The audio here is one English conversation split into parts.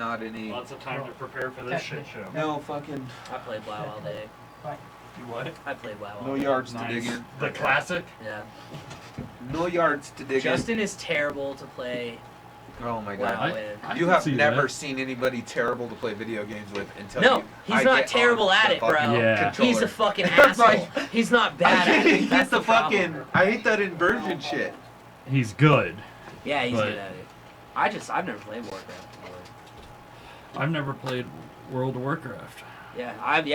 not any. Lots of time to prepare for this shit show. No fucking. I played WoW all day. You what? I played WoW all No day. yards to dig in. The classic? Yeah. No yards to dig in. Justin is terrible to play Oh my WoW god. with. You have never seen anybody terrible to play video games with until No, you, he's not terrible at it, bro. Yeah. He's a fucking asshole. He's not bad at it. That's the problem. I hate that inversion shit. He's good. Yeah, he's good at it. I've never played Warcraft before. I've never played World of Warcraft. Yeah, I've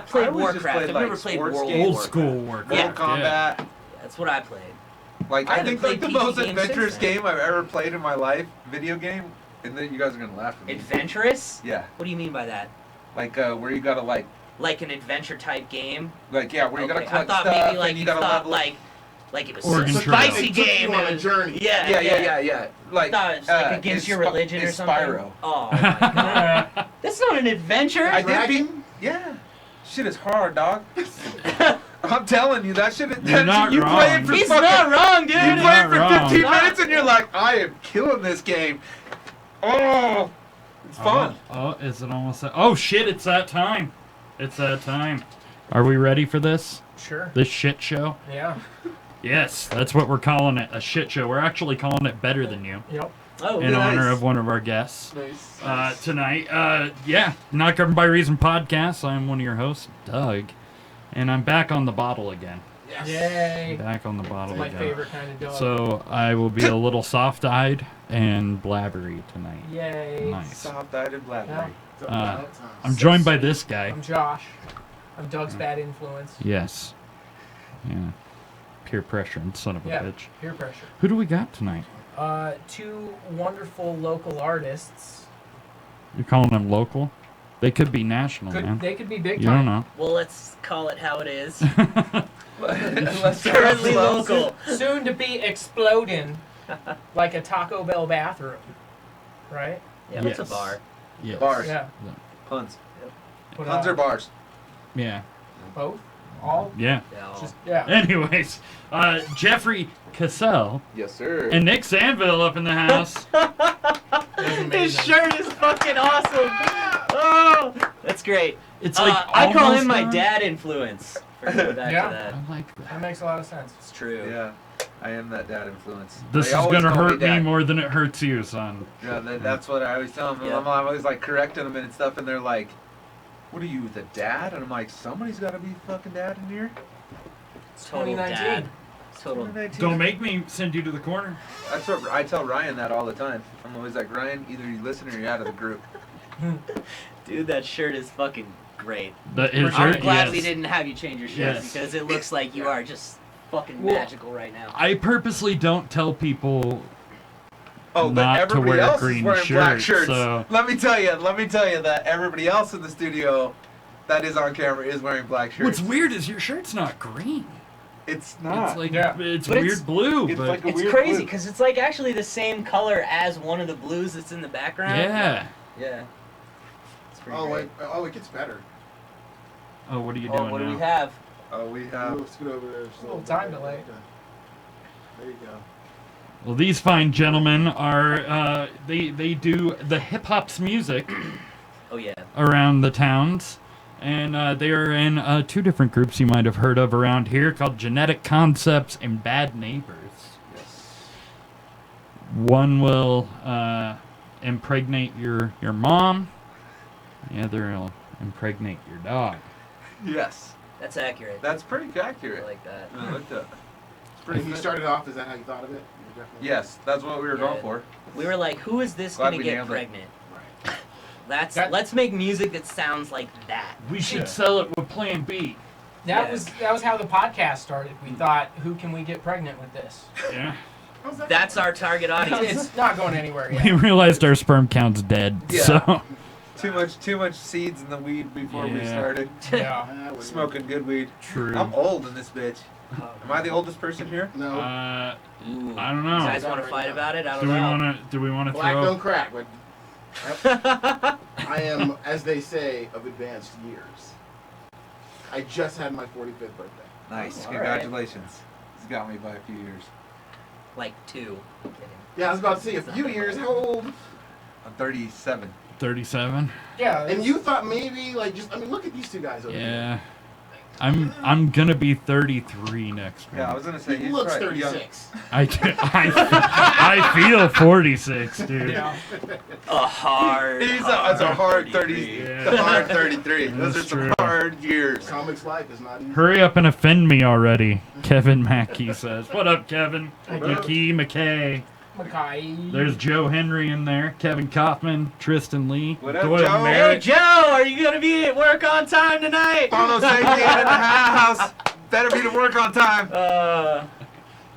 played Warcraft. I've never played World of Warcraft. Old school Warcraft. Mortal Kombat. Yeah, that's what I played. Like, I I haven't think like the played most PC games adventurous since then. game I've ever played in my life, video game, and then you guys are gonna laugh at me. Adventurous? Yeah. What do you mean by that? Like where you gotta like an adventure type game? where you gotta I collect thought stuff maybe like and you you gotta thought level. like it was Oregon a Trail. spicy It took game you on and a journey. Yeah. Like I thought it was like against your religion or it's something. Spyro. Oh my god. That's not an adventure. I did beat. Yeah. Shit is hard, dog. I'm telling you, that shit is. You're not you play wrong. it for He's fucking, not wrong, dude. You play it for Not 15 wrong. minutes and you're like, I am killing this game. Oh, it's fun. Oh, is it almost that? Oh shit, it's that time. It's that time. Are we ready for this? Sure. This shit show? Yeah. Yes, that's what we're calling it, a shit show. We're actually calling it Better Than You, Yep. Oh, in nice. honor of one of our guests Nice. tonight. Yeah, Not Governed by Reason podcast. I'm one of your hosts, Doug, and I'm back on the bottle again. Yes. Yay. Back on the bottle It's my again. favorite kind of dog. So I will be a little soft-eyed and blabbery tonight. Yay. Nice. Soft-eyed and blabbery. I'm joined by this guy. I'm Josh. I'm Doug's bad influence. Yes. Yeah. Peer pressure and son of a Yeah. bitch. Peer pressure. Who do we got tonight? Two wonderful local artists. You're calling them local? They could be national, man. They could be big You time. don't know. well, let's call it how it is. Let's Currently local. Soon to be exploding like a Taco Bell bathroom. Right? Yeah, it's a Yes. bar. Yes. Bars. Yeah. Puns. Put Puns on or bars? Yeah. both. All. Yeah. Yeah, Just yeah. Anyways, Geoffrey Cassell Yes, sir. and Nick Sanville up in the house. His shirt is fucking awesome. Oh, that's great. It's like I call almost him my done. dad influence. For going back Yeah. to that. I like that. That makes a lot of sense. It's true. Yeah, I am that dad influence. This They is always gonna call hurt me dad. more than it hurts you, son. Yeah, that's what I always tell them. Yeah. I'm always like correcting them and stuff, and they're like, "What are you, the dad?" And I'm like, "Somebody's got to be fucking dad in here." It's Total 2019. dad. Total. 2019. Don't make me send you to the corner. That's what I tell Ryan that all the time. I'm always like, Ryan, either you listen or you're out of the group. Dude, that shirt is fucking great. His I'm shirt, glad yes. we didn't have you change your shirt Yes. because it looks like you are just fucking Well, magical right now. I purposely don't tell people Oh, not but to everybody wear else green is wearing black shirts, shirts. so- Let me tell you that everybody else in the studio that is on camera is wearing black shirts. What's weird is your shirt's not green. It's not. It's like Yeah. it's But weird it's- blue, it's but like a It's weird crazy blue. because it's like actually the same color as one of the blues that's in the background. yeah. Yeah. It's pretty Oh, great. wait. Oh, it gets better. Oh, what are you Oh, doing what do now? we have? Oh, we have. Scoot over there. A little time delay. There you go. Well, these fine gentlemen are they do the hip hop's music Oh yeah. around the towns, and they are in two different groups you might have heard of around here called Genetic Concepts and Bad Neighbors. One will impregnate your mom. The other will impregnate your dog. Yes, That's accurate. that's pretty I accurate. like that. I like that. It's pretty If you good. started off, is that how you thought of it? You definitely- Yes, that's what we were Yeah. going for. We were like, who is this Glad gonna we get nailed it. pregnant? That- Let's make music that sounds like that. We should Yeah. sell it with Plan B. That Yeah. was how the podcast started. We thought, who can we get pregnant with this? Yeah. How's that? That's our target audience. It's not going anywhere We yet. realized our sperm count's dead, Yeah. so Too much seeds in the weed before we Yeah. started Yeah. wouldn't- smoking good weed. true. I'm old in this bitch. Am I the oldest person here? No. I don't You know. guys want to fight about it? I don't Do we know. want to Black throw? don't crack, but I am, as they say, of advanced years. I just had my 45th birthday. Nice. Oh, Congratulations. He's got me by a few years. Like 2. I'm kidding. Yeah, I was about to say a few years. How old? I'm 37. 37. Yeah. And you thought maybe, like, just, I mean, look at these two guys over here. Yeah. I'm gonna be 33 next month. Yeah, I was gonna say He he's looks probably young. 36. I feel 46, dude. Yeah. A hard. It's a hard 30. Yeah. The hard 33. Those are That's some true. hard years. Comics life is not easy. Hurry up and offend me already, Kevin Mackey says. What up, Kevin? McKee, McKay. Mackay. There's Joe Henry in there. Kevin Kaufman, Tristan Lee. What up, Doyle Joe? Hey, Merritt. Joe, are you going to be at work on time tonight? Phono safety in the house. Better be to work on time.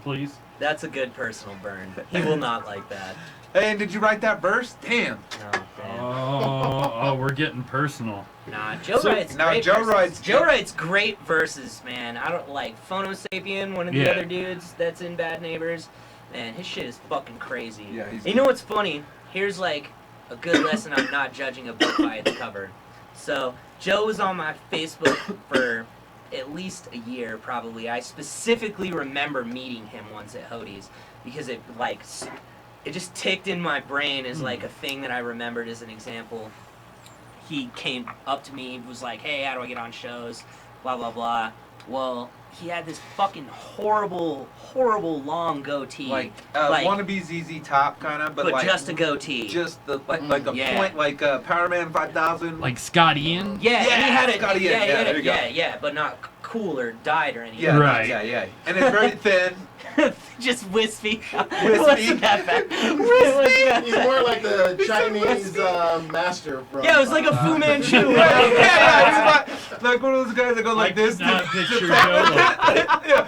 Please. That's a good personal burn. He will not like that. Hey, and did you write that verse? Damn. No, man. Oh, we're getting personal. Nah, Joe So- writes now great Joe verses. writes- Joe writes great verses, man. I don't like Phono Sapien, one of the Yeah. other dudes that's in Bad Neighbors. Man, his shit is fucking crazy. Yeah, he's You know what's funny? Here's like a good lesson on not judging a book by its cover. So Joe was on my Facebook for at least a year, probably. I specifically remember meeting him once at Hodie's because it just ticked in my brain as like a thing that I remembered as an example. He came up to me, was like, "Hey, how do I get on shows?" Blah blah blah. Well, he had this fucking horrible long goatee, Like wannabe ZZ Top kind of, but like just a goatee. just the like a Yeah. point like Power Man 5000. Like Scott Ian? yeah, and he had it. Scotty, Yeah, yeah, there you go. yeah, but not cool or dyed or anything. yeah, Right. yeah, and it's very thin. Just wispy. Wispy. Wasn't that bad? Wispy. He's more like the Chinese master from... Yeah, it was like a Fu Manchu. yeah, he's like one of those guys that go like this. Not picture Joe.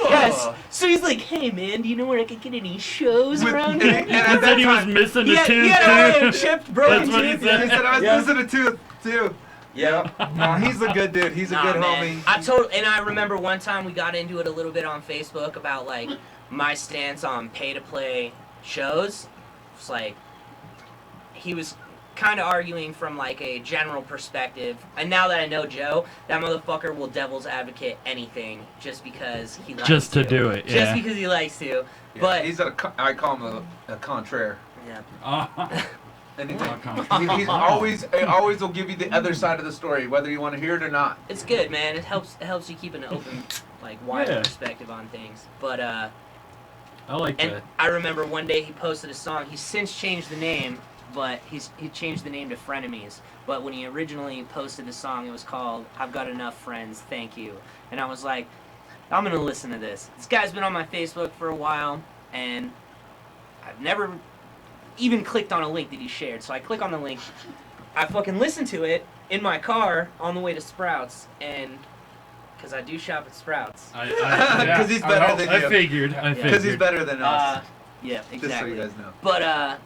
Yes. So he's like, "Hey man, do you know where I could get any shows With- around and- here?" and He at said that he was time, missing a Yeah, tooth, yeah, too. chipped, broken That's what he tooth. said. he said I was Yeah. missing a tooth too. Yeah. No, he's a good dude. He's a good man. homie. And I remember one time we got into it a little bit on Facebook about like my stance on pay-to-play shows. It's like he was kind of arguing from like a general perspective, and now that I know Joe, that motherfucker will devil's advocate anything just because he likes Just to do it, Just yeah. because he likes to. Yeah, But he's I call him a contraire. yeah. Anything. He's always will give you the other side of the story, whether you want to hear it or not. It's good, man. It helps you keep an open, like wide Yeah. perspective on things. But I like and that. I remember one day he posted a song. He's since changed the name, but he changed the name to Frenemies. But when he originally posted the song, it was called "I've Got Enough Friends, Thank You." And I was like, I'm gonna listen to this. This guy's been on my Facebook for a while, and I've never even clicked on a link that he shared. So I click on the link. I fucking listened to it in my car on the way to Sprouts, and because I do shop at Sprouts. Because he's better than I you. figured. Because he's better than us. Yeah, exactly. Just so you guys know. But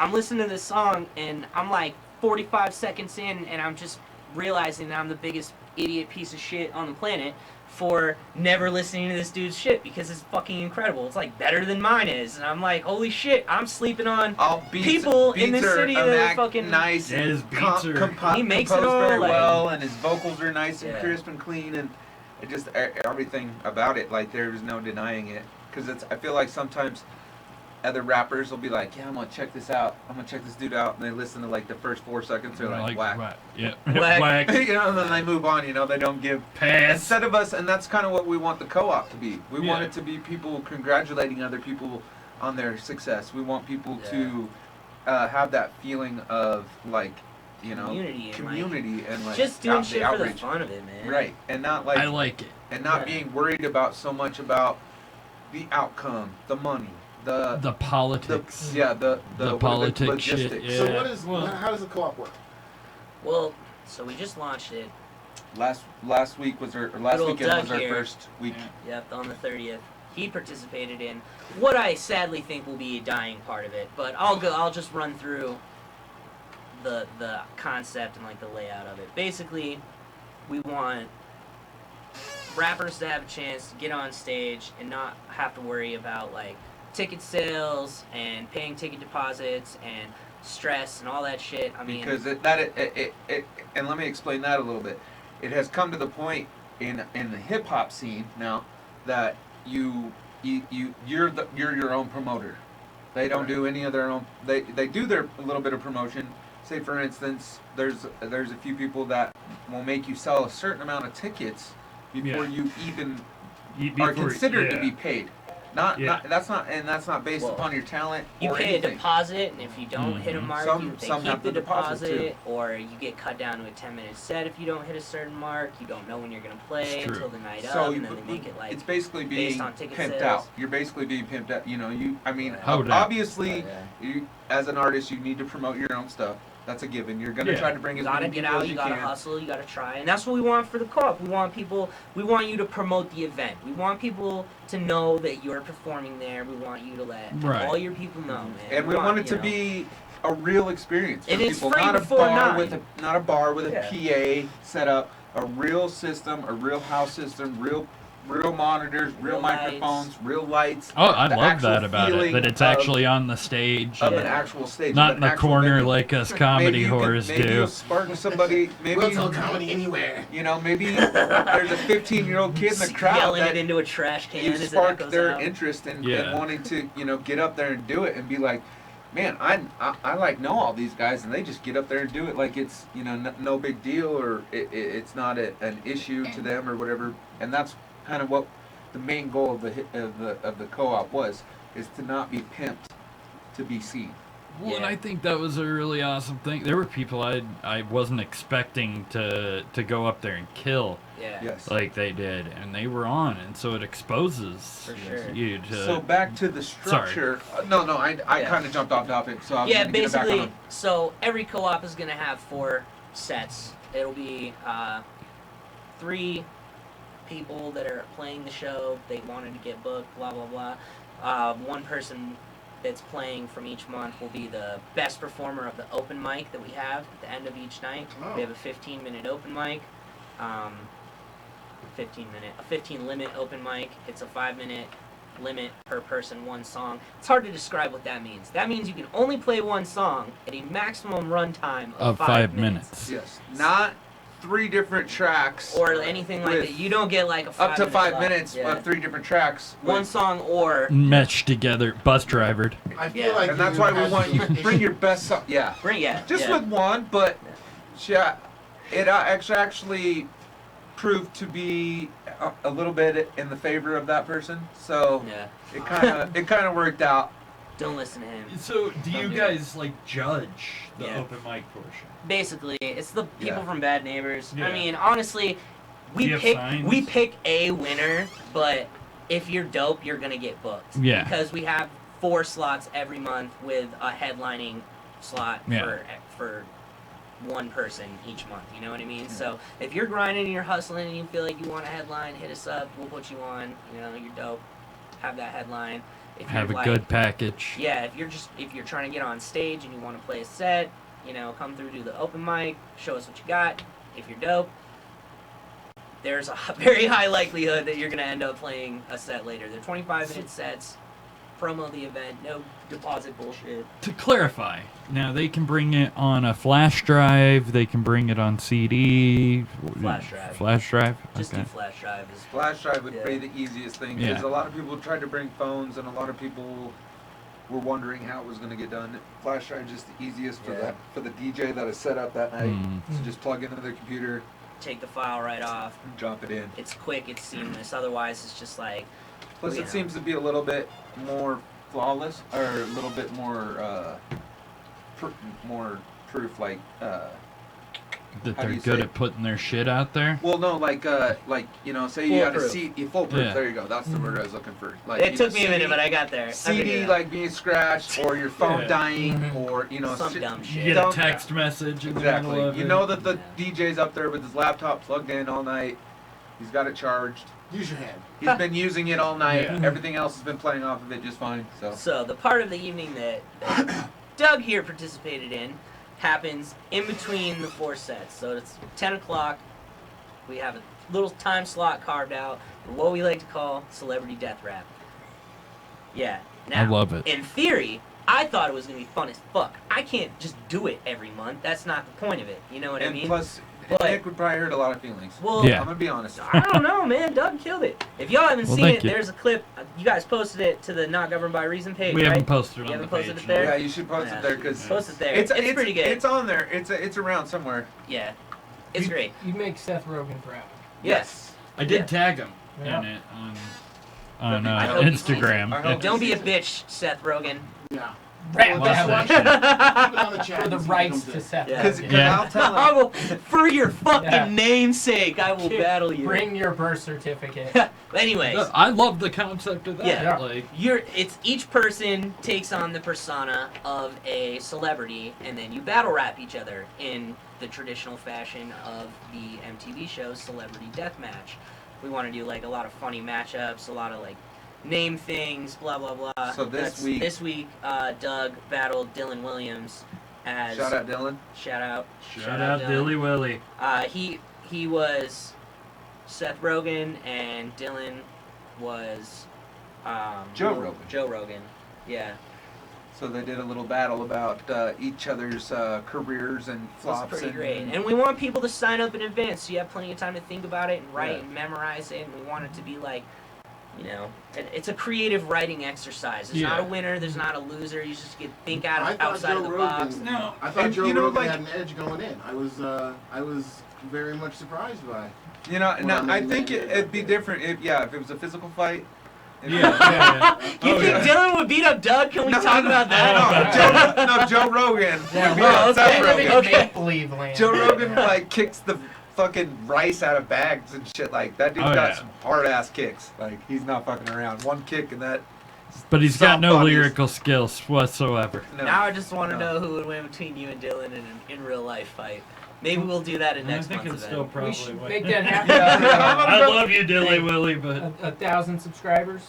I'm listening to this song, and I'm like 45 seconds in, and I'm just realizing that I'm the biggest idiot piece of shit on the planet for never listening to this dude's shit, because it's fucking incredible. It's like better than mine is, and I'm like, holy shit, I'm sleeping on people in this city that are fucking nice. Yeah, his beats are... He makes it composed all, very like- well, and his vocals are nice and Yeah. crisp and clean, and it just everything about it. Like there's no denying it, because I feel like sometimes other rappers will be like, yeah, I'm gonna check this out. I'm gonna check this dude out, and they listen to like the first 4 seconds. They're like, whack. Yeah. Whack. Whack. You know, and then they move on. You know, they don't give. Pass. Instead of us, and that's kind of what we want the co-op to be. We want Yeah. it to be people congratulating other people on their success. We want people to have that feeling of like, you know, Community and, and like just doing the shit for the outreach. fun of it, man. Right, and not like I like it. and not Yeah. being worried about so much about the outcome, the money, The politics. the The what are politics shit, logistics. yeah. So what is... Well- how does the co-op work? Well, so we just launched it. Last week was our last Good old weekend Doug was our here. first week. Yep, on the 30th. He participated in what I sadly think will be a dying part of it, but I'll just run through the concept and like the layout of it. Basically, we want rappers to have a chance to get on stage and not have to worry about like ticket sales and paying ticket deposits and stress and all that shit. I mean, Because it and let me explain that a little bit. It has come to the point in the hip hop scene now that you're your own promoter. They don't do any of their own. They do their a little bit of promotion. say for instance, there's a few people that will make you sell a certain amount of tickets before Yeah. you even Before- are considered to yeah. be paid. That's not based Well, upon your talent You or pay anything. a deposit, and if you don't hit a Mhm. mark, Some they have keep the the deposit, deposit, or you get cut down to a 10-minute set if you don't hit a certain mark. You don't know when you're gonna play It's true. until the night So of, and then they make it like it's basically based being on ticket pimped sales. out. You're basically being pimped out. You know, I mean, Oh, yeah. obviously, Yeah. you as an artist, you need to promote your own stuff. That's a given. You're gonna Yeah. try to bring You as gotta many get people out, as you you gotta can. hustle, you gotta try. And that's what we want for the co-op. We want you to promote the event. We want people to know that you're performing there. We want you to let Right. all your people know, man. And we want it to you know, be a real experience for It is people, free not a before bar 9. with a Yeah. PA set up, a real system, a real house system, real monitors, real Real lights. microphones, real lights. Oh, I The love actual that about it. feeling That it's of- actually on the stage. of and an actual stage, not of in an the actual corner venue. like us comedy maybe whores maybe do. you'll spark somebody. Maybe We'll tell comedy anywhere. you know, maybe there's a 15-year-old kid in the crowd yelling that it into a trash can you as it spark echoes their out. interest in Yeah. wanting to, get up there and do it and be like, man, I like know all these guys, and they just get up there and do it like it's no big deal, or it's not an issue to them or whatever. And that's kind of what the main goal of the co-op is to not be pimped, to be seen. Well, and Yeah. I think that was a really awesome thing. There were people I wasn't expecting to go up there and kill Yeah. Yes. like they did, and they were on, and so it exposes For sure. you to. So back to the structure. No, I Yeah. kind of jumped off topic, so I'm Yeah, gonna get it back basically, on. so every co-op is going to have 4 sets. It'll be 3 people that are playing the show. They wanted to get booked, blah, blah, blah. One person that's playing from each month will be the best performer of the open mic that we have at the end of each night. Oh. We have a 15-minute open mic. 15 limit open mic. It's a 5-minute limit per person, 1 song. It's hard to describe what that means. That means you can only play 1 song at a maximum runtime of 5 minutes. Yes, not 3 different tracks Or anything like with that. You don't get like a 5 up to 5 minutes Yeah. of 3 different tracks. 1 with- song or Meshed together, bus drivered. I feel Yeah. like and that's you why we had want you to issues. bring your best song. Yeah, bring just yeah. with 1, but yeah, it actually proved to be a little bit in the favor of that person. So Yeah. it kind of worked out. Don't listen to him. So, do Don't you do guys like judge the Yeah. open mic portion? Basically, it's the people Yeah. from Bad Neighbors. Yeah. I mean, honestly, Do you have signs? we pick a winner, but if you're dope, you're gonna get booked. Yeah. Because we have 4 slots every month with a headlining slot Yeah. for 1 person each month. You know what I mean? So if you're grinding and you're hustling and you feel like you want a headline, hit us up. We'll put you on. You know, you're dope. Have that headline. If Have a you're good package. Yeah, if you're trying to get on stage and you want to play a set, come through, do the open mic, show us what you got. If you're dope, there's a very high likelihood that you're gonna end up playing a set later. They're 25-minute sets. Promo the event, no deposit bullshit. To clarify, now they can bring it on a flash drive. They can bring it on CD. Flash drive. Flash drive. Just Okay. do flash drive. Flash drive would Yeah. be the easiest thing because Yeah. a lot of people tried to bring phones and a lot of people were wondering how it was going to get done. Flash drive is just the easiest Yeah. for the DJ that is set up that night. Mm. So just plug into their computer Take the file right off. and drop it in. It's quick. It's seamless. Otherwise, it's just like Plus, you it know. seems to be a little bit more flawless or a little bit more more proof, like. That How do they're you good say at putting their shit out there. Well, no, say you had a Foolproof. CD, foolproof. Yeah. There you go. That's the word I was looking for. Like, it took me a minute, but I got there. I figured CD it out. like being scratched, or your phone Yeah. dying, Mhm. or Some shit- dumb You shit. get a Don't- text message in the middle Exactly. of You it. know that the Yeah. DJ's up there with his laptop plugged in all night. He's got it charged. Use your hand. He's been using it all night. Yeah. Everything else has been playing off of it just fine. So So the part of the evening that Doug here participated in happens in between the 4 sets. So it's 10 o'clock. We have a little time slot carved out for what we like to call celebrity death rap. Yeah. Now, I love it. in theory, I thought it was going to be fun as fuck. I can't just do it every month. That's not the point of it. You know what I and mean? plus, But Nick would probably hurt a lot of feelings. well, Yeah. I'm gonna be honest. I don't know, man. Doug killed it. If y'all haven't Well, seen thank it, you. there's a clip. You guys posted it to the Not Governed by Reason page, We right? haven't posted it You on haven't the posted page. it there? Yeah, you should post Yeah. it there because Post it there. it's pretty good. It's on there. It's around somewhere. Yeah, it's great. You make Seth Rogen proud. Yes. I did Yeah. tag him Yeah. in it on I hope he sees it. Instagram. I hope Don't he be a sees it. bitch, Seth Rogen. Yeah. Rap Well, battle. that's why- Keep it on the chat For the and see if it rights comes to in. Seth Yeah. Because Rogen. Yeah. I'll tell I him. will, for your fucking Yeah. namesake, I will battle you. Bring your birth certificate. Anyways, I love the concept of that. Yeah. Like, it's each person takes on the persona of a celebrity, and then you battle rap each other in the traditional fashion of the MTV show Celebrity Deathmatch. We want to do like a lot of funny matchups, a lot of like name things, blah blah blah. So this week- Doug battled Dylan Williams as Shout out Dylan. shout out shout out Dilly Willy. he was Seth Rogen and Dylan was Joe Rogan. Joe Rogan. Yeah. So they did a little battle about each other's careers and It's flops. pretty and, great. And we want people to sign up in advance so you have plenty of time to think about it and write Yeah. and memorize it. And we want it to be like, it's a creative writing exercise. There's not a Yeah. winner, there's not a loser. You just get think I thought outside of Joe the Rogan. box. No. I thought And, Joe you know, Rogan like- had an edge going in. I was very much surprised by. You know, Well, now I I mean, think yeah. it'd be different if it was a physical fight. Yeah. You Oh, think yeah. Dylan would beat up Doug? Can we talk about that? Joe Rogan. Yeah, would beat well, up Seth okay. Living Rogen. in Okay. make-believe land. Joe Rogan like kicks the fucking rice out of bags and shit. Like that dude Oh, got yeah. some hard ass kicks. Like he's not fucking around. One kick and that. But he's got Soft no bodies. lyrical skills whatsoever. No. Now I just want to No. know who would win between you and Dylan in real life fight. Maybe we'll do that in I next think month's it's event. still We probably should way. make that happen. Yeah. I love you, Dilly Willy, but 1,000 subscribers.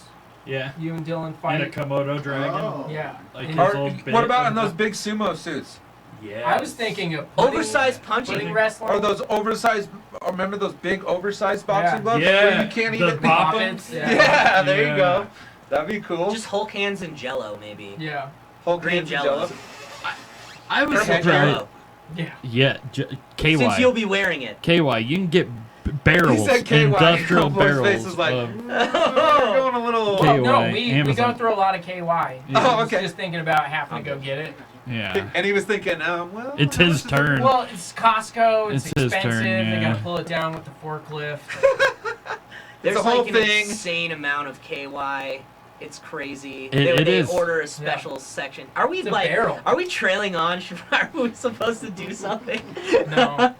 yeah. You and Dylan And a fight. Komodo dragon. Oh. Yeah. Like And his Or, old bit what about in with those the- big sumo suits? Yeah. I was thinking of putting, Oversized punching. putting wrestling. Or those oversized? Remember those big oversized boxing Yeah. gloves? Yeah. Where you can't the even. pop Poppets, it. Yeah, there Yeah. you go. That'd be cool. Just Hulk hands and Jello, maybe. Yeah. Hulk green hands and Jell-O. Jell-O. I was Purple surprised. Jello. Yeah. Yeah, KY. Since you'll be wearing it. KY, you can get barrels, He said KY. industrial Homeboy's barrels. face was like, of- "Oh, you're going a little. KY. Well, no, we go Amazon. through a lot of KY. Yeah. Oh, I was okay. just thinking about having to go get it. yeah. And he was thinking, well, It's how his much is it? turn. Well, it's Costco. It's It's his expensive. turn, They yeah. gotta pull it down with the forklift. There's a whole like an thing. insane amount of KY. It's crazy. It they is. order a special section. Are we It's a like? barrel. Are we trailing on? Are we supposed to do something? No.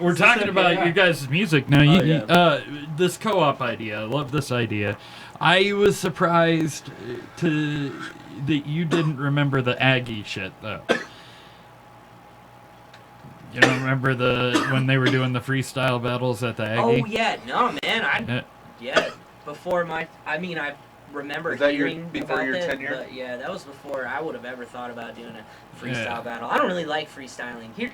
We're talking about yeah. your guys' music now. Oh, yeah. This co-op idea. I love this idea. I was surprised that you didn't remember the Aggie shit though. You don't remember when they were doing the freestyle battles at the Aggie? Oh yeah, no man. Yeah. Yeah, before my. I mean, I remember Was that hearing before about your that, tenure? but yeah, that was before I would have ever thought about doing a freestyle Yeah. battle. I don't really like freestyling. Here,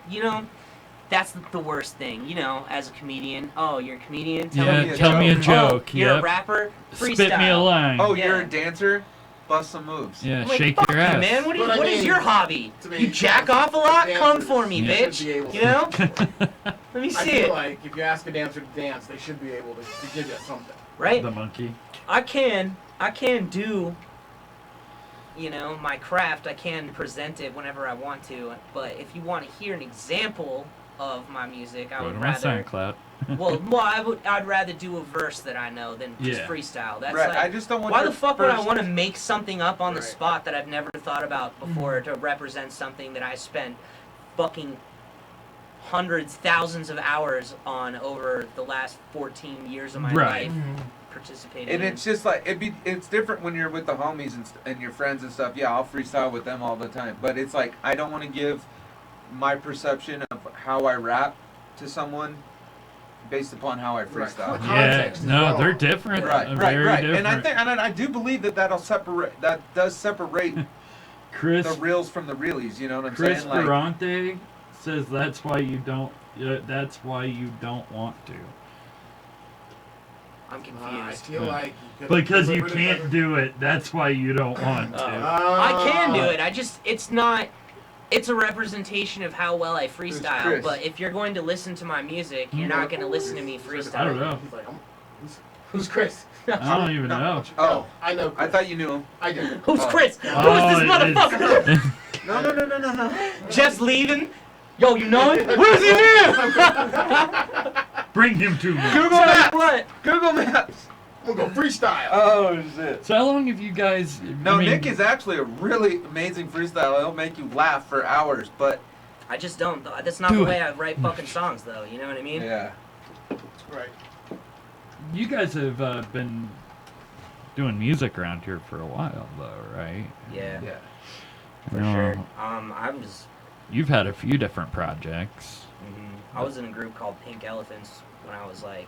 that's the worst thing. As a comedian. Oh, you're a comedian. Yeah, me a tell me a joke. joke. Oh, you're a Yep. rapper. Freestyle. Spit me a line. Oh, Yeah. you're a dancer? Bust some moves. Yeah, I'm like, shake fuck your you, ass. man. What But I is mean, your hobby? to me, You jack off a lot? dancers Come for me, Yeah. bitch. should be able to. You know? Let me I see feel it. like if you ask a dancer to dance, they should be able to give you something. Right? The monkey. I can do, my craft. I can present it whenever I want to. But if you want to hear an example of my music, I Go would to my rather. SoundCloud. I'd rather do a verse that I know than just Yeah. freestyle. That's Right, like, I just don't want why your the fuck would I first- want to make something up on the Right. spot that I've never thought about before to represent something that I spent fucking hundreds, thousands of hours on over the last 14 years of my Right. life Mhm. participating And in. it's just like it's different when you're with the homies and your friends and stuff. Yeah, I'll freestyle with them all the time. But it's like I don't want to give my perception of how I rap to someone based upon how I freestyle. Right. Yeah, Context as no, well. they're different. Right, Very right. different. And I think and I do believe that that does separate Chris the reels from the realies. You know what I'm Chris saying? Like, Ferrante says that's why you don't. That's why you don't want to. I'm I confused. feel Yeah. like you could've Because you delivered it can't do it. That's why you don't want to. I can do it. It's not. it's a representation of how well I freestyle. Chris? But if you're going to listen to my music, you're not going to listen to me freestyle. I don't know. He's like, who's Chris? I don't even know. Oh, I know. I thought you knew him. I do. Who's Oh. Chris? Oh, Who's this motherfucker? No. Jeff's leaving. Yo, you know him? Where's he live? Bring him to me. Google Maps. What? Google Maps. I'm gonna go freestyle. Oh shit. So how long have you guys? No, I mean, Nick is actually a really amazing freestyler. He'll make you laugh for hours, but I just don't. That's not Do the it. way I write fucking songs, though. You know what I mean? yeah. Right. You guys have been doing music around here for a while, though, right? Yeah, Yeah. for No. sure. I'm just. You've had a few different projects. I was in a group called Pink Elephants when I was like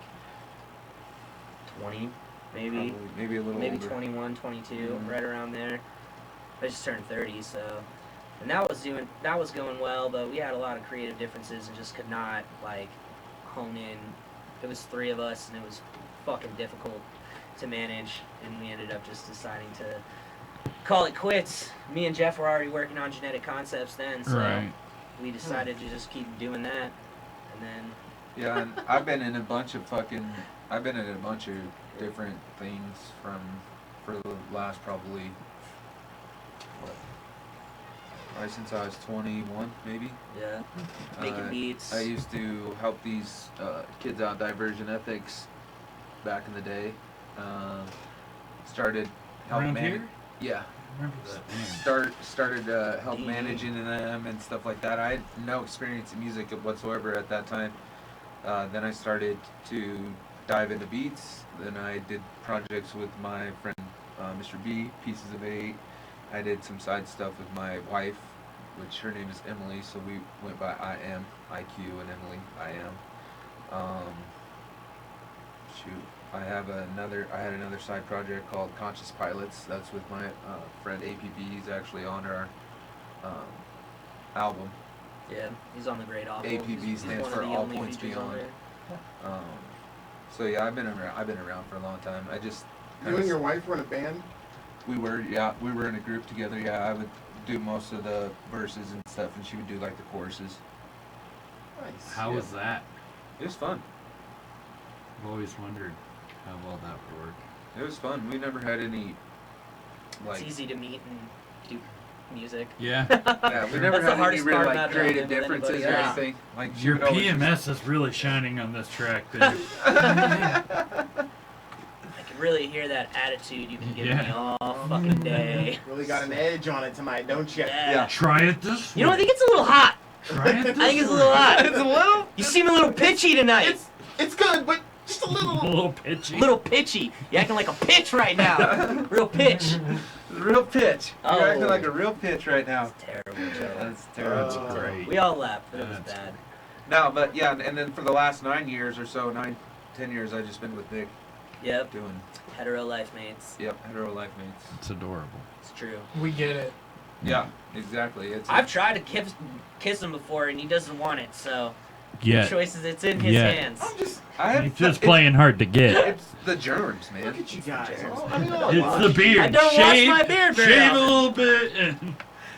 20, maybe. Probably, maybe a little Maybe older. 21, 22, Mhm. right around there. I just turned 30, so, and that was going well, but we had a lot of creative differences and just could not like hone in. It was 3 of us, and it was fucking difficult to manage, and we ended up just deciding to call it quits. Me and Jeff were already working on Genetic Concepts then, so Right. we decided to just keep doing that, and then Yeah, and I've been in a bunch of different things for the last probably right since I was 21, maybe. yeah, making beats. I used to help these kids out Diversion Ethics back in the day. Started help Around manage. here? Yeah. I remember that. Started help DD. managing them and stuff like that. I had no experience in music whatsoever at that time. Then I started to dive into beats. Then I did projects with my friend Mr. B, Pieces of 8. I did some side stuff with my wife, which her name is Emily, so we went by I Am, IQ, and Emily, I Am. I had another side project called Conscious Pilots. That's with my friend APB. He's actually on our album. Yeah, he's on the Great Awful. APB He's stands one of for the All only Points features on Beyond. there. So yeah, I've been around for a long time. I just You and your wife were in a band. we were in a group together. Yeah, I would do most of the verses and stuff, and she would do like the choruses. Nice. How was that? It was fun. I've always wondered how well that would work. It was fun. We never had any like It's easy to meet and do music. Yeah. yeah, we never That's the had any hardest real part like about creative doing it with differences or anybody else. anything. Like she Your would always just- PMS is really shining on this track, dude. I can really hear that attitude you've been giving me Yeah. all fucking day. Really got an edge on it tonight, don't you? Yeah. Try it this way. You know, I think it's a little hot. Try it this I think it's a way. little hot. It's a little. You seem a little pitchy tonight. It's good, but just a A little. little pitchy. Little pitchy. You're acting like a pitch right now. Real pitch. Real pitch. Oh. You're acting like a real pitch right now. Terrible, Joe. That's terrible. That's great. We all laughed, but it was That's bad. No, but yeah, and then for the last 9 years or so, 10 years, I've just been with Nick Yep. doing, Hetero life mates. hetero life mates. It's adorable. It's true. We get it. Yeah, exactly. It's I've tried to kiss him before, and he doesn't want it. So Yeah. the choice is it's in his Yeah. hands. I'm just. I have He's just it's- playing hard to get. It's the germs, man. Look at you guys. Cheers. I mean, all It's watch. the beard. I don't shave, wash my beard very shave a often. little bit. And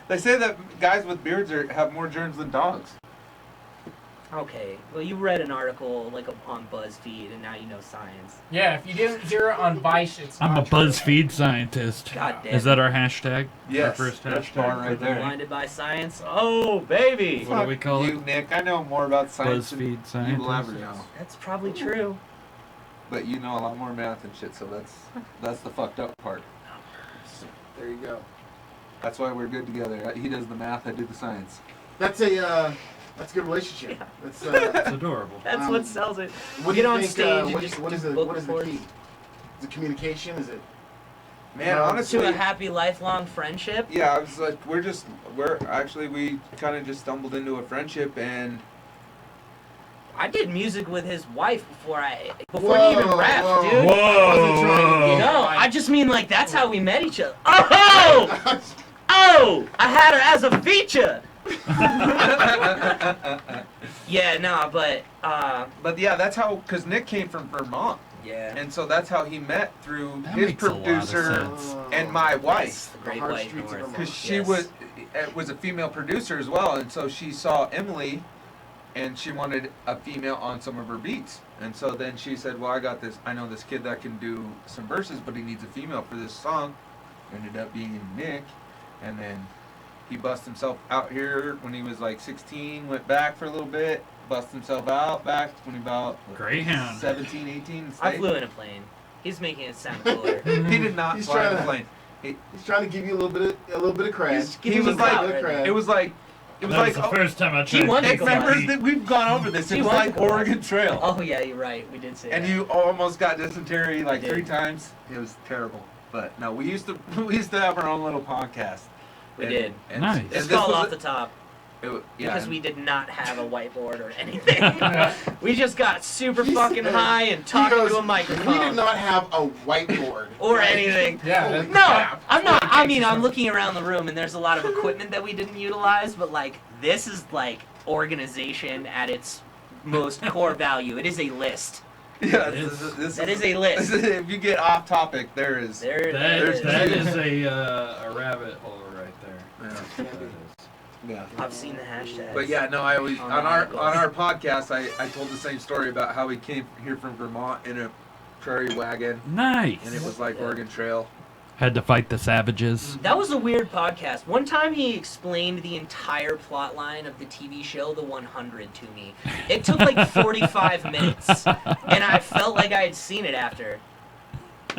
They say that guys with beards have more germs than dogs. Okay. Well, you read an article like on BuzzFeed, and now you know science. Yeah, if you didn't hear it on Vice, it's I'm a not true. BuzzFeed scientist. God damn. Is that our hashtag? Yes, Our first that's hashtag bar for right the there. week? Blinded by science? Oh, baby. What do we call you, it? Nick. I know more about science than BuzzFeed scientist. you will ever know. That's probably true. But you know a lot more math and shit, so that's the fucked up part. There you go. That's why we're good together. He does the math, I do the science. That's a good relationship. Yeah. That's It's adorable. That's what sells it. What do Get you on think, stage and what just is do the book what is the reports. key? Is it communication? Is it? Man, No, honestly, To a happy lifelong friendship. yeah, I was like, we kind of just stumbled into a friendship, and I did music with his wife before he even Whoa, rapped, whoa. dude. Whoa. No, I just mean like that's how we met each other. Oh! Oh! I had her as a feature! Yeah, no, but, but yeah, that's how, because Nick came from Vermont, yeah. and so that's how he met through That his makes a lot of producer sense. and my Yes, wife. the Great hard White streets of North. Vermont. Because she Yes. was, was a female producer as well, and so she saw Emily, and she wanted a female on some of her beats. And so then she said, well, I know this kid that can do some verses, but he needs a female for this song. Ended up being Nick, and then he bust himself out here when he was like 16, went back for a little bit, bust himself out back when he about Greyhound. 17, 18. I flew in a plane. He's making it sound cooler. He did not He's fly trying in a to- plane. He's trying to give you a little bit of credit. Give He him was a like, clout right there. it was like, The first time I He tried won to the take Remember a remember beat. that we've gone over this. It He was won like the Remember. Oregon Trail. Oh yeah, you're right. We did say And that. you almost got dysentery like I did. 3 times. It was terrible. But no, we used to have our own little podcast. We did. Nice. And It's this called was Off a- the Top yeah, because and- we did not have a whiteboard or anything. We just got super fucking high and talking He goes, to a microphone. We did not have a whiteboard. Or Right? anything. Yeah, Holy that- No, crap. I'm not. I mean, I'm looking around the room and there's a lot of equipment that we didn't utilize, but like this is like organization at its most core value. It is a list. yeah, That is a list. If you get off topic, there is. There That, it is. that is a rabbit hole right there. Yeah. Yeah. I've seen the hashtag. But yeah, no, I always On on the our articles. on our podcast, I told the same story about how we came here from Vermont in a prairie wagon, Nice. and it was like Yeah. Oregon Trail. Had to fight the savages. That was a weird podcast. One time he explained the entire plot line of the TV show The 100 to me. It took like 45 minutes, and I felt like I had seen it after.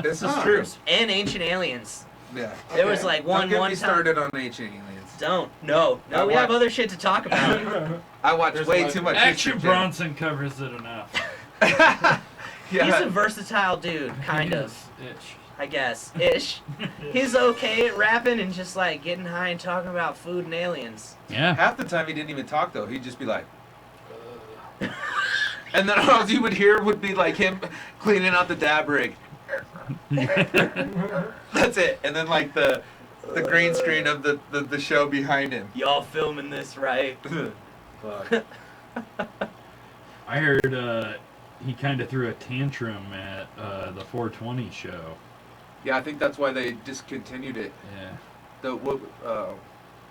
This is Huh. true. And Ancient Aliens. Yeah. There was like Don't get one me time. started on ancient aliens. Don't. No, I we have wa- other shit to talk about. I watch There's way like- too much. Action History Channel. Bronson covers it enough. Yeah. He's a versatile dude, kind He of. is. Ish. I guess. Ish. He's okay at rapping and just like getting high and talking about food and aliens. Yeah. Half the time he didn't even talk though. He'd just be like, and then all you would hear would be like him cleaning out the dab rig. That's it. And then like the green screen of the show behind him. Y'all filming this right? Fuck. I heard he kind of threw a tantrum at the 420 show. Yeah, I think that's why they discontinued it. Yeah. The what?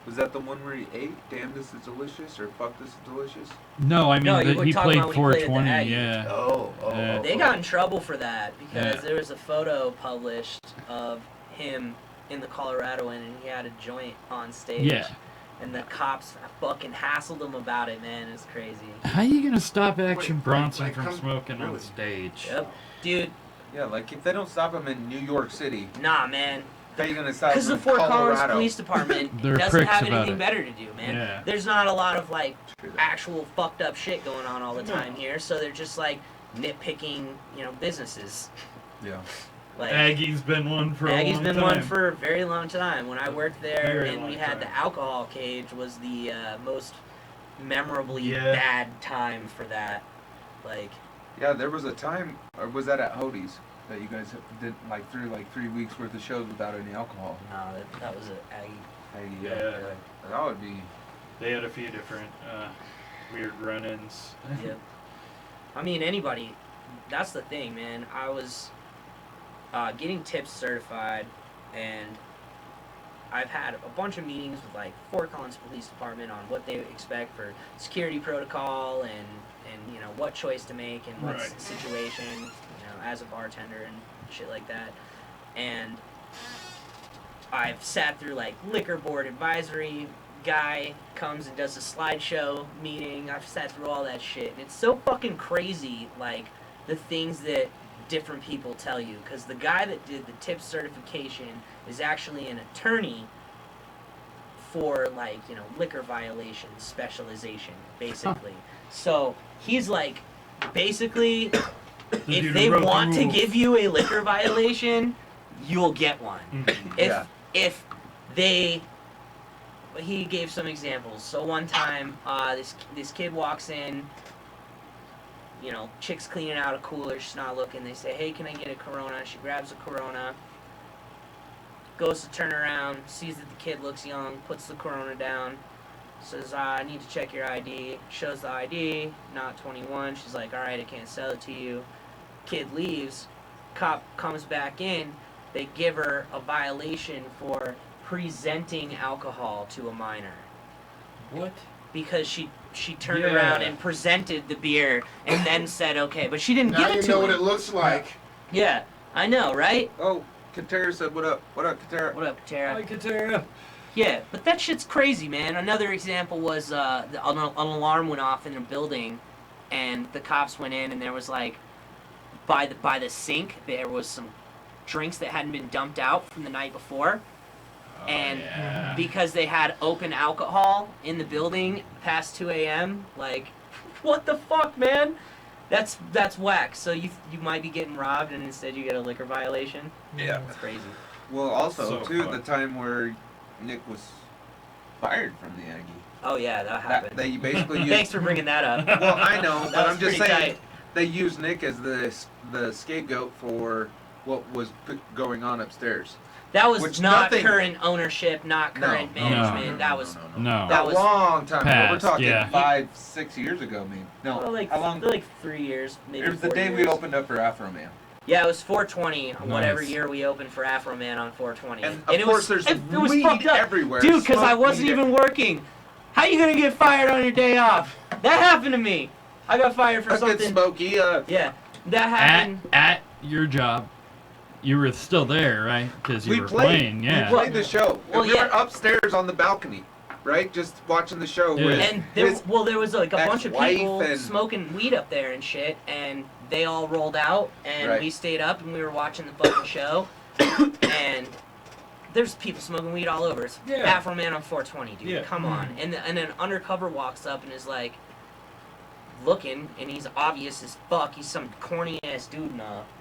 Was that the one where he ate? Damn, this is delicious, or fuck, this is delicious. No, I mean No, you that were he talking played about when he played at the 420. Aggie. Yeah. Oh, Yeah. They got in trouble for that because Yeah. there was a photo published of him in the Colorado and he had a joint on stage. Yeah. And the cops fucking hassled him about it, man. It was crazy. How you gonna stop Action Wait, Bronson like, from come- smoking on really? stage? Yep. Dude, Yeah, like if they don't stop him in New York City, nah, man. how you gonna stop Because him the in Fort Collins Colorado? Police Department They're doesn't pricks have about anything it. better to do, man. Yeah. There's not a lot of like True that. actual fucked up shit going on all the time here, so they're just like nitpicking, businesses. Yeah. Like Aggie's been one for a Maggie's long been time. one for a very long time. When I worked there Very and we long had time. the alcohol cage was the most memorably Yeah. bad time for that. Like, Yeah, there was a time, or was that at Hodie's, that you guys did like through like 3 weeks worth of shows without any alcohol? no, that was a Aggie. Hey, Yeah. That would be. They had a few different weird run-ins. Yep. I mean, anybody. That's the thing, man. I was getting tips certified, and I've had a bunch of meetings with like Fort Collins Police Department on what they expect for security protocol and what choice to make and what Right. situation, as a bartender and shit like that. And I've sat through like liquor board advisory guy comes and does a slideshow meeting. I've sat through all that shit, and it's so fucking crazy, like the things that different people tell you. Because the guy that did the tip certification is actually an attorney for like liquor violations specialization, basically. So he's like, basically, if dude they who wrote the want to rules. give you a liquor violation, you'll get one. Yeah. If they, he gave some examples. So one time, this kid walks in, chick's cleaning out a cooler, she's not looking. They say, "Hey, can I get a Corona?" She grabs a Corona, goes to turn around, sees that the kid looks young, puts the Corona down, says, "I need to check your ID." Shows the ID, not 21. She's like, "All right, I can't sell it to you." Kid leaves. Cop comes back in. They give her a violation for presenting alcohol to a minor. What? Because she turned Yeah. around and presented the beer and then said okay, but she didn't Now give you it to know him. what it looks like. Yeah, I know, right? Oh, Katara said, "What up? What up, Katara?" What up, Tara? Hi, Katara. Yeah, but that shit's crazy, man. Another example was an alarm went off in a building, and the cops went in, and there was like, by the sink, there was some drinks that hadn't been dumped out from the night before, and yeah. because they had open alcohol in the building past 2 a.m., like, what the fuck, man? That's whack. So you might be getting robbed, and instead you get a liquor violation. Yeah. That's crazy. Well, also So too, fun. the time where Nick was fired from the Aggie. Oh yeah, that happened. They basically used. Thanks for bringing that up. Well, I know, That but was I'm just pretty saying tight. they used Nick as the scapegoat for what was going on upstairs. That was Which not nothing- current ownership, not No, current no, management. That was No. That a was- long time ago. We're Past, talking yeah. 5-6 years ago, maybe. No, well, like how long? like 3 years, maybe. It was the 4 day we years. opened up for Afro Man. Yeah, it was 420, whatever Nice. year we opened for Afro Man on 420. And of it course, was, there's it was weed fucked up. everywhere. Dude, because I Smoked wasn't weed even working. How you gonna get fired on your day off? That happened to me. I got fired for A good something. smoky. Yeah, that happened. At your job, you were still there, right? Because you We were played. playing, yeah. We played the show. Well, And we yeah. were upstairs on the balcony, right? Just watching the show. Yeah. With And there, his there was like a bunch of ex-wife people and- smoking weed up there and shit, and they all rolled out, and Right. we stayed up and we were watching the fucking show, and there's people smoking weed all over. It's Yeah. Afro Man on 420, dude. Yeah. Come on. And an undercover walks up and is like looking, and he's obvious as fuck. He's some corny ass dude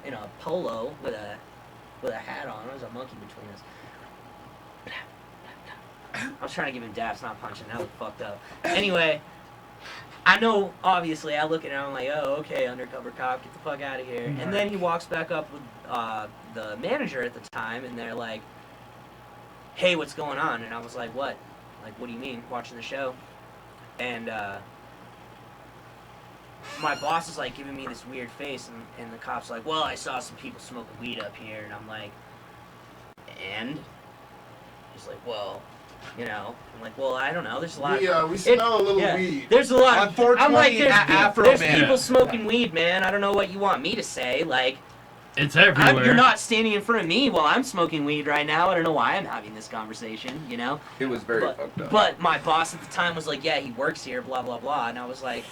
in a polo with a hat on. There's a monkey between us. I was trying to give him daps, not punching. That looked fucked up. Anyway, I know, obviously, I look at him, I'm like, oh, okay, undercover cop, get the fuck out of here. And then he walks back up with the manager at the time, and they're like, hey, what's going on? And I was like, what? Like, what do you mean, watching the show? And my boss is like giving me this weird face, and the cop's like, well, I saw some people smoking weed up here. And I'm like, and? He's like, well, you know. I'm like, well, I don't know. There's a lot We smell a little yeah, weed. there's a lot. On 420 I'm like, there's, Afro there's Man. people smoking weed, man. I don't know what you want me to say. Like, It's everywhere. you're not standing in front of me while I'm smoking weed right now. I don't know why I'm having this conversation, you know? It was very fucked up. But my boss at the time was like, yeah, he works here, blah, blah, blah. And I was like,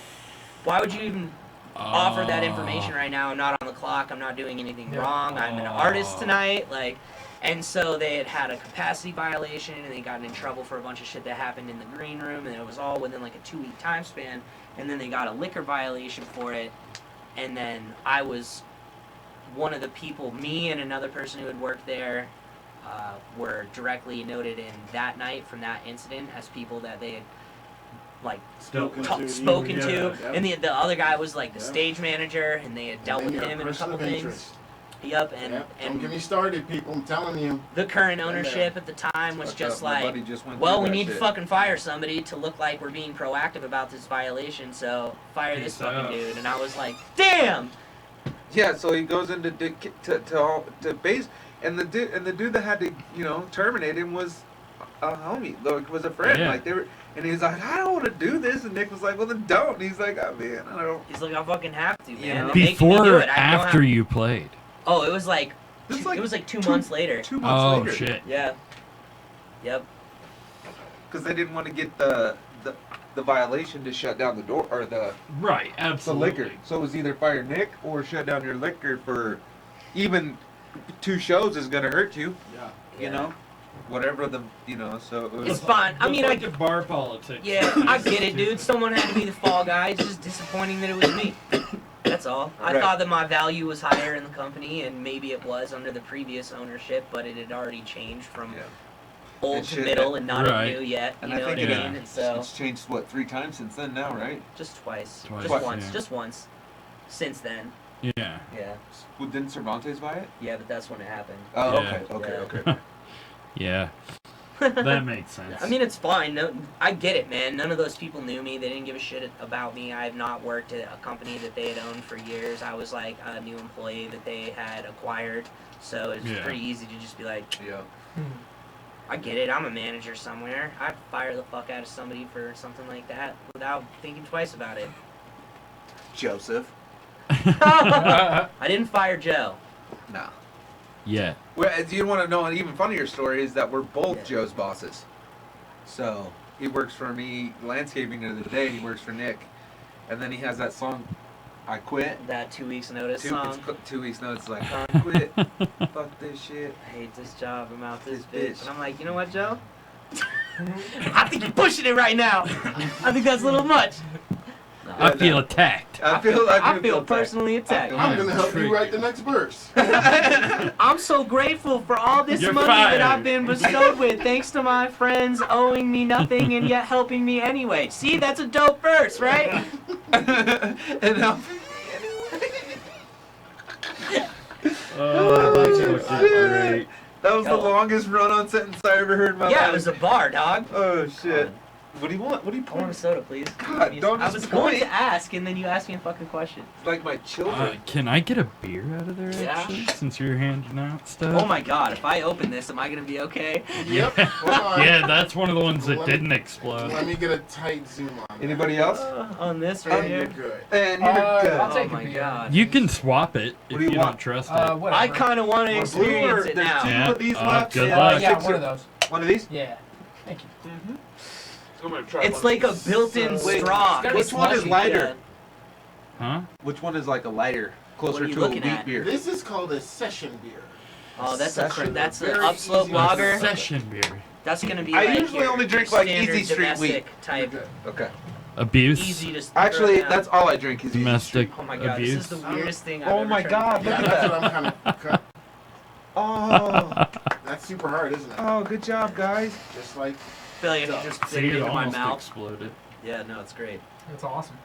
why would you even offer that information right now? I'm not on the clock. I'm not doing anything wrong. I'm an artist tonight. Like, and so they had a capacity violation, and they got in trouble for a bunch of shit that happened in the green room, and it was all within like a 2-week time span. And then they got a liquor violation for it. And then I was one of the people, me and another person who had worked there, were directly noted in that night from that incident as people that they had like Spoken to, spoken to. yeah. And the other guy was like the Yeah. stage manager, and they had dealt And with then him you're in a person couple of things. interest. Yep, and Yep. Don't and get me started, people. I'm telling you. the current ownership at the time was Fucked just up. My like, buddy just went well, through we that need to shit. fucking fire somebody to look like we're being proactive about this violation, so fire this Peace fucking out. dude. And I was like, damn! Yeah, so he goes into to base, and the dude that had to terminate him was a homie, like was a friend. Yeah. Like they were, and he's like, I don't want to do this, and Nick was like, well then don't. And he's like, oh man, I don't. He's like, I fucking have to, man. You know? They're making me Before do or it. I don't after have- you played? Oh, it was like, This is it like was like 2 two- months later. 2 months Oh later. shit. Yeah. Yep. Because they didn't want to get the violation to shut down the door or the Right, the absolutely. liquor. So it was either fire Nick or shut down your liquor for even 2 shows is gonna hurt you. Yeah. You know, whatever the So it was. It's fine. I mean, like the bar politics. Yeah, I get it, dude. Someone had to be the fall guy. It's just disappointing that it was me. That's all. I Right. thought that my value was higher in the company, and maybe it was under the previous ownership, but it had already changed from Yeah. old It to should- middle and not Right. new yet. And You I know think what I it- mean? And so it's changed 3 times since then now, right? just twice, Twice, just once, yeah. just once. Since then, Yeah. yeah, Well, didn't Cervantes buy it? yeah, but that's when it happened. Oh, Yeah. okay. Yeah. That makes sense. I mean, it's fine. No, I get it, man. None of those people knew me. They didn't give a shit about me. I have not worked at a company that they had owned for years. I was like a new employee that they had acquired. So it was Yeah. pretty easy to just be like, Yeah. I get it. I'm a manager somewhere. I'd fire the fuck out of somebody for something like that without thinking twice about it. Joseph. I didn't fire Joe. No. Yeah. Well, do you want to know an even funnier story? Is that we're both Yeah. Joe's bosses. So he works for me landscaping the other day. He works for Nick, and then he has that song, "I Quit." That 2 weeks notice It's song. 2 weeks notice. Like, I quit. Fuck this shit. I hate this job. I'm out this This bitch. bitch. And I'm like, you know what, Joe? I think you're pushing it right now. I think that's a little much. No, I feel attacked. I feel personally attacked. I I'm feel gonna help you intrigued. write the next verse. I'm so grateful for all this You're money that fired. I've been bestowed with, thanks to my friends owing me nothing and yet helping me anyway. See, that's a dope verse, right? And Oh, that's shit. fucking great. that was the Yo. longest run-on sentence I ever heard in my Yeah, life. it was a bar, dog. Oh shit. What do you want? What do you I want a point? soda, please. God, don't I just was going point. to ask, and then you asked me a fucking question. Like my children. Can I get a beer out of there, Yeah. actually, since you're handing out stuff? Oh my god, if I open this, am I gonna be okay? Yep. Hold on. Yeah, that's one of the ones that Let me- didn't explode. Let me get a tight zoom on. Anybody else? On this right And here. you're good. And you're good. I'll Oh take a my beer. god. You can swap it if What do you you want? don't trust it. Whatever. I kind of want to Or blue, or experience it there's now. two Yeah. of these left. Good and luck. yeah, six one of- of those. One of these? Yeah. Thank you. I'm gonna try It's one like of a these. built-in Wait, straw. it's gotta be Which one is slushy. lighter? Huh? Which one is like a lighter, What closer are you to a looking wheat at? beer? This is called a session beer. Oh, that's Session. that's an Very upslope easy. lager. Session beer. That's gonna be I like usually your- only drink your like standard Easy Street domestic wheat. type. You're good. Okay. Abuse. Easy to throw Actually, down. that's all I drink is Easy Domestic Street. Oh my god, abuse. this is the weirdest thing I've Oh ever my tried God, to look Yeah, at that's that. what I'm kind of. Oh, That's super hard, isn't it? oh, good job, guys. Just like I feel like if you just fit See, it it into my almost mouth. exploded. Yeah, no, it's great. That's awesome.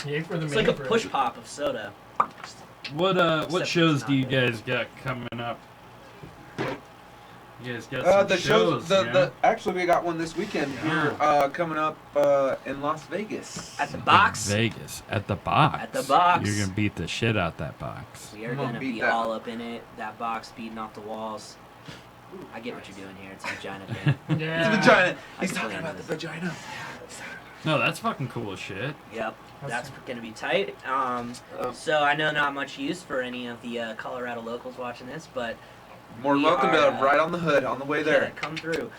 Yay for the It's like a mini push fridge. pop of soda. What Except shows it's do you not good. guys got coming up? You guys got some The shows. yeah? Actually, we got one this weekend here coming up in Las Vegas. At the box. Vegas at the box. At the box. You're gonna beat the shit out that box. We are I'm gonna gonna beat be that. all up in it. That box beating off the walls. I get what you're doing here. It's a vagina thing. Yeah. It's a vagina. I He's can talking play about the this. vagina. No, that's fucking cool as shit. Yep, that's That's- gonna be tight. So I know not much use for any of the Colorado locals watching this, but More We welcome are, to Right on the Hood on the way there. yeah, come through.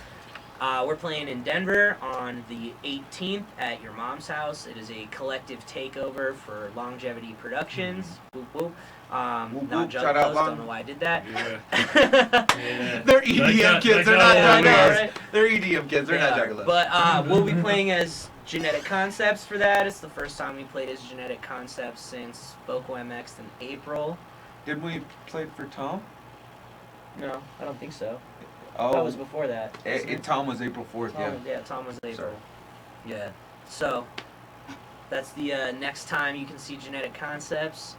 We're playing in Denver on the 18th at your mom's house. It is a collective takeover for Longevity Productions. Whoop, whoop. Whoop, Not whoop. Jug Shout out Post, Long- don't know why I did that. Yeah. They're EDM kids. They're not that got juggalos. right. They're EDM kids. They're not juggalos. But we'll be playing as Genetic Concepts for that. It's the first time we played as Genetic Concepts since Vocal MX in April. Didn't we play for Tom? No, I don't think so. Oh, That was before that. Tom was April 4th. Yeah. Tom was April. Sorry. Yeah. So that's the next time you can see Genetic Concepts.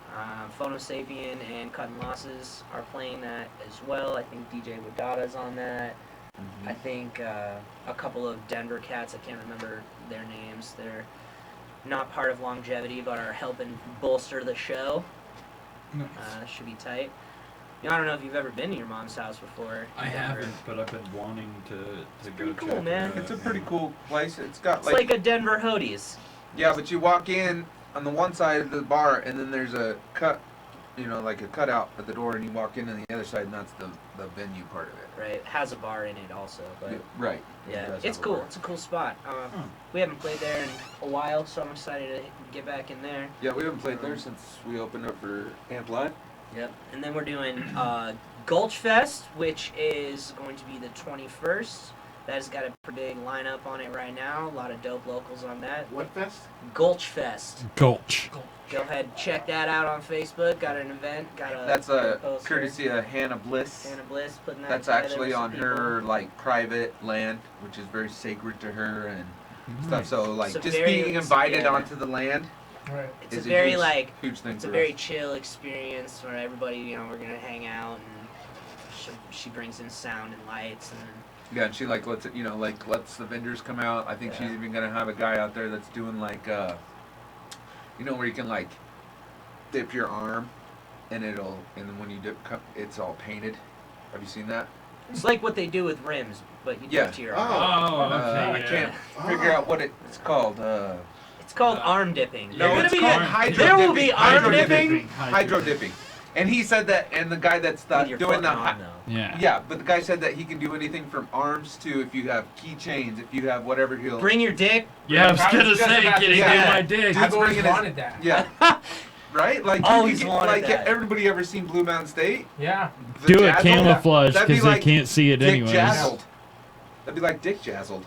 Phonosapien and Cut and Losses are playing that as well. I think DJ Wadada's on that. I think a couple of Denver cats, I can't remember their names. They're not part of Longevity, but are helping bolster the show. Should be tight. You know, I don't know if you've ever been to your mom's house before. I in Denver. haven't, but I've been wanting to go pretty cool, check man. it out. It's a pretty cool place. It's got It's like a Denver Hoadies. yeah, but you walk in on the one side of the bar, and then there's a cut, like a cutout at the door, and you walk in on the other side, and that's the venue part of it. Right, it has a bar in it also, but Right. yeah, It does it's have a cool. bar. It's a cool spot. We haven't played there in a while, so I'm excited to get back in there. Yeah, we haven't played there since we opened up for Amp Live. Yep, and then we're doing Gulch Fest, which is going to be the 21st. That has got a pretty big lineup on it right now. A lot of dope locals on that. what fest? Gulch Fest. Gulch. Go ahead, check that out on Facebook. Got an event. Got a That's a poster. courtesy of Hannah Bliss. Hannah Bliss putting that That's together actually with some on people. her like private land, which is very sacred to her and stuff. So like It's a just very- being invited yeah. onto the land Right. It's is a very huge, like huge thing it's a for very us. chill experience where everybody, we're gonna hang out and she brings in sound and lights and Yeah, and she like lets it, lets the vendors come out. I think Yeah. she's even gonna have a guy out there that's doing like, where you can like dip your arm, and then when you dip, it's all painted. Have you seen that? It's like what they do with rims, but you do Yeah. it to your Oh. arm. Oh, okay. I yeah. can't figure out what it's called. It's called arm dipping. No, You're it's gonna be called hydro there will dipping. be arm Hydro dipping. Hydro dipping. And he said that, and the guy that's With your doing fucking the arm, though. Yeah. yeah, but the guy said that he can do anything from arms to if you have keychains, if you have whatever he'll. Bring your dick. Yeah, I was I was gonna just say, about to can he do say, my dick? Dude, I've always bringing his- wanted that. Yeah. Right? Like Always you can, wanted like that. everybody ever seen Blue Mountain State? Yeah. The Do it Jazzled? camouflage That'd be because they like can't see it Dick anyways. Jazzled. That'd be like Dick Jazzled.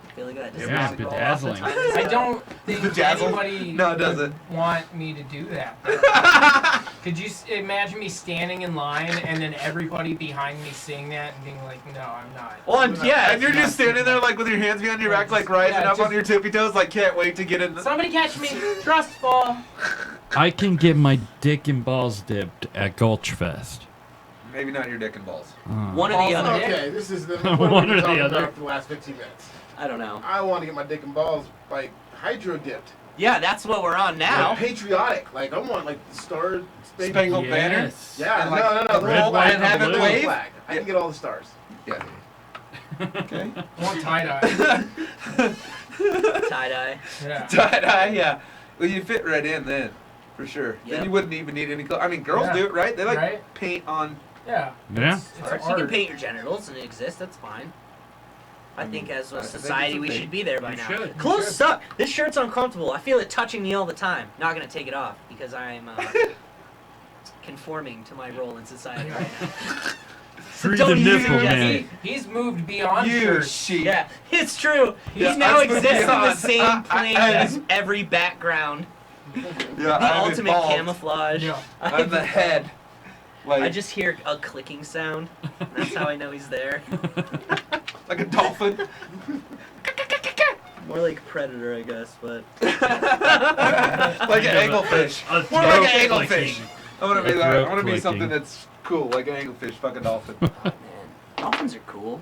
I feel like that Yeah, doesn't roll off the bedazzling. tongue as I well. don't think The Jazzle? anybody No, it would doesn't. want me to do that. Could you imagine me standing in line and then everybody behind me seeing that and being like, no, I'm not. Well, yeah, And you're just standing there like with your hands behind your back, like rising Yeah, up on just- your tippy toes, like can't wait to get in. Somebody catch me. Trust fall. I can get my dick and balls dipped at Gulch Fest. Maybe not your dick and balls. One or the Also- other. Okay, this is the One what or we've the been talking other. about for the last 15 minutes. I don't know. I want to get my dick and balls like hydro dipped. Yeah, that's what we're on now. Like, patriotic. Like I want like the star Spangled Banner. Yes. Yeah, And, no, like, no, no. the the red, whole white, flag, and the blue. whole Wave? flag. I can get all the stars. Yeah. Okay. I want tie dye. Tie dye. Yeah. Tie dye, yeah. Well, you fit right in then, for sure. Yep. Then you wouldn't even need any clothes. I mean, girls Yeah. do it, right? They like Right? paint on. Yeah. Yeah. It's Art. You can paint your genitals and it exists. That's fine. I think as a I think it's society a we thing. should be there by You now. should. You Clothes should. suck. This shirt's uncomfortable. I feel it touching me all the time. Not gonna take it off because I'm conforming to my role in society right now. Free Don't the use nipple, it, man. Jesse. He's moved beyond You shirts. sheep. Yeah, it's true. He Yeah, now I'm exists on the beyond. same plane I- as every background. Yeah, The I'm ultimate involved. camouflage. Yeah. I'm the head. Like, I just hear a clicking sound. That's how I know he's there. like a dolphin. More like Predator, I guess, but Like an anglefish. A More like an throat anglefish. clicking. I want to be A that. I throat want to be clicking. something that's cool, like an anglefish, fucking dolphin. man, dolphins are cool.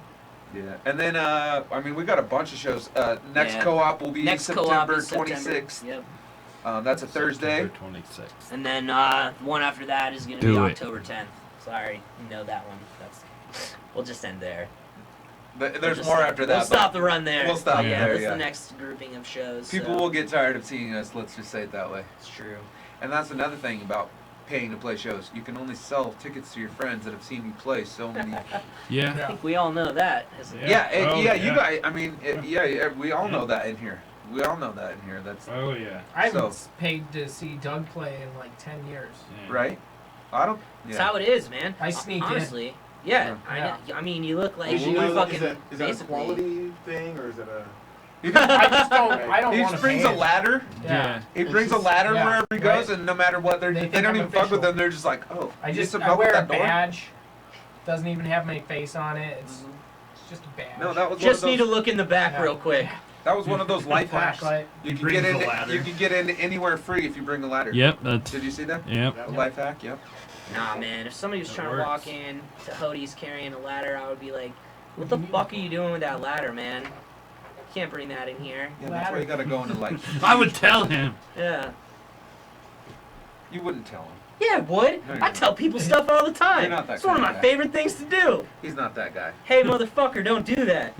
Yeah. And then, I mean, we got a bunch of shows. Next Yeah. co-op will be Next co-op September is September. 26th. Yep. That's a Thursday. September 26th. And then one after that is going to Do be it. October 10th. Sorry, you know that one. We'll just end there. There's We'll just more stop- after that. We'll stop the run there. We'll stop Yeah, there, that's yeah. the next grouping of shows. People so will get tired of seeing us. Let's just say it that way. It's true. And that's another thing about paying to play shows. You can only sell tickets to your friends that have seen you play so many. Yeah. I think we all know that. Yeah, Oh, you yeah. guys. I mean, yeah, we all know that in here. We all know that in here. That's Oh yeah. I haven't So- paid to see Doug play in like 10 years. Yeah. right. I don't. That's Yeah. how it is, man. I sneak in. Honestly. Yeah, Yeah. I mean, you look like Is you fucking that a basically. quality thing or is it a? I just don't. I don't He want just to brings a ladder. Yeah. He It's brings a just- layder yeah, wherever he goes, right. and no matter what, They they think don't I'm even fuck with official. them. They're just like, oh, I you just some I help with wear a that door? badge. Doesn't even have my face on it. It's just a badge. No, that was Just one need of to those, look in the back Yeah. real quick. that was one of those life hacks. flashlight. You He can get brings in. a ladder. You can get into anywhere free if you bring a ladder. Yep. That's. Did you see that? Yep. A life hack. Yep. Nah, man. If somebody was That trying works. to walk in to Hodie's carrying a ladder, I would be like, "What the fuck are you doing with that ladder, man? You can't bring that in here." Yeah, that's why you gotta go into like. I would tell him. Yeah. You wouldn't tell him. Yeah, I would. No, you're I not. tell people stuff all the time. You're not that It's one of kind my of guy. favorite things to do. He's not that guy. Hey, motherfucker, don't do that.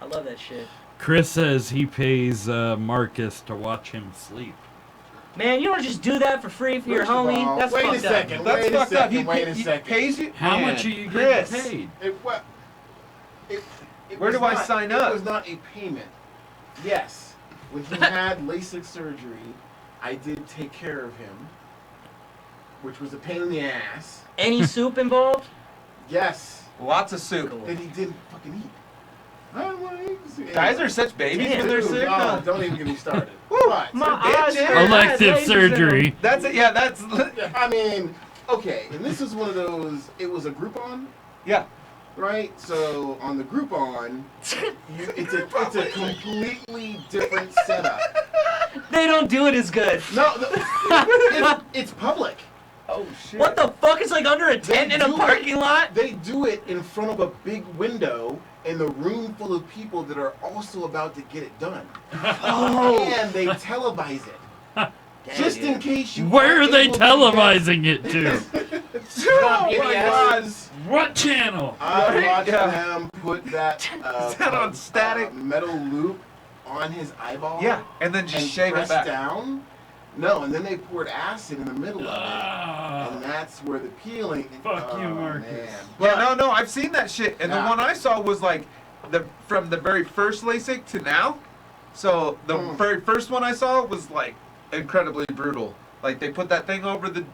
I love that shit. Chris says he pays Marcus to watch him sleep. Man, you don't just do that for free for your First of homie. all, That's wait a fucked second. up. That's Wait a fucked up. second, wait a second. pays you. How Man, much are you Chris, getting paid? It Where was do I not- sign It up? was not a payment. Yes, when he had LASIK surgery, I did take care of him, which was a pain in the ass. Any soup involved? Yes, Lots of soup. Cool. that he didn't fucking eat. I don't want to eat. Guys are such babies Damn. when they're Dude, sick. no, No. don't even get me started. Woo, But, My bitch, eyes yeah. hurt. Elective Lasers in them. surgery. That's it. Yeah, that's. I mean, okay, and this is one of those. It was a Groupon, Yeah. right? So on the Groupon, it's a completely different setup. They don't do it as good. No, it's public. Oh shit. What the fuck? It's like under a tent in a do it. parking lot? They do it in front of a big window in the room full of people that are also about to get it done. Oh. And they televise it. Damn, Just in dude. case you Where are aren't they able to televising it to? To on Oh my PBS. God. What channel? I watched Yeah. them put that, Is that on static? metal loop on his eyeball. Yeah, and then just and shave it press back. down. No, and then they poured acid in the middle of it, Ah. and that's where the peeling. Fuck you, oh, Marcus. Man. Yeah, no, I've seen that shit, and the Yeah. one I saw was like from the very first LASIK to now. So the very first one I saw was like incredibly brutal. Like they put that thing over the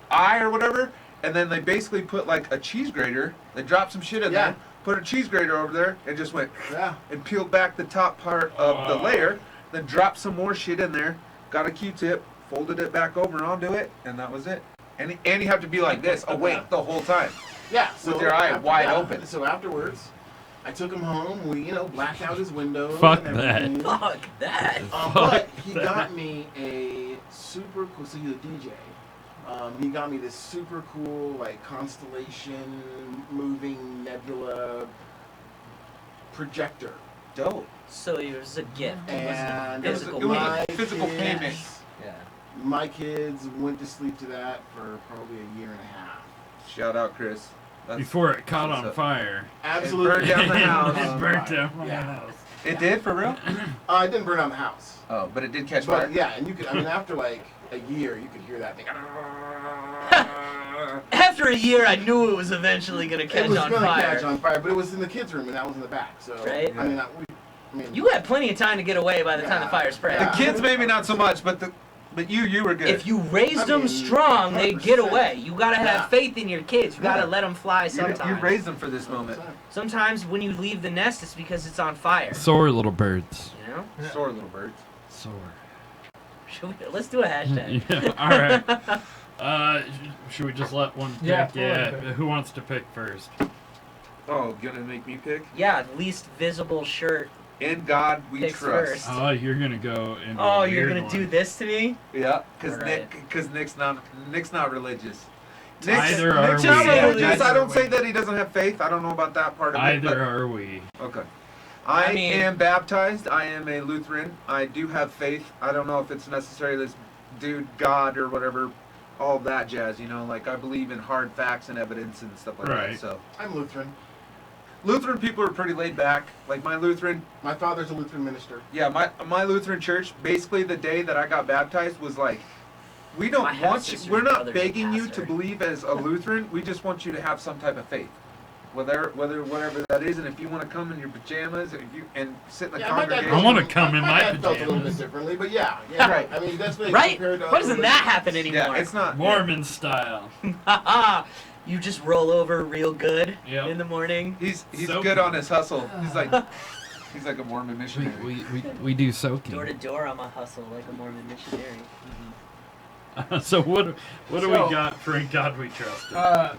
eye or whatever, and then they basically put like a cheese grater. They dropped some shit in Yeah. there, put a cheese grater over there, and just went Yeah. and peeled back the top part of the layer. Then dropped some more shit in there. Got a Q-tip, folded it back over onto it, and that was it. And you have to be like this, awake the whole time. Yeah. So With your eye after- wide yeah, open. So afterwards, I took him home. We, blacked out his windows. Fuck and that. everything. Fuck that. But he got me a super cool. So he's a DJ. He got me this super cool, like, constellation moving nebula projector. Dope. So it was a gift. It wasn't And a physical it was a payment. physical payment. Yeah. My kids went to sleep to that for probably a year and a half. Shout out, Chris. That's- Before it caught that's on up. fire. Absolutely. burned down the house. It burnt down my Yeah. house. It did for real? It didn't burn down the house. Oh, but it did catch fire. But yeah, and you could, after like a year, you could hear that thing. After a year, I knew it was eventually gonna It catch was on gonna fire. catch on fire, but it was in the kids' room and that was in the back. So Right. I mean, You had plenty of time to get away by the time the fire spread. The Yeah. kids maybe not so much, but you were good. If you raised I them mean, strong, they'd get 100%. away. You gotta have Yeah. faith in your kids. You gotta Yeah. let them fly you sometimes. raised them for this moment. Sometimes when you leave the nest, it's because it's on fire. Sore little birds. You know? Sore little birds. Sore. Let's do a hashtag. Yeah, alright. Should we just let one pick? Yeah, Yeah. pick. Who wants to pick first? Oh, gonna make me pick? Yeah, least visible shirt. In God we Picks trust. first. Oh, you're gonna go in. Oh, you're gonna do this to me? Yeah, because Alright. Nick's not religious. Either are Nick's we. not religious. Either I don't say that he doesn't have faith. I don't know about that part of it. Either are we. But, okay. I mean- am baptized. I am a Lutheran. I do have faith. I don't know if it's necessarily this dude, God, or whatever, all that jazz. Like I believe in hard facts and evidence and stuff like Right. that. So I'm Lutheran. Lutheran people are pretty laid back. Like my Lutheran. My father's a Lutheran minister. Yeah, my Lutheran church, basically the day that I got baptized was like, we don't My want you, half-sister's we're not brother's a begging you to pastor. believe as a Lutheran, we just want you to have some type of faith. Whatever that is, and if you want to come in your pajamas and sit in the Yeah, my dad congregation. I wanna come in my dad felt a little pajamas. bit differently, but yeah. Right. I mean, that's what Right? compared to Why other doesn't that religions. happen anymore? Yeah, it's not. Mormon style. Haha. You just roll over real good Yep. in the morning. He's So- good on his hustle. He's like a Mormon missionary. We do soaking. Door to door, I'm a hustle like a Mormon missionary. So what do we So- got for In God We Trust?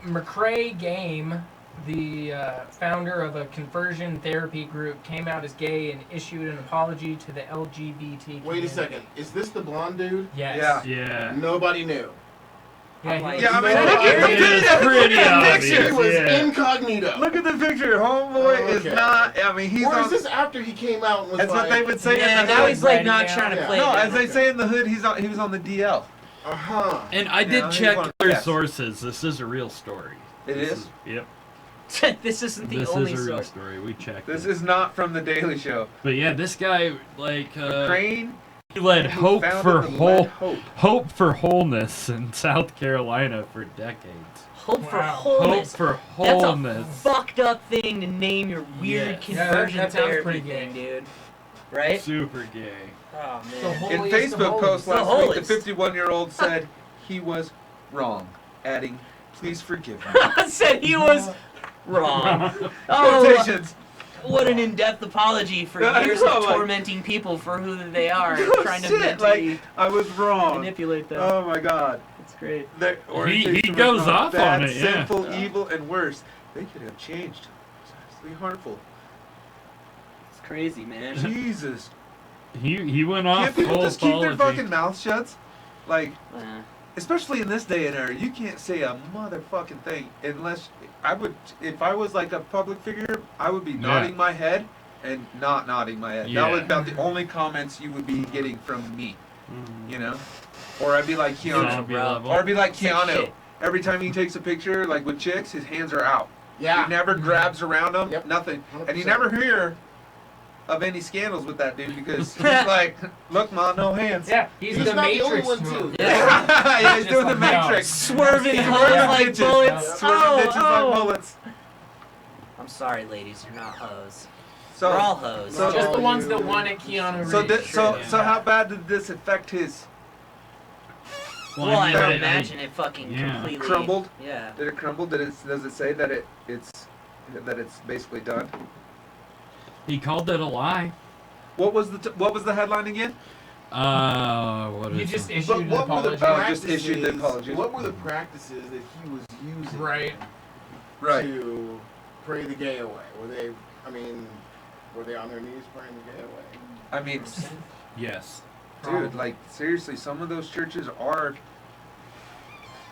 MacRay Game, the founder of a conversion therapy group, came out as gay and issued an apology to the LGBT community. Wait a second. Is this the blonde dude? Yes. Yeah. Yeah. Nobody knew. Yeah, he Like- was- Yeah, I mean, No, look at the It is picture. pretty Look at the obvious. picture. He was Yeah. incognito. Look at the picture. Homeboy is Okay. not. I mean, he's Or on. is this after he came out and was That's like... what they would say. Yeah, in the now hood. he's like Ready not now? trying to Yeah. play. No, it as down. they say in the hood, he was on the DL. Uh-huh. And I did Yeah, he check won- other yes. sources. This is a real story. It This is? Yep. This isn't the This only is a real source. story. We checked. This it. is not from the Daily Show. But yeah, this guy Crane. he led Hope founded for and whole led Hope. Hope for Wholeness in South Carolina for decades. Hope for Wow. wholeness. Hope for That's a Wholeness. fucked up thing to name your weird Yes. Yeah, conversion that sounds therapy pretty thing, gay. dude. Right? Super gay. Oh The man. whole- In Holiest of Facebook holies. post The last week, the holiest. 51-year-old said he was wrong, adding, "Please forgive me." Said he was wrong. Oh, Quotations. what an in-depth apology for I years know, of like- tormenting people for who they are, and Oh, trying to shit, mentally like I was wrong. manipulate them. Oh my God. It's great. Their orientation was goes wrong. off Bad, on it, yeah. sinful, evil, and worse. They could have changed. Seriously harmful. It's crazy, man. Jesus. He went off Can't people full just keep their apology. fucking mouths shut? Like, Uh, especially in this day and era, you can't say a motherfucking thing unless I would. If I was like a public figure, I would be nodding my head and not nodding my head. Yeah. That was about the only comments you would be getting from me. You know, or I'd be like Keanu, Zombie bro. level. or I'd be like Say Keanu. shit. Every time he takes a picture, like with chicks, his hands are out. Yeah. He never grabs around them. Yep. Nothing. And you 100%. never hear of any scandals with that dude because he's like, look, ma, no hands. Yeah, he's He's the not the only Matrix one, move. too. Yeah, he's Just doing the like, no. Matrix. Swerving Swerving hoes like bitches. bullets. Swerving Oh, bitches oh. like bullets. I'm sorry, ladies, you're not hoes. So, We're all hoes. so- Just the Oh, ones you- that wanted Keanu Reeves. so Yeah. how bad did this affect his? Well, I mean, would imagine it fucking yeah. completely Crumbled? Yeah. Did it crumble? Does it say that it's basically done? He called it a lie. What was the headline again? What He is just it? issued But an what were the apology. Oh, just issued the practices? apologies. What were the practices that he was using Right. to pray the gay away? Were they on their knees praying the gay away? I mean, Yes. dude, like seriously, some of those churches are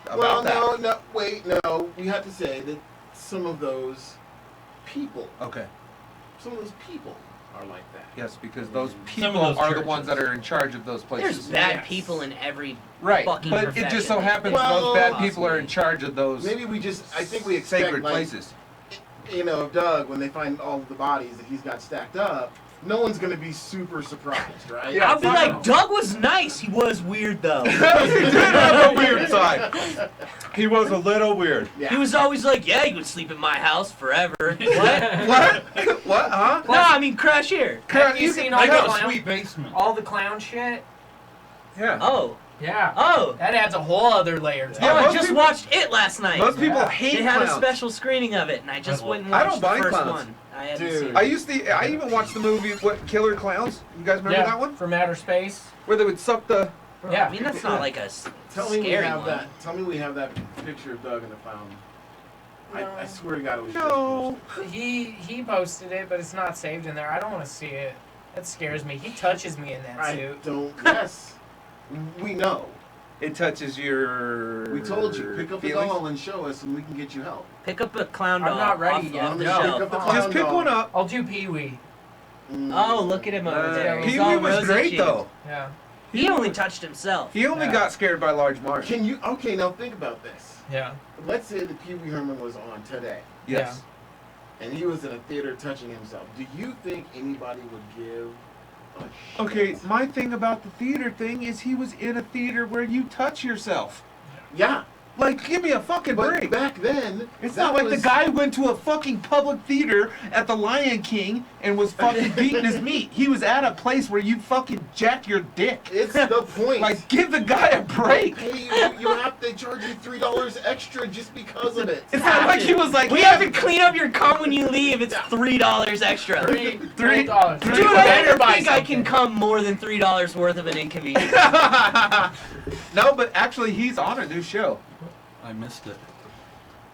about Well, that. no. We have to say that some of those people Okay. are like that. Yes, because those Some of people those are the churches. ones that are in charge of those places. There's bad Yes. people in every Right, fucking but it just so profession. happens Well, those bad people are in charge of those Maybe I think we expect, sacred like, places. of Doug, when they find all of the bodies that he's got stacked up, no one's going to be super surprised, right? Yeah. I'll be like, Doug was nice. He was weird though. He did have a weird side. He was a little weird. Yeah. He was always like, yeah, you could sleep in my house forever. What? What? What? Huh? No, I mean crash here. Have you You seen can- all I the got a clown? sweet basement. All the clown shit? Yeah. Oh. Yeah. Oh. That adds a whole other layer to Yeah, Oh, it. I most just people- watched it last night. Most people Yeah. hate They had clowns. a special screening of it, and I just went and I watched don't the mind first clowns. one. I hadn't Dude. seen it. I even watched the movie Killer Clowns. You guys remember Yeah, that one? from outer space. Where they would suck the. Yeah. I mean, that's not like a Tell me we scary have one. that. Tell me we have that picture of Doug in the fountain. I swear to God it was No. He posted it, but it's not saved in there. I don't want to see it. That scares me. He touches me in that I suit. don't. Yes, we know. It touches your. We told you. Pick up the feelings. doll and show us, and we can get you help. Pick up a clown I'm doll not ready off, yet. off the No. shelf. Pick up the Oh. clown Just pick doll. one up. I'll do Pee Wee. Oh, look at him over Yeah. there. He's Pee all Wee was rosy great cheeked. though. Yeah. He only touched himself. He only Yeah. got scared by large marsh. Can you? Okay, now think about this. Yeah. Let's say that Pee Wee Herman was on today, Yes. and he was in a theater touching himself. Do you think anybody would give a shit? Okay, my thing about the theater thing is he was in a theater where you touch yourself. Yeah, Like, give me a fucking but break. back then, It's that not like was- the guy went to a fucking public theater at the Lion King and was fucking beating his meat. He was at a place where you fucking jack your dick. It's the point. Like, give the guy a break. Hey, you have to charge you $3 extra just because of it. It's not like he was like, We yeah, have to clean up your cum when you leave. It's $3 extra. $3. Three- $3. Dude, Dude, Better I buy think I can something. come more than $3 worth of an inconvenience. No, but actually, he's on a new show. I missed it.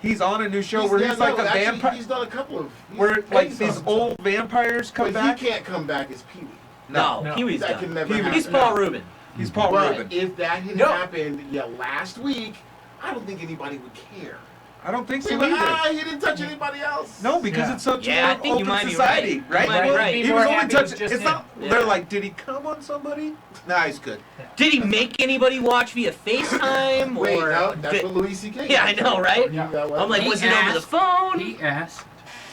He's on a new show where he's like a actually, vampire. He's done a couple of. Where like he's these done old vampires come But back. he can't come back as Pee Wee. No, No. Pee Wee's That can done. never Pee-wee. happen. He's Paul Rubin. He's Paul But Rubin. if that had No. happened last week, I don't think anybody would care. I don't think We so would, either. he didn't touch anybody else. No, because Yeah. it's such Yeah, I a think you open might be society, right. You might be Well, right. He Be was more only happy touching. with just It's him. not. Yeah. They're like, did he come on somebody? Nah, he's good. Did he make anybody watch via FaceTime? Wait, or no, that's did- what Louis C.K. Yeah, I know, right? Yeah. I'm like, He was it over the asked- phone? He asked.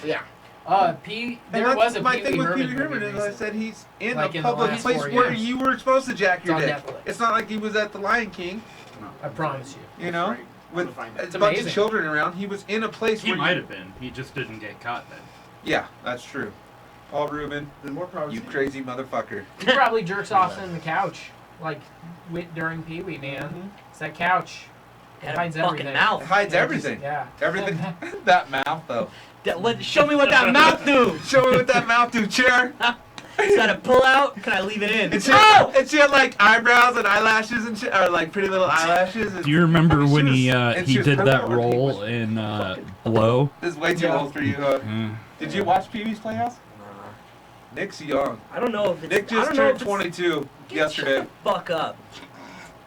Yeah. And There that's was a my Pee thing Wee with Pee Herman Wee Herman movie is I recently. said he's in Like a in the public last place 4 where years. you were supposed to jack your It's on dick. Netflix. It's not like he was at the Lion King, I promise you. you know, Right. with We'll find a out. bunch of amazing. children around. He was in a place He where might have been. He just didn't get caught then. Yeah, that's true. Paul Rubin, Then more power you to crazy motherfucker. He probably jerks off in the couch, like during Pee Wee, man. It's that couch. It Had a hides fucking everything. It mouth. hides Yeah, everything. Yeah. Everything. That mouth though. Show me what that mouth do. Show me what that mouth do, chair. Is that a pull out? Can I leave it in? And she, and she had like eyebrows and eyelashes and shit, or like pretty little eyelashes. And Do you remember She when was- he and she he was did that purple and he role was in fucking Blow? This is way too Yeah. old for you. Huh? Mm. Did you watch Pee Wee's Playhouse? Nick's young. I don't know if it's. Nick I just don't know turned if it's- 22 yesterday. Shut the fuck up.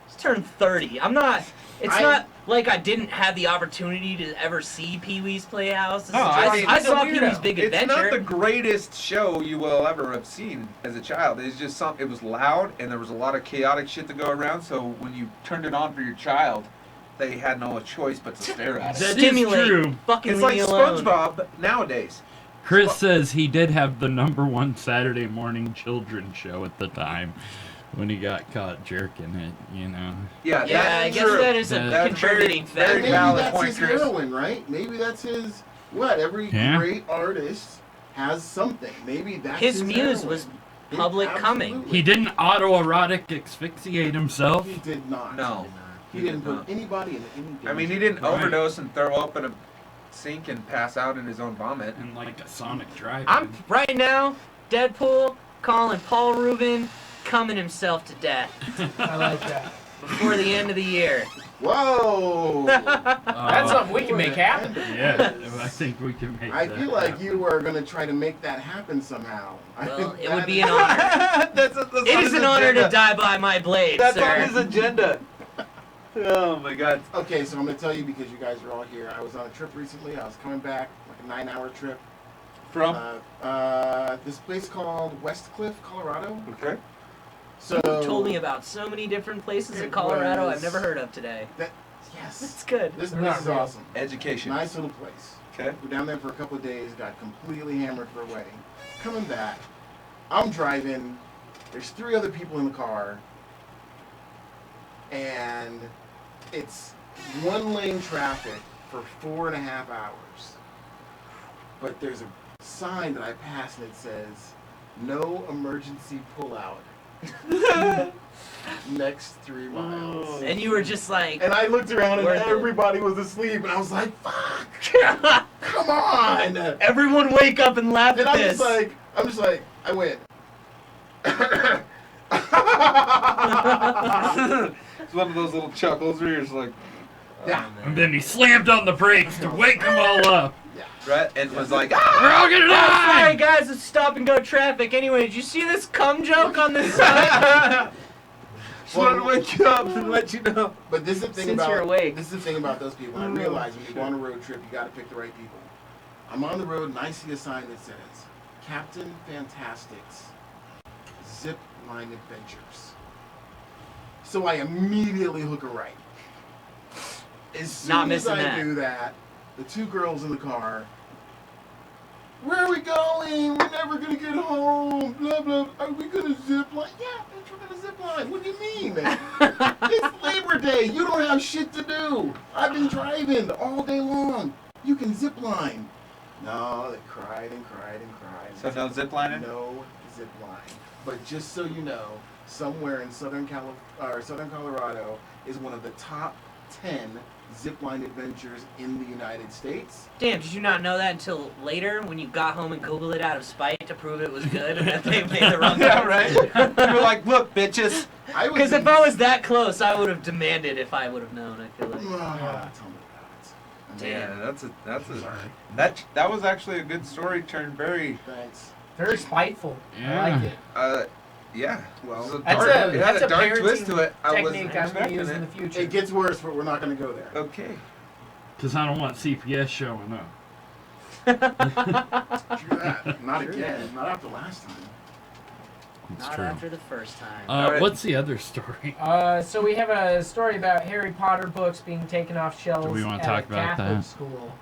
Just turned 30. I'm not. It's I- not like I didn't have the opportunity to ever see Pee Wee's Playhouse. No, I mean, I he's saw a Pee weirdo. Wee's Big It's Adventure. not the greatest show you will ever have seen as a child. It's just it was loud and there was a lot of chaotic shit to go around. So when you turned it on for your child, they had no choice but to stare at it. That is Stimulate. true. Fucking It's leave like me alone. SpongeBob nowadays. Chris says he did have the #1 Saturday morning children's show at the time when he got caught jerking it, you know. Yeah, Yeah, that's I guess true. that is a That's contributing very factor. Maybe valid that's point, his Chris. heroine, right? Maybe that's his. What? Every Yeah. great artist has something. Maybe that's His his muse heroine. was public coming. Absolutely. He didn't autoerotic asphyxiate himself. He did not. No. He didn't put anybody in any danger. I mean, he didn't Right. overdose and throw up in a sink and pass out in his own vomit. And like a Sonic drive. I'm right now, Deadpool calling Paul Rubin coming himself to death I like that. before the end of the year. Whoa! That's something we can make happen. Yeah, I think we can make I that feel like happen. you are going to try to make that happen somehow. I Well, think it would that be is- an honor. that's It is an honor to die by my blade, That's sir. on his agenda. Oh my God. Okay, so I'm going to tell you because you guys are all here. I was on a trip recently. I was coming back, like a 9-hour trip. From? This place called Westcliff, Colorado. Okay. So You told me about so many different places in It Colorado was- I've never heard of today. Yes. That's good. This They're place not is real. awesome. Education. Nice little place. Okay. We're down there for a couple of days, got completely hammered for a wedding. Coming back, I'm driving, there's 3 other people in the car, and it's 1-lane traffic for 4.5 hours. But there's a sign that I pass and it says, "No emergency pullout." Next 3 miles. And you were just like, And I looked around and Worth it. everybody was asleep, and I was like, "Fuck! Come on!" everyone wake up and laugh And at I'm this. just like, I went. It's one of those little chuckles where you're just like, Yeah. And then he slammed on the brakes to wake them all up. right? And was like, We're all gonna Oh, sorry die! guys, it's stop and go traffic. Anyway, did you see this cum joke on this side? just wanted to wake you up and let you know. But this is the thing Since about you're awake. this is the thing about those people. I realize when you go on a road trip, you got to pick the right people. I'm on the road and I see a sign that says Captain Fantastic's Zip Line Adventures. So I immediately hook a right. As soon Not as missing I that. do that, the 2 girls in the car. Where are we going? We're never gonna get home. Blah blah. Are we gonna zip line? Yeah, bitch, we're gonna zip line. What do you mean? It's Labor Day. You don't have shit to do. I've been driving all day long. You can zip line. No, they cried and cried and cried. So no zip lining? No zip line. But just so you know, somewhere in Southern Colorado is one of the top 10 zipline adventures in the United States. Damn, did you not know that until later when you got home and Googled it out of spite to prove it was good and that they made the wrong Yeah, one? right? You were like, look, bitches. Because if I was that close, I would have demanded if I would have known, I feel like. Tell me about it. Damn. Yeah, that was actually a good story. Turnberry. Thanks. Very spiteful. Yeah. I like it. Yeah. Well, It was That's dark, a it had that's a dark parenting twist to it. I wasn't technique I'm gonna expecting use in it. the future. it gets worse, but we're not going to go there. Okay. Because I don't want CPS showing up. True that. Not again. Not after last time. It's Not true. after the first time. Alright. What's the other story? So we have a story about Harry Potter books being taken off shelves Do we wanna at talk a about Catholic that? school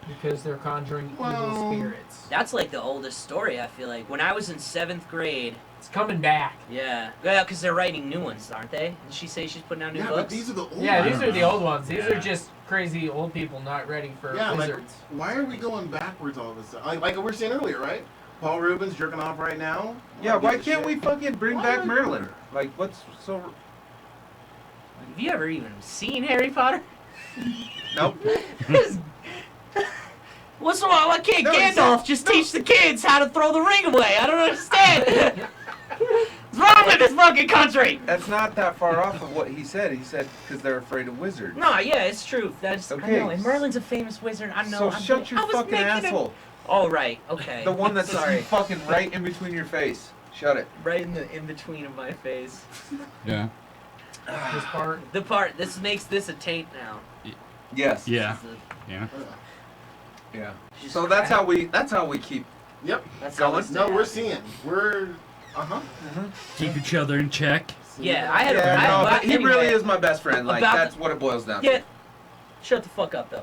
because they're conjuring evil Well- spirits. That's like the oldest story, I feel like. When I was in 7th grade, It's coming back. yeah. Yeah, because they're writing new ones, aren't they? Did she say she's putting out new Yeah, books? but these are the old Yeah, ones. these are the old ones. These Yeah. are just crazy old people not ready for Yeah, like, wizards. why are we going backwards all of a sudden? Like we were saying earlier, right? Paul Rubin's jerking off right now. Yeah, Who why gives a can't we shit? fucking bring Why back not? Merlin? Like, what's so... Have you ever even seen Harry Potter? Nope. What's wrong? Why can't No, he Gandalf said- just teach the kids how to throw the ring away? I don't understand. What's wrong with this fucking country? That's not that far off of what he said. He said because they're afraid of wizards. No, yeah, it's true. That's I Okay. know. And Merlin's a famous wizard. I know. So I'm shut your I was fucking making asshole. Oh right, okay. The one that's sorry, fucking right in between your face. Shut it. right in the in between of my face. Yeah. This part. The part this makes this a taint now. Yes. Yeah. This is Yeah. Yeah. just So that's crap. how we keep. Yep. That's going. how it's No, we're done. seeing. We're. Keep each other in check. Yeah, I had a Yeah, I- no, but but he anyway, really is my best friend. Like about that's what it boils down Yeah, to. Shut the fuck up, though.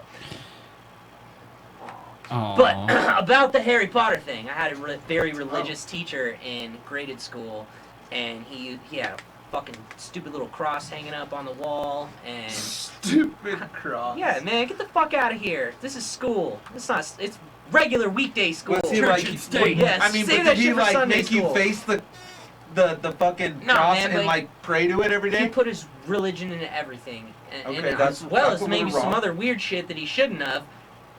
Aw. But about the Harry Potter thing, I had a very religious teacher in graded school, and he had a fucking stupid little cross hanging up on the wall, and Stupid cross. yeah, man, get the fuck out of here. This is school. It's regular weekday school. Was he Church like? and state. Yes, I mean, save but that did he shit for like Sunday make you school. face the fucking No, cross man, and like pray to it every He day? put his religion into everything, and Okay, that's- as well that's as a maybe little some wrong. other weird shit that he shouldn't have.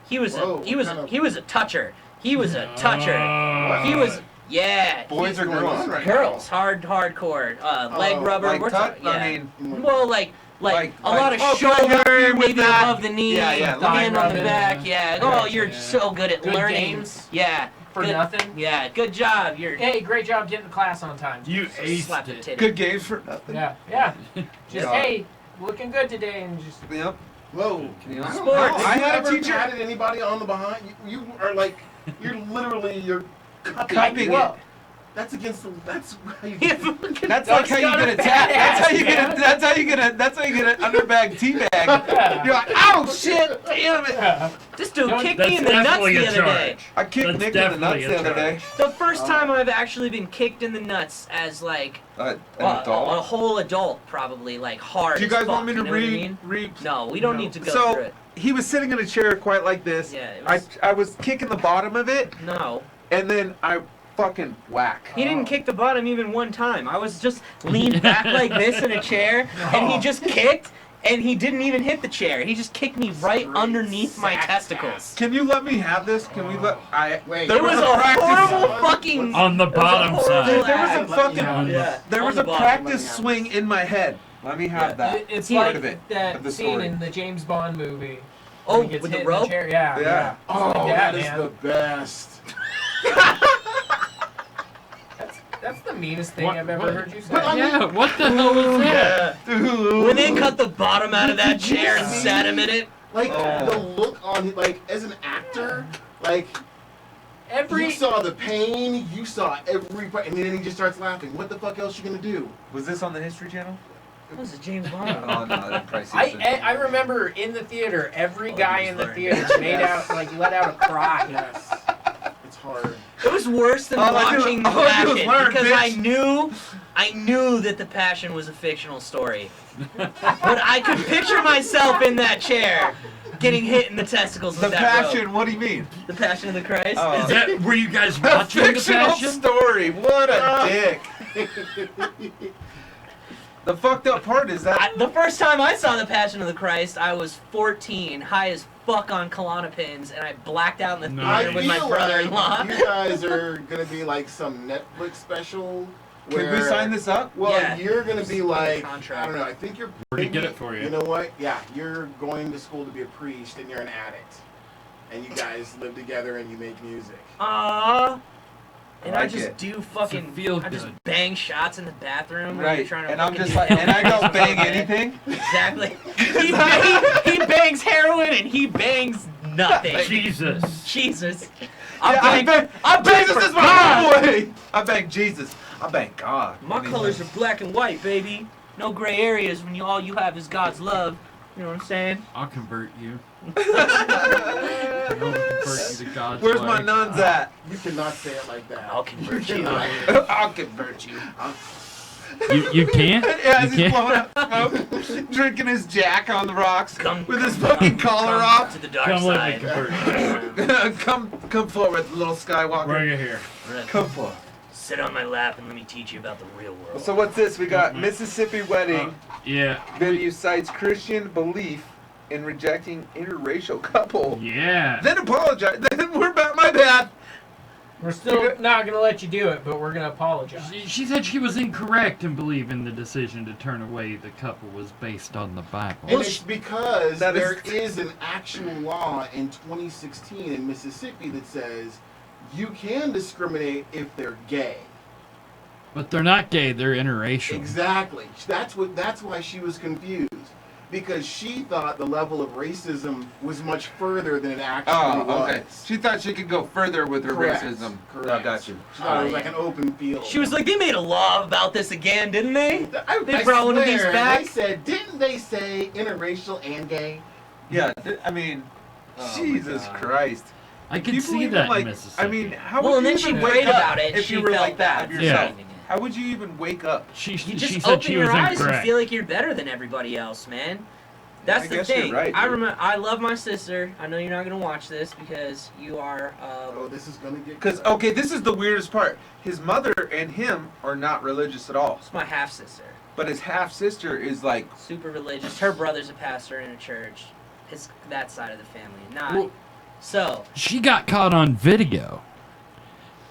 He was Whoa, he was what kind of- he was a toucher. He was a toucher. Oh. He was Boys What's or going girls? on right girls, hardcore, leg Oh, rubber. Like we're touch? talking, yeah. I mean, Well, like a lot of oh, can I help shoulder, you with maybe that? above the knee, Yeah, yeah, let me- hand on the Rubin, back. Yeah. yeah. Oh, you're Yeah. so good at Good learning. games. Yeah. For good, nothing. Yeah. Good job. You're Hey, great job getting to class on time. You slap the aced it. titty. good games for nothing. Yeah, yeah. Just Yeah. hey, looking good today, and just Yep. Whoa. You know, I don't sports. know. I Have you had a ever teacher- patted anybody on the behind? You are like, you're cupping Cupping you it. up. That's against the. That's how you. That's like how you get a tap. That's how you get a. That's how you get a. That's how you get an underbag teabag. You're like, oh shit, damn it! This dude Don't- kicked me in the nuts definitely the a other day. charge. I kicked That's Nick in the nuts definitely the a other day. The first time I've actually been kicked in the nuts as like An a adult. whole adult, probably like hard. Do you as guys fuck, want me to you know what I read? mean? Read. No, we don't No. need to go through So it. he was sitting in a chair quite like this. Yeah, it was- I was kicking the bottom of it, No, and then I fucking whack. he didn't kick the bottom even one time. I was just leaned back like this in a chair, and he just kicked, and he didn't even hit the chair. He just kicked me right Straight underneath my sack testicles. Can you let me have this? Can we let? Wait. There It was a practice. horrible fucking. On the it was a bottom horrible side. There was a act. fucking. Yeah, There on was the a bottom. practice swing in my head. Let me have that. It's Part like of it, that of the scene story. in the James Bond movie. Oh, when he gets with the hit in rope? chair. Yeah, Yeah. yeah. Oh, Like that is man. the best. That's the meanest thing What- I've ever what- heard you say. But I mean- Yeah, what the hell was that? When they cut the bottom out of that chair and sat him in it. Like Oh. the look on, like as an actor, like Every you saw the pain, you saw every, and then he just starts laughing. What the fuck else you gonna do? Was this on the History Channel? What was it, James Bond? Oh no, that probably seems I remember in the theater, every Oh, guy he was in the learning. theater made out like let out a cry. Yes, it's hard. It was worse than All I do- watching The all I do is Passion learn, because bitch. I knew that The Passion was a fictional story. But I could picture myself in that chair getting hit in the testicles The with that rope. Passion. What do you mean? The Passion of the Christ. Oh. Is that, were you guys A watching the fictional Passion? story. What a dick. The fucked up part is that. The first time I saw The Passion of the Christ, I was 14, high as fuck on Klonopins, and I blacked out in the Nice. theater with my brother-in-law. you guys are gonna be like some Netflix special. Can we where- sign this up? Well, Yeah. you're gonna be like, Contract. I don't know. I think you're. We're gonna get it for you. You know what? Yeah, you're going to school to be a priest, and you're an addict, and you guys live together and you make music. Aww. And I like just it. do fucking. feel I just good. bang shots in the bathroom. when Right. you're trying to And I'm fucking just do like, and I heroin. don't bang anything. Exactly. He bangs heroin and he bangs nothing. Jesus. Jesus. Yeah, I bang Jesus for is my God. boy. I bang Jesus. I bang God. My colors are black and white, baby. No gray areas when all you have is God's love. You know what I'm saying? I'll convert you. I'll convert you to God's Where's my way. nuns at? You cannot say it like that. I'll convert you. I'll convert you. You can't? Yeah, You as he's can't? blowing up smoke, drinking his Jack on the rocks Come- with his fucking collar Come off. to the dark Come let me side. convert you. come forward, little Skywalker. Bring it here. Come forward. Sit on my lap and let me teach you about the real world. So what's this? We got Mississippi wedding Yeah. venue cites Christian belief in rejecting interracial couple. Yeah. Then apologize. Then we're back. My bad. We're still not gonna let you do it, but we're gonna apologize. She said she was incorrect in believing the decision to turn away the couple was based on the Bible. And it's because That there is- is an actual law in 2016 in Mississippi that says you can discriminate if they're gay. But they're not gay, they're interracial. Exactly. That's why she was confused. Because she thought the level of racism was much further than it actually Oh, was. okay. She thought she could go further with her Correct. racism. Correct. I got you. She thought it was Oh, like an open field. She was like, they made a law about this again, didn't they? I They brought one of these swear, back. They said, didn't they say interracial and gay? Yeah, I mean, Oh, my Jesus God. Christ. I can People see even, that like, in Mississippi. I mean, how Well, would and you then she even wake prayed up about it, and if she you were felt like that of bad. yourself? Yeah. How would you even wake up? she You she just said open she your was eyes and incorrect. feel like you're better than everybody else, man. That's I the guess thing. you're right, I dude. remember. I love my sister. I know you're not gonna watch this because you are. Oh, this is gonna get. Because, okay, this is the weirdest part. His mother and him are not religious at all. It's my half sister. But his half-sister is like, Super religious. Her brother's a pastor in a church. It's that side of the family. Not. Well, So. she got caught on video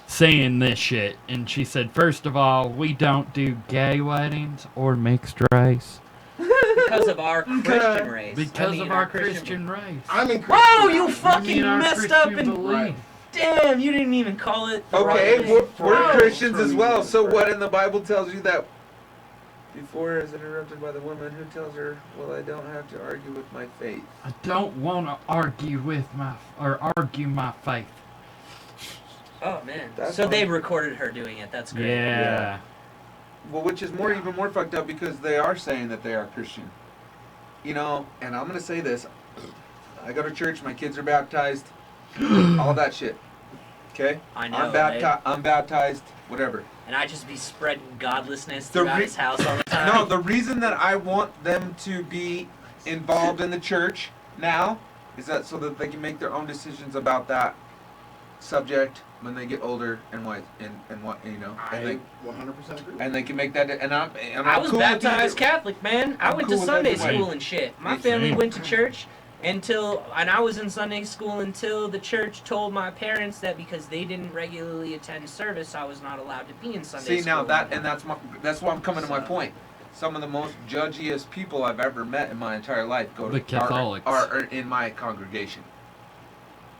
saying this shit, and she said, first of all, we don't do gay weddings or mixed race. Because of our Christian race. Because I mean, of our Christian race. I'm in. Whoa, you I fucking mean, our messed up Christian and belief. damn, you didn't even call it. the okay, right name. we're Whoa. Christians as well. So what in the Bible tells you that before is interrupted by the woman who tells her, well, I don't have to argue with my faith. I don't want to argue my faith. Oh man. That's So fine. they recorded her doing it. That's great. Yeah. Well, which is even more fucked up because they are saying that they are Christian. You know, and I'm going to say this. I go to church, my kids are baptized, all that shit. Okay? I know. I'm baptized, whatever. And I just be spreading godlessness The throughout re- his house all the time. No, the reason that I want them to be involved in the church now is that so that they can make their own decisions about that subject when they get older and what you know, and they 100% agree. and they can make that and I was cool with baptized either- Catholic, man. I I'm went cool to with Sunday either way. school and shit. My Same. family went to church and I was in Sunday school until the church told my parents that because they didn't regularly attend service, I was not allowed to be in Sunday See school. now that anymore. and that's why I'm coming to my So- point. Some of the most judgiest people I've ever met in my entire life The Catholics. are in my congregation.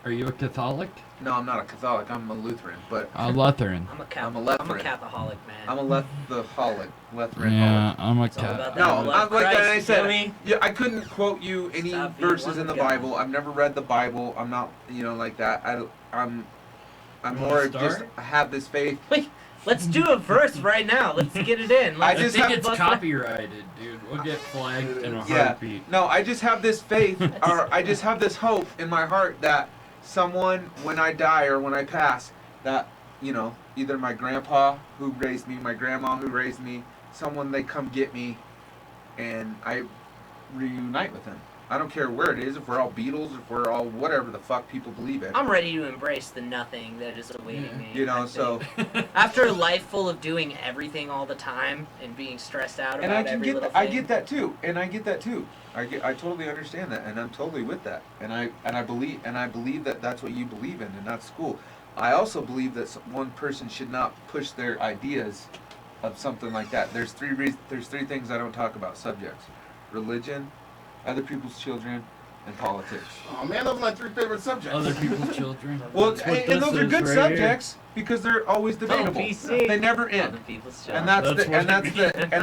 Are you a Catholic? No, I'm not a Catholic. I'm a Lutheran, but A Lutheran. I'm a I'm a Catholic. I'm a Lutheran. Catholic, man. I'm a Lutheran. Yeah, I'm a It's all about Catholic. that No, blood of like Christ, I you said, feel me? yeah, I couldn't quote you any Stop being verses one in the with God. Bible. I've never read the Bible. I'm not, like that. I'm You wanna more just start? I have this faith. Wait, let's do a verse right now. Let's get it in. I Let's just I have- think it's bust copyrighted, dude. We'll get flagged in a Yeah. heartbeat. No, I just have this faith, or I just have this hope in my heart that someone, when I die or when I pass, that either my grandpa who raised me, my grandma who raised me, someone they come get me, and I reunite with them. I don't care where it is, if we're all Beatles, if we're all whatever the fuck people believe in. I'm ready to embrace the nothing that is awaiting Yeah. me. You know, I so think. After a life full of doing everything all the time and being stressed out and about I can every get little that. I thing. get that too, and I get that too. I totally understand that, and I'm totally with that, and I believe that that's what you believe in, and that's cool. I also believe that one person should not push their ideas of something like that. There's three things I don't talk about subjects: religion, other people's children, and politics. Oh man, those are my 3 favorite subjects. Other people's children. Well, That's what and this those are is good right subjects because they're always debatable. PC. They never Other end. people's And jobs.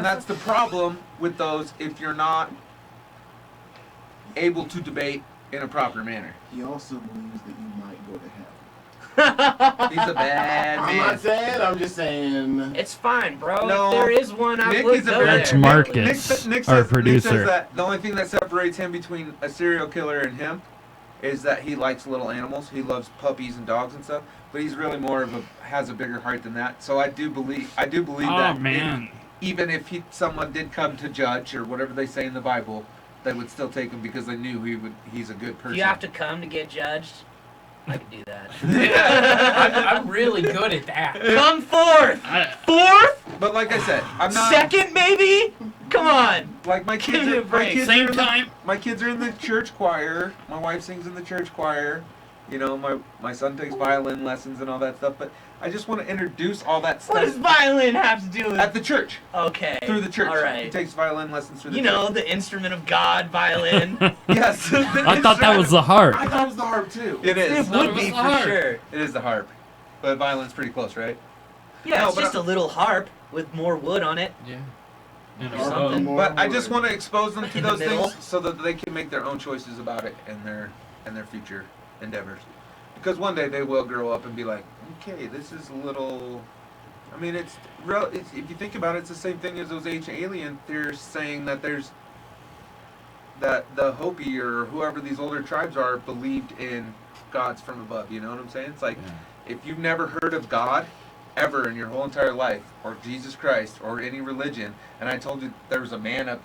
that's the problem with those if you're not able to debate in a proper manner. He also believes that you might go to hell. He's a bad I'm man. not saying. I'm just saying. It's fine, bro. No. If there is one, I Nick would is a go very- there. That's Marcus. Nick Our says producer. that the only thing that separates him between a serial killer and him is that he likes little animals. He loves puppies and dogs and stuff. But he's really has a bigger heart than that. So I do believe Oh that man. even if someone did come to judge or whatever they say in the Bible, they would still take him because they knew he's a good person. If you have to come to get judged, I could do that. I'm really good at that. Come forth! I, Fourth? But like I said, I'm not Second, maybe? Come on! like my kids. Give me a break. same time. My kids are in the church choir. My wife sings in the church choir. My son takes violin lessons and all that stuff. But I just want to introduce all that What does stuff violin have to do with at the church Okay. through the church. He Alright. takes violin lessons through the You church. know, the instrument of God, violin. Yes. I thought that was the harp. I thought it was the harp too. It It is. thought it would was be the for harp. sure. It is the harp. But violin's pretty close, right? Yeah, No, it's but just a little harp with more wood on it. Yeah. And Or a something. bow. But I just want to expose them to In the those middle. things so that they can make their own choices about it and their future endeavors. Because one day they will grow up and be like, okay, this is a little. I mean, it's if you think about it, it's the same thing as those ancient alien theorists saying that there's that the Hopi or whoever these older tribes are believed in gods from above. You know what I'm saying? It's like if you've never heard of God ever in your whole entire life, or Jesus Christ, or any religion, and I told you there was a man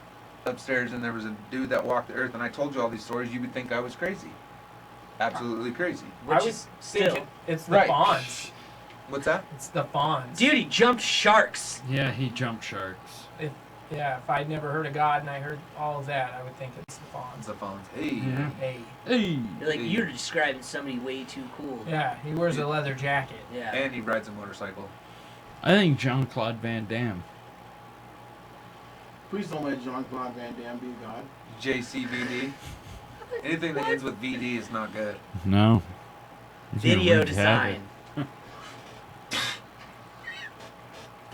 upstairs and there was a dude that walked the earth, and I told you all these stories, you would think I was crazy. Absolutely crazy. I Which was is still. thinking it's the Right. fawns. What's that? It's the fawns. Dude, he jumped sharks. Yeah, he jumped sharks. If I'd never heard of God and I heard all of that, I would think it's the It's fawns. the phones. Hey. Yeah. Hey. Hey. Like, you're describing somebody way too cool. Yeah, he wears a leather jacket. Yeah. And he rides a motorcycle. I think Jean-Claude Van Damme. Please don't let Jean-Claude Van Damme be God. JCVD. Anything that ends with VD is not good. No. He's gonna Video wreak design. havoc.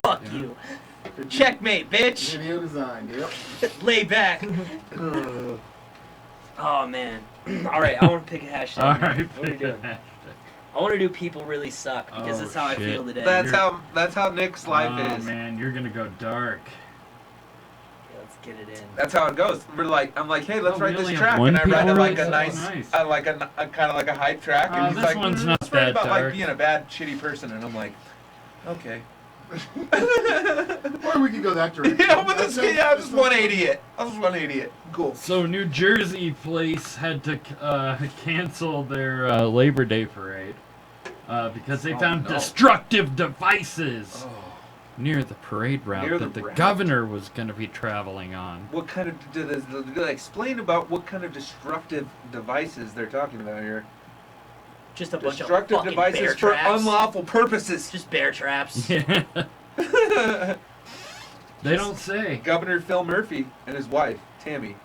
Fuck you. Checkmate, bitch. Video design, yep. Lay back. Oh, man. All right, I want to pick a hashtag. All right, What are we pick doing? a I want to do people really suck because Oh, that's how I shit. feel today. That's how Nick's life Oh is. man, you're gonna go dark. Yeah, let's get it in. That's how it goes. I'm like, hey, let's Oh, write really? this track, One and I write it people like write a that? nice, Nice. like a kind of like a hype track, and Oh, he's this like, one's not let's write that about dark. like being a bad, shitty person, and I'm like, okay. Or we could go that direction. Yeah, but this, yeah, I'm just 180 it. I'm just 180 it. Cool. So New Jersey police had to cancel their Labor Day parade because they Oh, found no. destructive devices Oh. near the parade route Near that the the route? governor was going to be traveling on. What kind of did they explain about what kind of destructive devices they're talking about here? Just a bunch of Destructive fucking devices bear for traps. unlawful purposes. Just bear traps. Yeah. They don't say. Governor Phil Murphy and his wife Tammy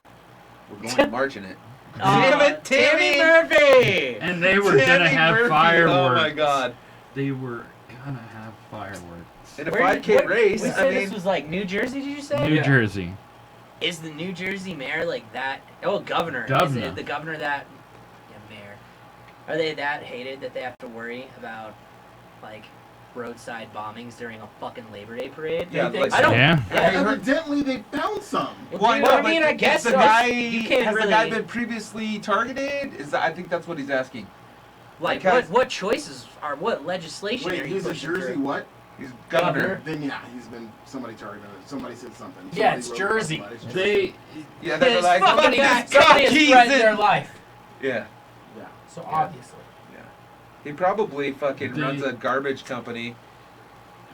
were going to march in it. Aw, Damn it, Tammy! Murphy! And they were going to Tammy have Murphy, fireworks. Oh my god! They were going to have fireworks. In a Where did- 5K what- race, We I said mean, this was like New Jersey, did you say? New Yeah. Jersey. Is the New Jersey mayor like that? Oh, governor. Governor. Is it the governor that... Yeah, mayor. Are they that hated that they have to worry about, like, roadside bombings during a fucking Labor Day parade? Yeah, They think like- I don't... Yeah. Yeah. Evidently, they found some. Well, I mean, I guess the so. guy You can't has really... the guy been previously targeted? I think that's what he's asking. Like, because- what choices are... What legislation are Wait, you he's a pushing Jersey through? what? He's governor. Governor. Then yeah, he's been somebody targeted. Somebody said something. Yeah, Somebody it's wrote Jersey. somebody. They Yeah, they were This like, fucking fuck guy- this Somebody cock, has he's threatened in. their life. Yeah, Yeah. So Yeah. obviously. he probably fucking They- runs a garbage company.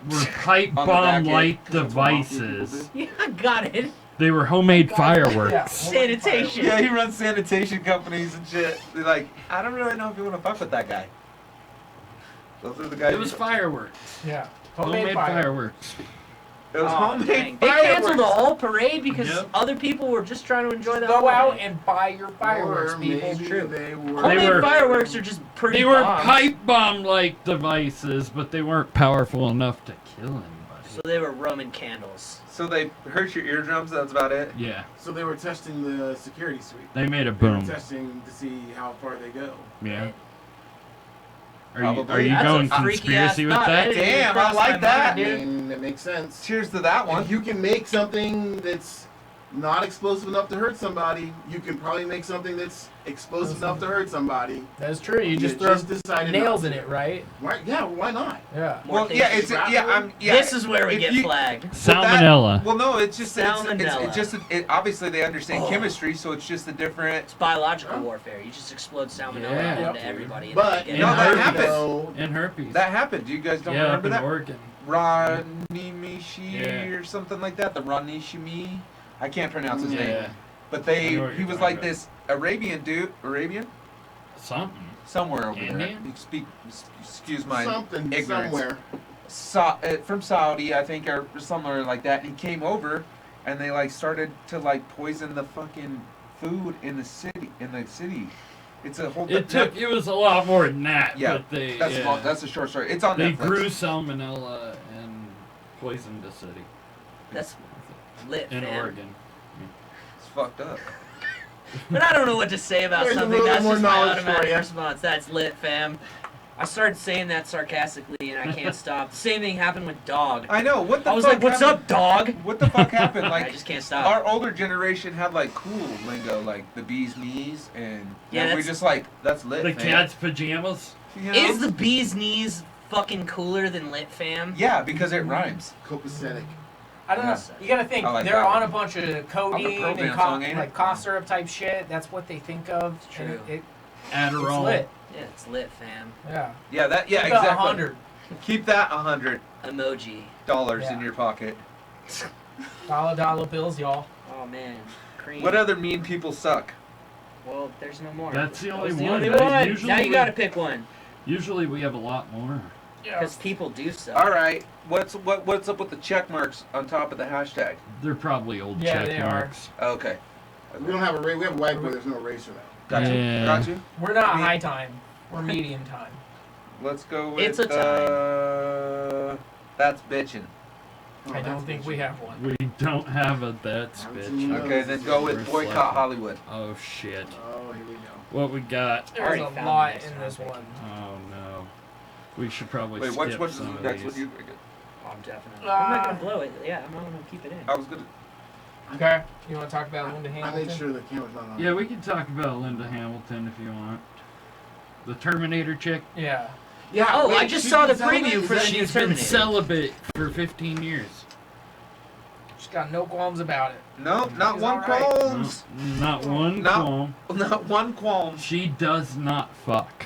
were pipe On the back bomb end, like 'cause that's what mafia people devices. do. Yeah, I got it. They were homemade Yeah. fireworks. Sanitation. Yeah, he runs sanitation companies and shit. They're like, I don't really know if you want to fuck with that guy. Those are the guys. It was fireworks. Yeah. Homemade fireworks. It was Oh, homemade dang. They fireworks. canceled the whole parade because Yep. other people were just trying to enjoy the Go holiday. out and buy your fireworks, Or people. maybe True. They were. Homemade were- fireworks are just pretty They were bombs. pipe bomb like devices, but they weren't powerful enough to kill anybody. So they were Roman candles. So they hurt your eardrums. That's about it. Yeah, So they were testing the security suite. they made a They were boom. testing to see how far they go. Yeah. Probably. Are you That's going a freaky conspiracy ass with thought. that? That didn't even Damn, I cross like my that. I mind, dude. mean, that makes sense. Cheers to that one. If you can make something that's not explosive enough to hurt somebody, you can probably make something that's explosive enough to hurt somebody. That's true. You just throw decided nails not in to. it, right? Why, yeah, why not? Yeah. More Well, things yeah, to it's strap yeah. on. I'm yeah. This is where we if get you- flagged. Salmonella. Well, no, it's just Salmonella. it's just obviously they understand Oh. chemistry, so it's just a different. It's biological warfare. You just explode salmonella Yeah. onto Yep. everybody. But and No, then that they get happened. So, And herpes. That happened. You guys don't yeah, up remember in that? Oregon. Ranimishi Yeah. or something like that. The Ranishimi. I can't pronounce his name. Yeah. But I know what he you're was talking like about. this Arabian dude, Something. somewhere over there. Indian? You speak, excuse my something ignorance. somewhere. From Saudi, I think, or somewhere like that. And he came over, and they like started to like poison the fucking food in the city. It's a whole. It was a lot more than that. Yeah, but they, that's yeah. that's a short story. It's on They Netflix. grew salmonella and poisoned the city That's lit, in fam. Oregon. It's fucked up. But I don't know what to say about There's a something. little That's more just my knowledge for automatic ya. response. That's lit, fam. I started saying that sarcastically, and I can't stop. The same thing happened with dog. I know. What the I was fuck like, "What's happened? up, dog?" What the fuck happened? I Like, just can't stop. our older generation had like cool lingo, like the bee's knees, and Yeah, we that's- just like that's lit. The man. cat's pajamas. You know? Is the bee's knees fucking cooler than lit, fam? Yeah, because it rhymes. Copacetic. I don't know. Yeah. You gotta think I like they're that on one. a bunch of codeine program and song, ain't like it? cough syrup type shit. That's what they think of. It's and true. It's Adderall. lit. Yeah, it's lit, fam. Yeah. Yeah, that. Yeah, Keep it exactly. 100. Keep that $100 Emoji. Yeah. in your pocket. Dollar bills, y'all. Oh man, cream. What other mean people suck? Well, there's no more. That's the only That was one. The only one. Usually Now you we- gotta pick one. Usually we have a lot more. Because people do so. All right, what's up with the check marks on top of the hashtag? They're probably old Yeah, check they are. marks. Okay, We don't have a race. We have a white boy. There's no eraser now. got you, Yeah. got you. We're not I mean- high time. We're medium time. Let's go with. It's a That's bitchin'. I don't think we have one. We don't have a that's Haven't bitch. seen Okay, then go with First boycott lesson. Hollywood. Oh shit. Oh, here we go. What we got? There's already a found lot this in one, this I think. one. Oh no. We should probably Wait, skip what's some of next? these. What you? Oh, I'm definitely. I'm not Uh, gonna blow it. Yeah, I'm not gonna keep it in. I was gonna. Okay. You want to talk about Linda I Hamilton? made sure the camera's not on. Yeah, we can talk about Linda Hamilton if you want. The Terminator chick. Yeah. Yeah. Oh, wait, I just she's saw the been celibate? preview Is for that- the new She's been Terminator. celibate for 15 years. She's got no qualms about it. No, not She's one alright. qualms. Not one No. qualm. Not one qualms. She does not fuck.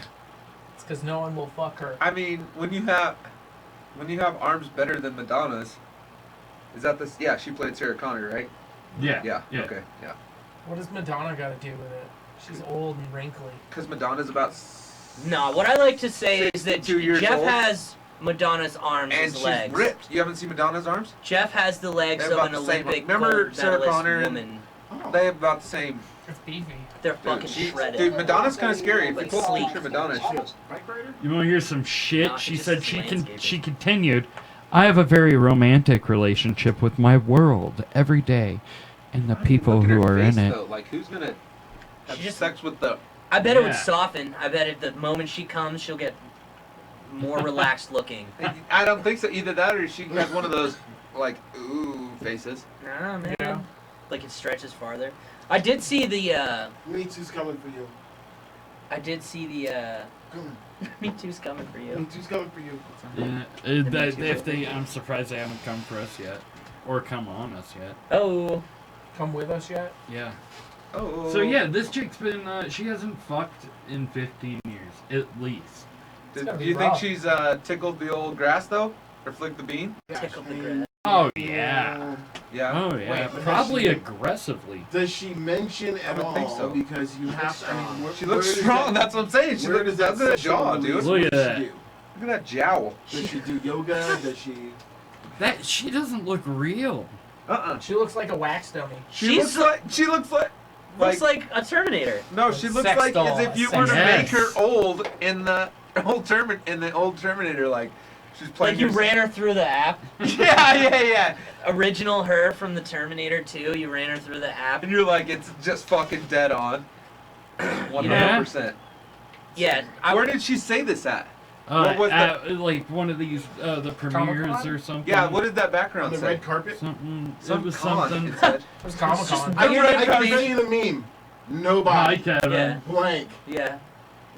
It's because no one will fuck her. I mean, when you have arms better than Madonna's, is that this? Yeah, she played Sarah Connor, right? Yeah. Yeah. Okay. Yeah. What does Madonna got to do with it? She's old and wrinkly. Because Madonna's about. No, what I like to say is that 62 years Jeff old. has Madonna's arms And as she's legs. ripped. You haven't seen Madonna's arms? Jeff has the legs They're of about an the same. Olympic Remember gold Sarah medalist Connor and- woman. Oh. They have about the same. It's beefy. They're fucking Dude, shredded. Dude, Madonna's kind of scary. If you Like pull up a sleek. picture of Madonna, she, Bike rider? You want to hear some shit? Nah, She just said landscaping. she continued, I have a very romantic relationship with my world every day and the people look at who her are face, in it. Though. Like, who's gonna have She just- sex with the? I bet it would Yeah. soften. I bet if the moment she comes, she'll get more relaxed looking. I don't think so. Either that, or she has one of those like ooh faces. Nah, man. Yeah. Like it stretches farther. I did see the. Me too's coming for you. I did see the. Coming. Me too's coming for Me you. too's coming for you. Yeah, I'm surprised they haven't come for us yet, or come on us yet. Oh. Come with us yet? Yeah. Oh. So yeah, this chick's been she hasn't fucked in 15 years at least. It's gotta Do be you think rough. she's tickled the old grass though, or flicked the bean? Tickled the Gosh, grass. Oh yeah. Yeah. Oh yeah. Wait, but Probably does she- aggressivally. Does she mention at would all? think so. Because you have to. I mean, where, She looks where does strong. that- That's what I'm saying. She where looks. does that Look at that sexual jaw, release- dude. Look what at does that. she do? Look at that jowl. Does she do yoga? Does she? That she doesn't look real. She looks like a wax dummy. She looks like. Looks like a Terminator. No, she looks Sex like doll, as if you sex were to doll. make her old in the old Terminator. Like she's playing. Like you your- ran her through the app. Yeah. Original her from the Terminator 2. You ran her through the app. And you're like, it's just fucking dead on. 100%. Yeah. Where did she say this at? What was like one of these the premieres Comic-Con? or something. Yeah, what did that On background the say? red carpet? Something. Some it was con, something. it said. It was Comic Con. I hear I that can see the meme. Hi, Nobody. Kevin. Yeah. Blank. Yeah.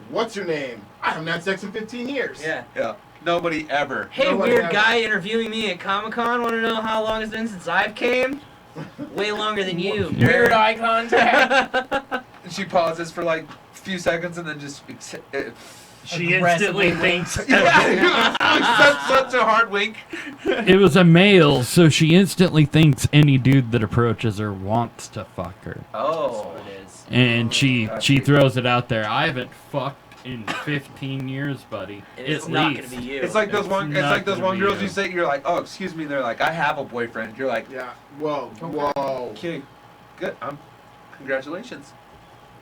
What's your name? I haven't had sex in 15 years. Yeah. Yeah. Nobody ever. Hey, Nobody weird ever. guy interviewing me at Comic Con. Want to know how long it's been since I've came? Way longer than you. Weird eye contact. She pauses for like a few seconds and then just. She Aggressively instantly thinks Yeah, such a hard wink. it was a male, so she instantly thinks any dude that approaches her wants to fuck her, Oh. That's what it is. and she Gotcha. throws it out there. I haven't fucked in 15 years, buddy. And it's At not least. gonna be you. It's like those It's one. It's not like those gonna one be girls you. you say you're like, oh, excuse me. And they're like, I have a boyfriend. You're like, Yeah. Whoa. Whoa. okay, good. Congratulations.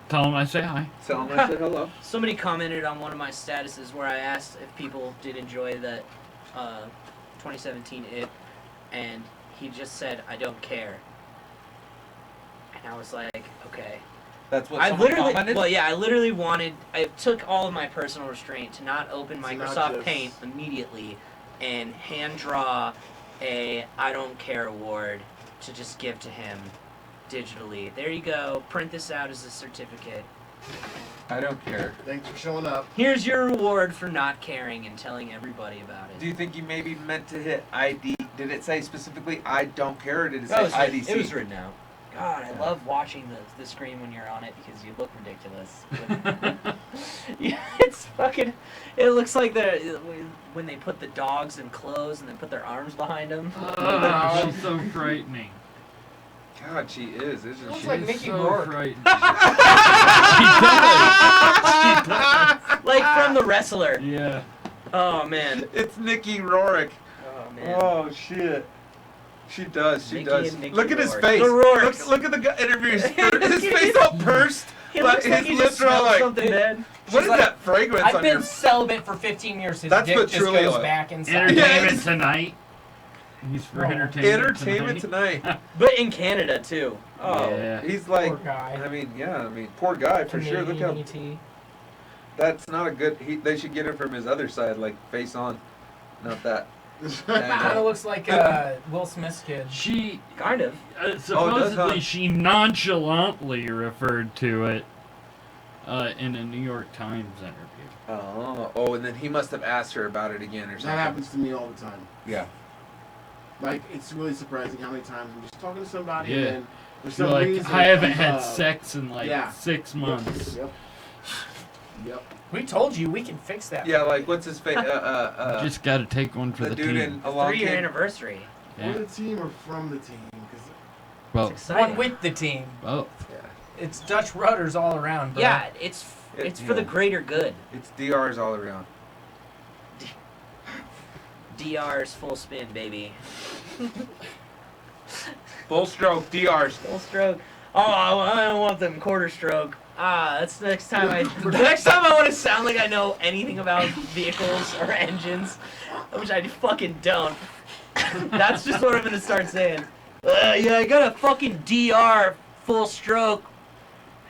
Tell him I say hi. Tell him I said hello. Somebody commented on one of my statuses where I asked if people did enjoy the 2017 It, and he just said, I don't care. And I was like, okay. That's what I someone literally, commented? well, yeah, I literally wanted. I took all of my personal restraint to not open To not Microsoft just- Paint immediately, and hand draw a I don't care award to just give to him digitally. There you go. Print this out as a certificate. I don't care. Thanks for showing up. Here's your reward for not caring and telling everybody about it. Do you think you maybe meant to hit ID? Did it say specifically I don't care, or did it say No, it was, IDC? it was written out. God, I love watching the screen when you're on it because you look ridiculous. Yeah, it's fucking. It looks like when they put the dogs in clothes and then put their arms behind them. Oh, she's so frightening. God, she is, isn't Looks she? like She's Mickey so Rourke. frightening. She does. Like from The Wrestler. Yeah. Oh man. It's Nikki Rourke. Oh man. Oh shit. She does. She Nikki does. and Nikki Look at his Rourke. face. The Rourkes. Look at the guy interviews. His Look face at all pursed. He looks like his he lips just are all smelled like. something bad. What is like, that fragrance I've on been your? celibate for 15 years. His That's dick just patchouli goes oil. back inside. Entertainment he's- tonight. He's for Oh. entertainment tonight. But in Canada too. Oh. Yeah. He's Poor like. guy. I mean, yeah. I mean, poor guy for sure. Look how. Canadian ET. That's not a good. They should get him from his other side, like face on, not that. Kind of looks like Will Smith's kid. She Kind of. supposedly huh? she nonchalantly referred to it in a New York Times interview. Oh, and then he must have asked her about it again or something. That happens to me all the time. Yeah. Like, it's really surprising how many times I'm just talking to somebody Yeah. and then for You're some like, reason I haven't it had comes up. sex in like Yeah. 6 months. Yep. Yep. We told you we can fix that. Yeah, like what's his face? Just got to take one for the the dude team. in Along 3-year Came. anniversary. For Yeah. the team or from the team? 'Cause Well, It's exciting. One with the team. oh, It's Dutch rudders all around, bro. Yeah, it's for the greater good. It's DRs all around. DR's full spin, baby. Full stroke DRs. Full stroke. Oh, I don't want them quarter stroke. That's the next time the next time I want to sound like I know anything about vehicles or engines, which I fucking don't. That's just what I'm gonna start saying. Yeah, I got a fucking DR full stroke.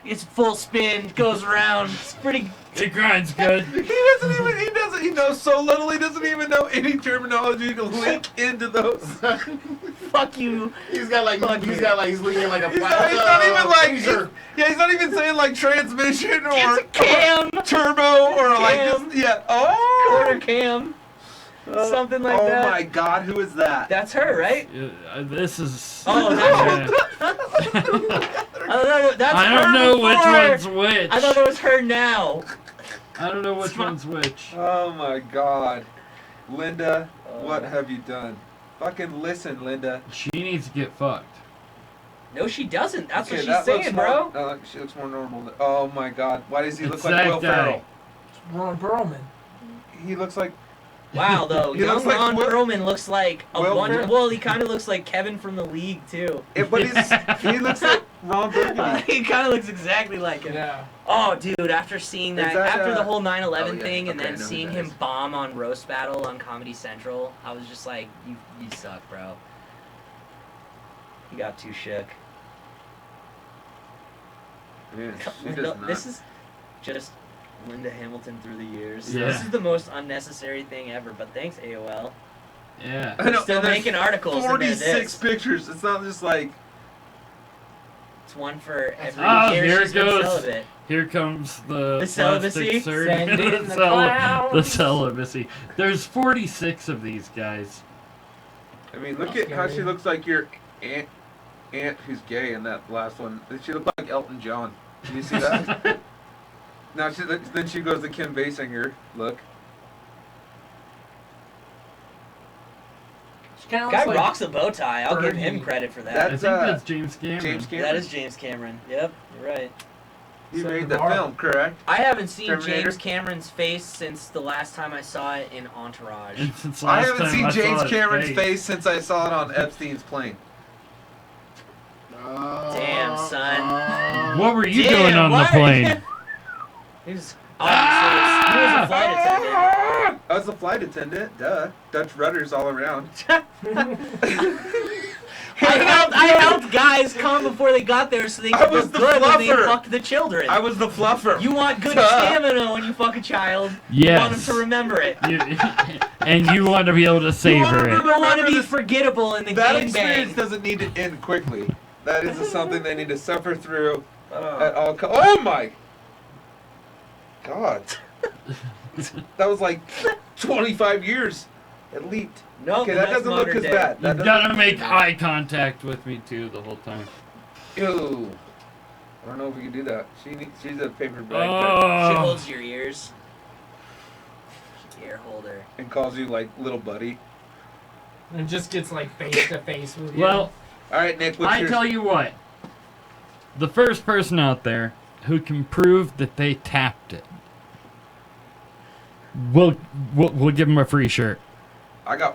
It's full spin, goes around. It's pretty. it grinds good. He knows so little, he doesn't even know any terminology to link into those. Fuck you. he's got like he's leaning like a He's not even like, freezer. he's not even saying like transmission or It's a cam. turbo or like Cam. just, yeah. Oh, Quarter cam. Something like that. Oh my God, who is that? That's her, right? This is. Oh, that's I her don't know which before. one's which. I thought it was her now. I don't know which one's which. Oh my God, Linda, what have you done? Fucking listen, Linda. She needs to get fucked. No, she doesn't. That's Okay, what that she's looks saying, more- bro. she looks more normal. Oh my God, why does he look It's like that Will guy. Ferrell? Ron Perlman. He looks like Wow, though. He Young looks like Ron Will- Perlman looks like a Will one. Ferrell. Well, he kind of looks like Kevin from the League too. but he looks like Ron Burgundy. He kind of looks exactly like him. Yeah. Oh, dude! After seeing Is that, that, after the whole 9/11 oh, yeah, thing, and okay, I then know who seeing that him is. bomb on Roast Battle on Comedy Central, I was just like, you suck, bro. He got too shook. Yeah, she does No, not. this is just Linda Hamilton through the years. Yeah. This is the most unnecessary thing ever, but thanks, AOL. Yeah. I know, Still and there's making articles. and they're 46 this. pictures. It's not just like It's one for every Oh, year here she's it been goes. celibate. Here comes the The celibacy? plastic surgery. Send in the the clowns. celibacy. There's 46 of these guys. I mean, look at how she looks like your aunt who's gay in that last one. She looked like Elton John. Did you see that? Now then she goes to Kim Basinger. Look. She kind of Guy looks like rocks a bow tie. I'll give him Bernie. credit for that. I That's, think that's James Cameron. James Cameron. That is James Cameron. Yep, you're right. He Set made the the bar. film, correct? I haven't seen Terminator? James Cameron's face since the last time I saw it in Entourage. And since I last haven't time seen I saw James his Cameron's face since I saw it on Epstein's plane. Damn, son. What were you Damn, doing on the what? plane? He was obviously he was a flight attendant. I was a flight attendant, duh. Dutch rudders all around. I helped guys come before they got there so they I could was look the good when they fluffer. fucked the children. I was the fluffer. You want good Duh. stamina when you fuck a child. You want them Yes. to remember it. And you want to be able to savor You it. don't want to be this- forgettable in the That gangbang. experience doesn't need to end quickly. That is something they need to suffer through at all. Oh my God. That was like 25 years at least. No, Okay, that that's doesn't look modern as day. bad. You That doesn't gotta look make as bad. eye contact with me too the whole time. Ew. I don't know if we can do that. She's a paper bag She Oh. holds your ears. Ear holder. and calls you like little buddy. And just gets like face to face with you. Well, All right, Nick. What's I yours? tell you what. The first person out there who can prove that they tapped it, we'll give them a free shirt.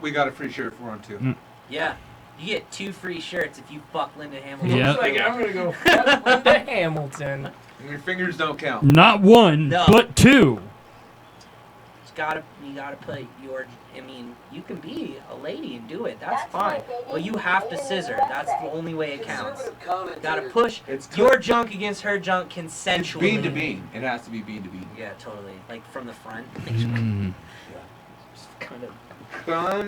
We got a free shirt for him too. Yeah. You get 2 free shirts if you fuck Linda Hamilton. Yeah. Looks like I'm gonna go fuck Linda Hamilton. And your fingers don't count. Not one, No. but 2. You gotta put your. I mean, you can be a lady and do it. That's fine. But you have to scissor. That's the only way it counts. Gotta push It's your junk against her junk It's consensually. bean to bean. It has to be bean to bean. Yeah, totally. Like from the front. Mm. Just kind of. I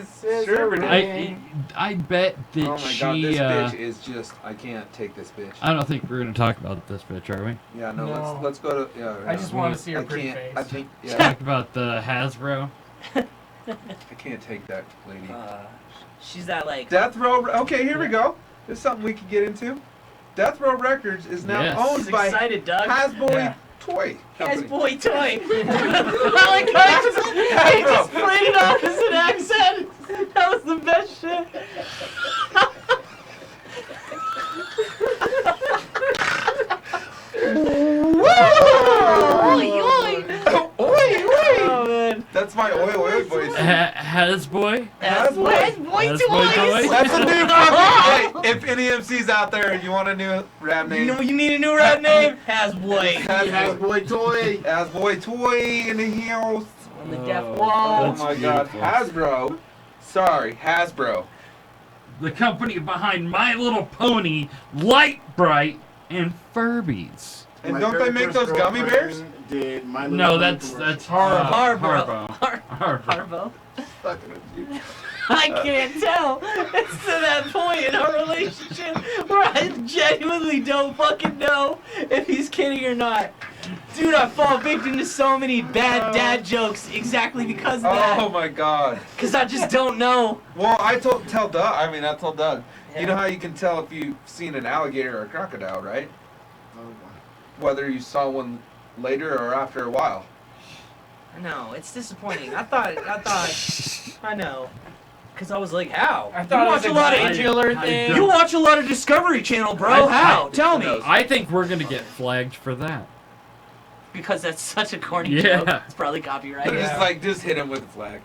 bet that Oh my she. God, this bitch is just. I can't take this bitch. I don't think we're gonna talk about this bitch, are we? Yeah, no. No. Let's go to. Yeah. I just want to see her I pretty can't. face. I think. Yeah. Talk about the Hasbro. I can't take that lady. She's that like. Death Row. Okay, here we go. This is something we could get into. Death Row Records is now Yes. owned She's by excited, Doug. Hasboy Yeah. Toy Has Company. boy toy. I like how he just played it off as an accent. That was the best shit. Oh man. That's my oil voice. Hasboy. Has boy Has toy. boy toy? That's a new fucking. Hey, if any MCs out there, you want a new rap name? You know you need a new rap name? Has boy. Boy toy. Hasboy Toy in the house. On the deaf Oh, wall. Oh That's my God, beautiful. Hasbro. Sorry, Hasbro. The company behind My Little Pony, Light Bright, and Furbies. And My don't they very make first those gummy bears? girlfriend Did My Little No, Pony that's commercial. Harbo. Harbo. Harbo. Harbo. Fucking with you. I can't tell. It's to that point in our relationship where I genuinely don't fucking know if he's kidding or not. Dude, I fall victim to so many bad dad jokes exactly because of Oh that. my God. Because I just don't know. Well, I told Doug. You know how you can tell if you've seen an alligator or a crocodile, right? Oh, wow. Whether you saw one later or after a while. No, it's disappointing. I know. Because I was like, how? I thought you it watch was a lot of a glandular I thing. don't- You watch a lot of Discovery Channel, bro. How? Tell me. I think we're gonna get flagged for that. Because that's such a corny Yeah. joke. It's probably copyrighted. Yeah. Just hit him with a flag.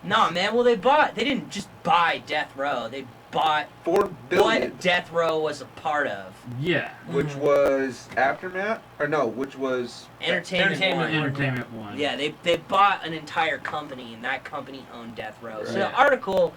Nah, man. Well, they didn't just buy Death Row. They bought $4 billion. what Death Row was a part of. Yeah. Which was Aftermath? Or no, which was... Entertainment One. Entertainment One. Yeah, they bought an entire company, and that company owned Death Row. So Right. the article,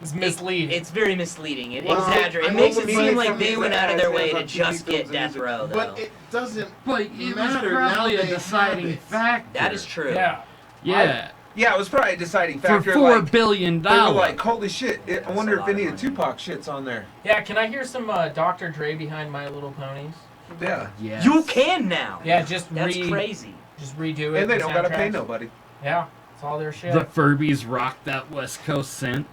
It's misleading. it's very misleading. It Well, exaggerates. I It makes know it the seem meaning like from they these went out of their ads way on to TV just films get and Death music. Row, though. But it doesn't But it was matter. probably Now a they deciding have it. factor. That is true. yeah. Yeah. Yeah, it was probably a deciding For factor. $4 billion. They were like, holy shit, I That's wonder a if lot any of of money. Tupac shit's on there. Yeah, can I hear some Dr. Dre behind My Little Ponies? Yeah. Yes. You can now. Yeah, just That's crazy. just redo it. And they the don't gotta pay soundtracks. nobody. Yeah, it's all their shit. The Furbies rock that West Coast synth.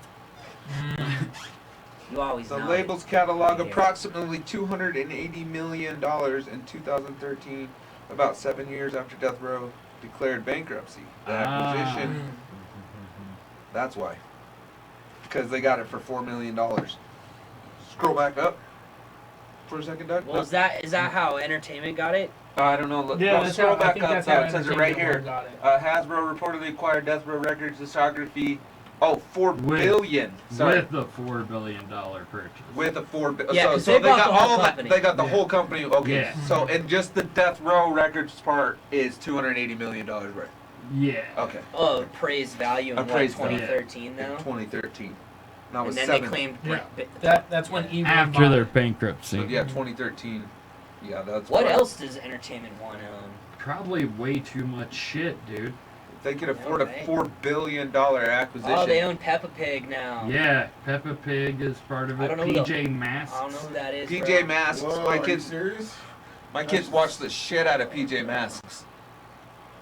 You always The know. label's catalog Yeah. approximately $280 million in 2013, about 7 years after Death Row declared bankruptcy. The acquisition, Mm. that's why. Because they got it for $4 million. Scroll back up for a second, Doug. Well, is that how Entertainment got it? I don't know. Yeah, No, that's scroll how, I back think up. that's Yeah, how it says it right Entertainment here. Got it. Hasbro reportedly acquired Death Row Records discography. Oh, $4 With- billion. Sorry. With the $4 billion purchase. With a Yeah, so 'cause so they they bought got the whole all that. company. They got the Yeah. whole company. Okay, Yeah. so and just the Death Row Records part is $280 million worth. Yeah. Okay, Oh, appraised value in what, Appraised value. 2013 in though? 2013. No, it and was then 7. they claimed That's when E1 After bought their it. bankruptcy. So, yeah, 2013. Yeah, that's What right. else does Entertainment One own? Probably way too much shit, dude. They could No afford way. a $4 billion acquisition. Oh, they own Peppa Pig now. Yeah, Peppa Pig is part of I it. don't know who PJ I Masks. don't know who that is. PJ bro. Masks. Whoa, my are you kids, serious? my kids watch the shit out of PJ Masks.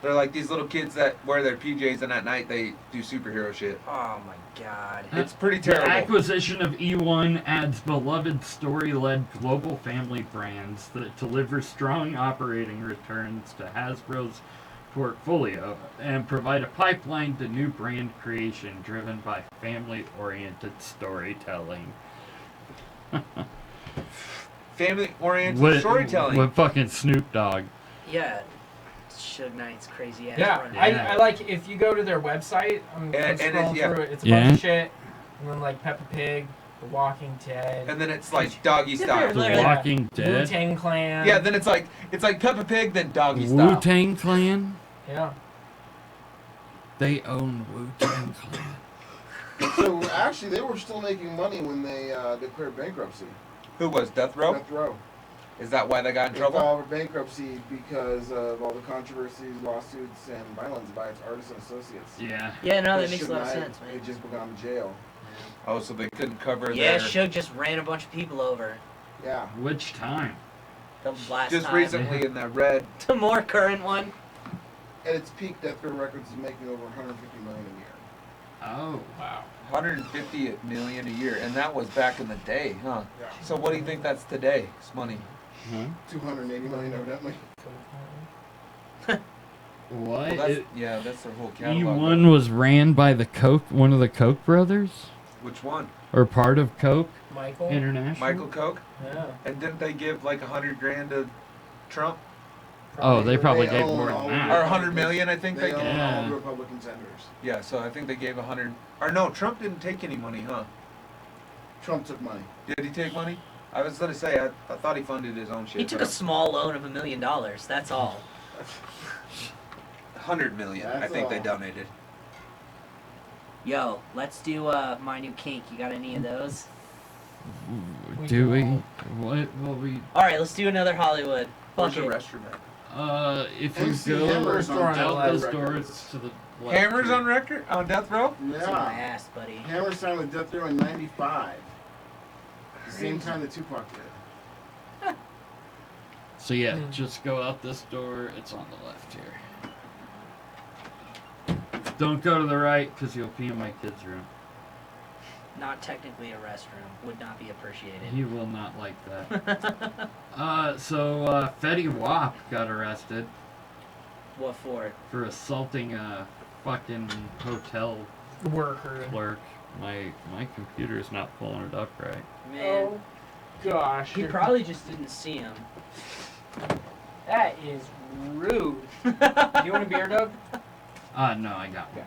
They're like these little kids that wear their PJs and at night they do superhero shit. Oh my god. It's pretty The terrible. acquisition of E1 adds beloved story-led global family brands that deliver strong operating returns to Hasbro's portfolio and provide a pipeline to new brand creation driven by family-oriented storytelling. Family-oriented storytelling. With fucking Snoop Dogg. Yeah. Suge Knight's crazy ass. Yeah, run. I like if you go to their website. I'm And scrolling yeah. through it. It's a Yeah. bunch of shit, and then like Peppa Pig, The Walking Dead, And then it's like doggy Yeah, style. The Literally. Walking Dead. Wu-Tang Clan. Yeah, then it's like Peppa Pig, then doggy style. Wu-Tang Clan. Yeah. They own Wu-Tang Clan. So actually, they were still making money when they declared bankruptcy. Who was Death Row? Death Row. Is that why they got in They trouble? filed for bankruptcy because of all the controversies, lawsuits, and violence by its artists and associates. Yeah. Yeah, no, They that makes a should lot of not- sense, They man. just gone to jail. Oh, so they couldn't cover Yeah, their... Suge just ran a bunch of people over. Yeah. Which time? The last Just time. recently in that red. The more current one. At its peak, Death Row Records is making over 150 million a year. Oh. Wow. 150 million a year, and that was back in the day, huh? Yeah. So what do you think that's today? It's money. Huh? 280 million, evidently. What? Well, that's, yeah, that's their whole catalog. E1 was ran by the one of the Koch brothers? Which one? Or part of Koch Michael. International? Michael Koch? Yeah. And didn't they give like 100 grand to Trump? Oh, they probably They gave own more all than of that. Or 100 million, I think They they own gave. Yeah. all the Republican senators. Yeah, so I think they gave 100. Or no, Trump didn't take any money, huh? Trump took money. Did he take money? I was gonna say, I thought he funded his own shit. He took a small loan of $1 million. That's all. 100 million, I That's think they all. donated. Yo, let's do my new kink. You got any of those? Do we? What will we? All right, let's do another Hollywood. Where's Fuck the it. restroom at? If you MC go Hammer's on out Death this Row door, Records. it's to the left. Hammers here. on record? On Death Row? It's in my Yeah. ass, buddy. Hammer signed with Death Row in '95. The same time that Tupac did. So yeah, just go out this door. It's on the left here. Don't go to the right, because you'll pee in my kid's room. Not technically a restroom. Would not be appreciated. He will not like that. Fetty Wap got arrested What for? for assaulting a fucking hotel Worker. clerk. My computer's not pulling it up right. Man, Oh, gosh. he probably just didn't see him. That is rude. Do you want a beer, Doug? No, I got one.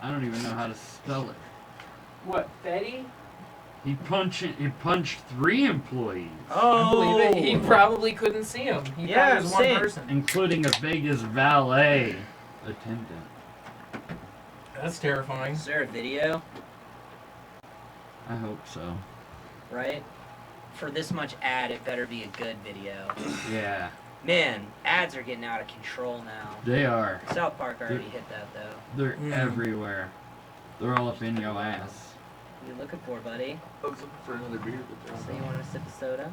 I don't even know how to spell it. What, Fetty? He punched 3 employees, I believe it. He Oh. probably couldn't see him. He Yeah, thought it was one same. person. including a Vegas valet attendant. That's terrifying. Is there a video? I hope so. Right? For this much ad, it better be a good video. Yeah, Man, ads are getting out of control now. they are. South Park already hit that though. They're Mm. everywhere. They're all up in your ass. What are you looking for, buddy? I was looking for another beer, but So you want a sip of soda?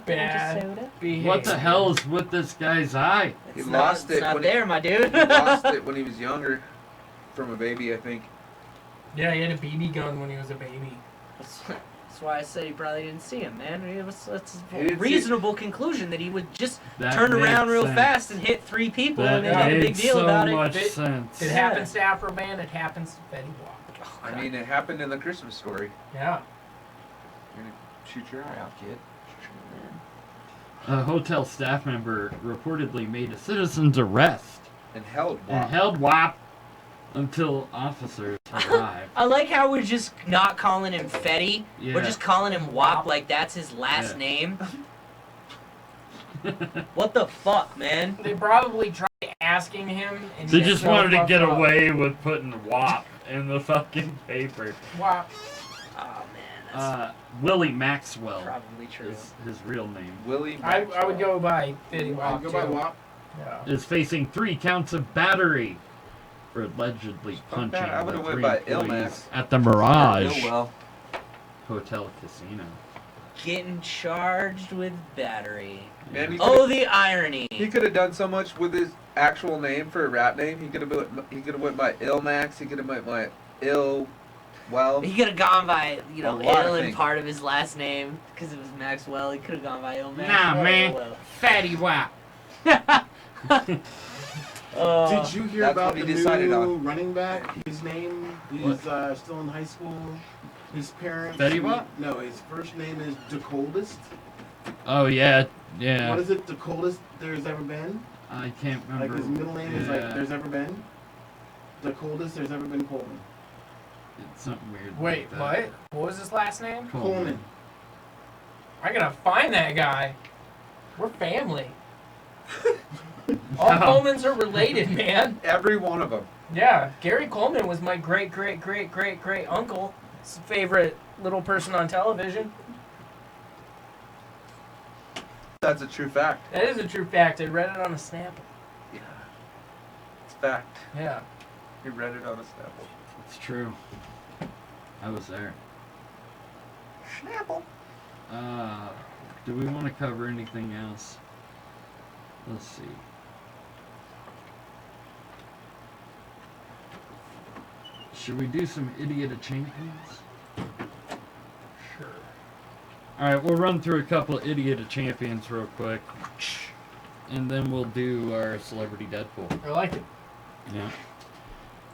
Bad soda? behavior. What the hell is with this guy's eye? He It's lost not, it It's not when he- there, my dude. he lost it when he was younger, from a baby, I think. Yeah, he had a BB gun when he was a baby. That's why I said he probably didn't see him, man. It's He a didn't see- reasonable conclusion that he would just That turn around makes real sense. fast and hit 3 people That and then make a big makes deal so about much it. sense. It Yeah. happens to Afroman, it happens to Fetty Wap. I mean, it happened in the Christmas story. Yeah. You're gonna shoot your eye out, kid. A hotel staff member reportedly made a citizen's arrest And held and Wap. held WAP until officers arrived. I like how we're just not calling him Fetty. Yeah. We're just calling him Wap like that's his last Yeah. name. What the fuck, man? They probably tried to asking him. And They he's just so wanted to fucked get up. away with putting WAP in the fucking paper. Wow. Oh man, that's Willie Maxwell probably true. is his real name. Willie. I would go by Fitty I'd Wap go too. by WAP. Yeah. Is facing 3 counts of battery for allegedly punching that. I the would've went 3 by employees Ilmax. at the Mirage Well, Hotel Casino. Getting charged with battery. man, he Oh, the irony. could have done so much with his actual name for a rap name. He could have went by Ilmax. He could have went by Ill. Well, He could have gone by, A lot of Ill and things. part of his last name because it was Maxwell. He could have gone by Ill Nah, Maxwell. man. Fatty WAP. Did you hear that's about what he the decided new on. running back? His name is still in high school. His parents. Betty Wap? No, his first name is the coldest. Oh, yeah, What yeah. is it? The coldest there's ever been. I can't Like remember. his middle name is like Yeah. there's ever been. The coldest there's ever been Coleman. It's something weird. Wait, like what? that. What was his last name? Coleman. I gotta find that guy. We're family. All No. Colemans are related, man. every one of them. Yeah, Gary Coleman was my great uncle's favorite little person on television. That's a true fact. That is a true fact. I read it on a Snapple. Yeah, it's fact. Yeah. He read it on a Snapple. It's true. I was there. Snapple. Do we want to cover anything else? Let's see. Should we do some Idiot of Champions? Sure. Alright, we'll run through a couple of Idiot of Champions real quick. And then we'll do our Celebrity Deadpool. I like it. Yeah.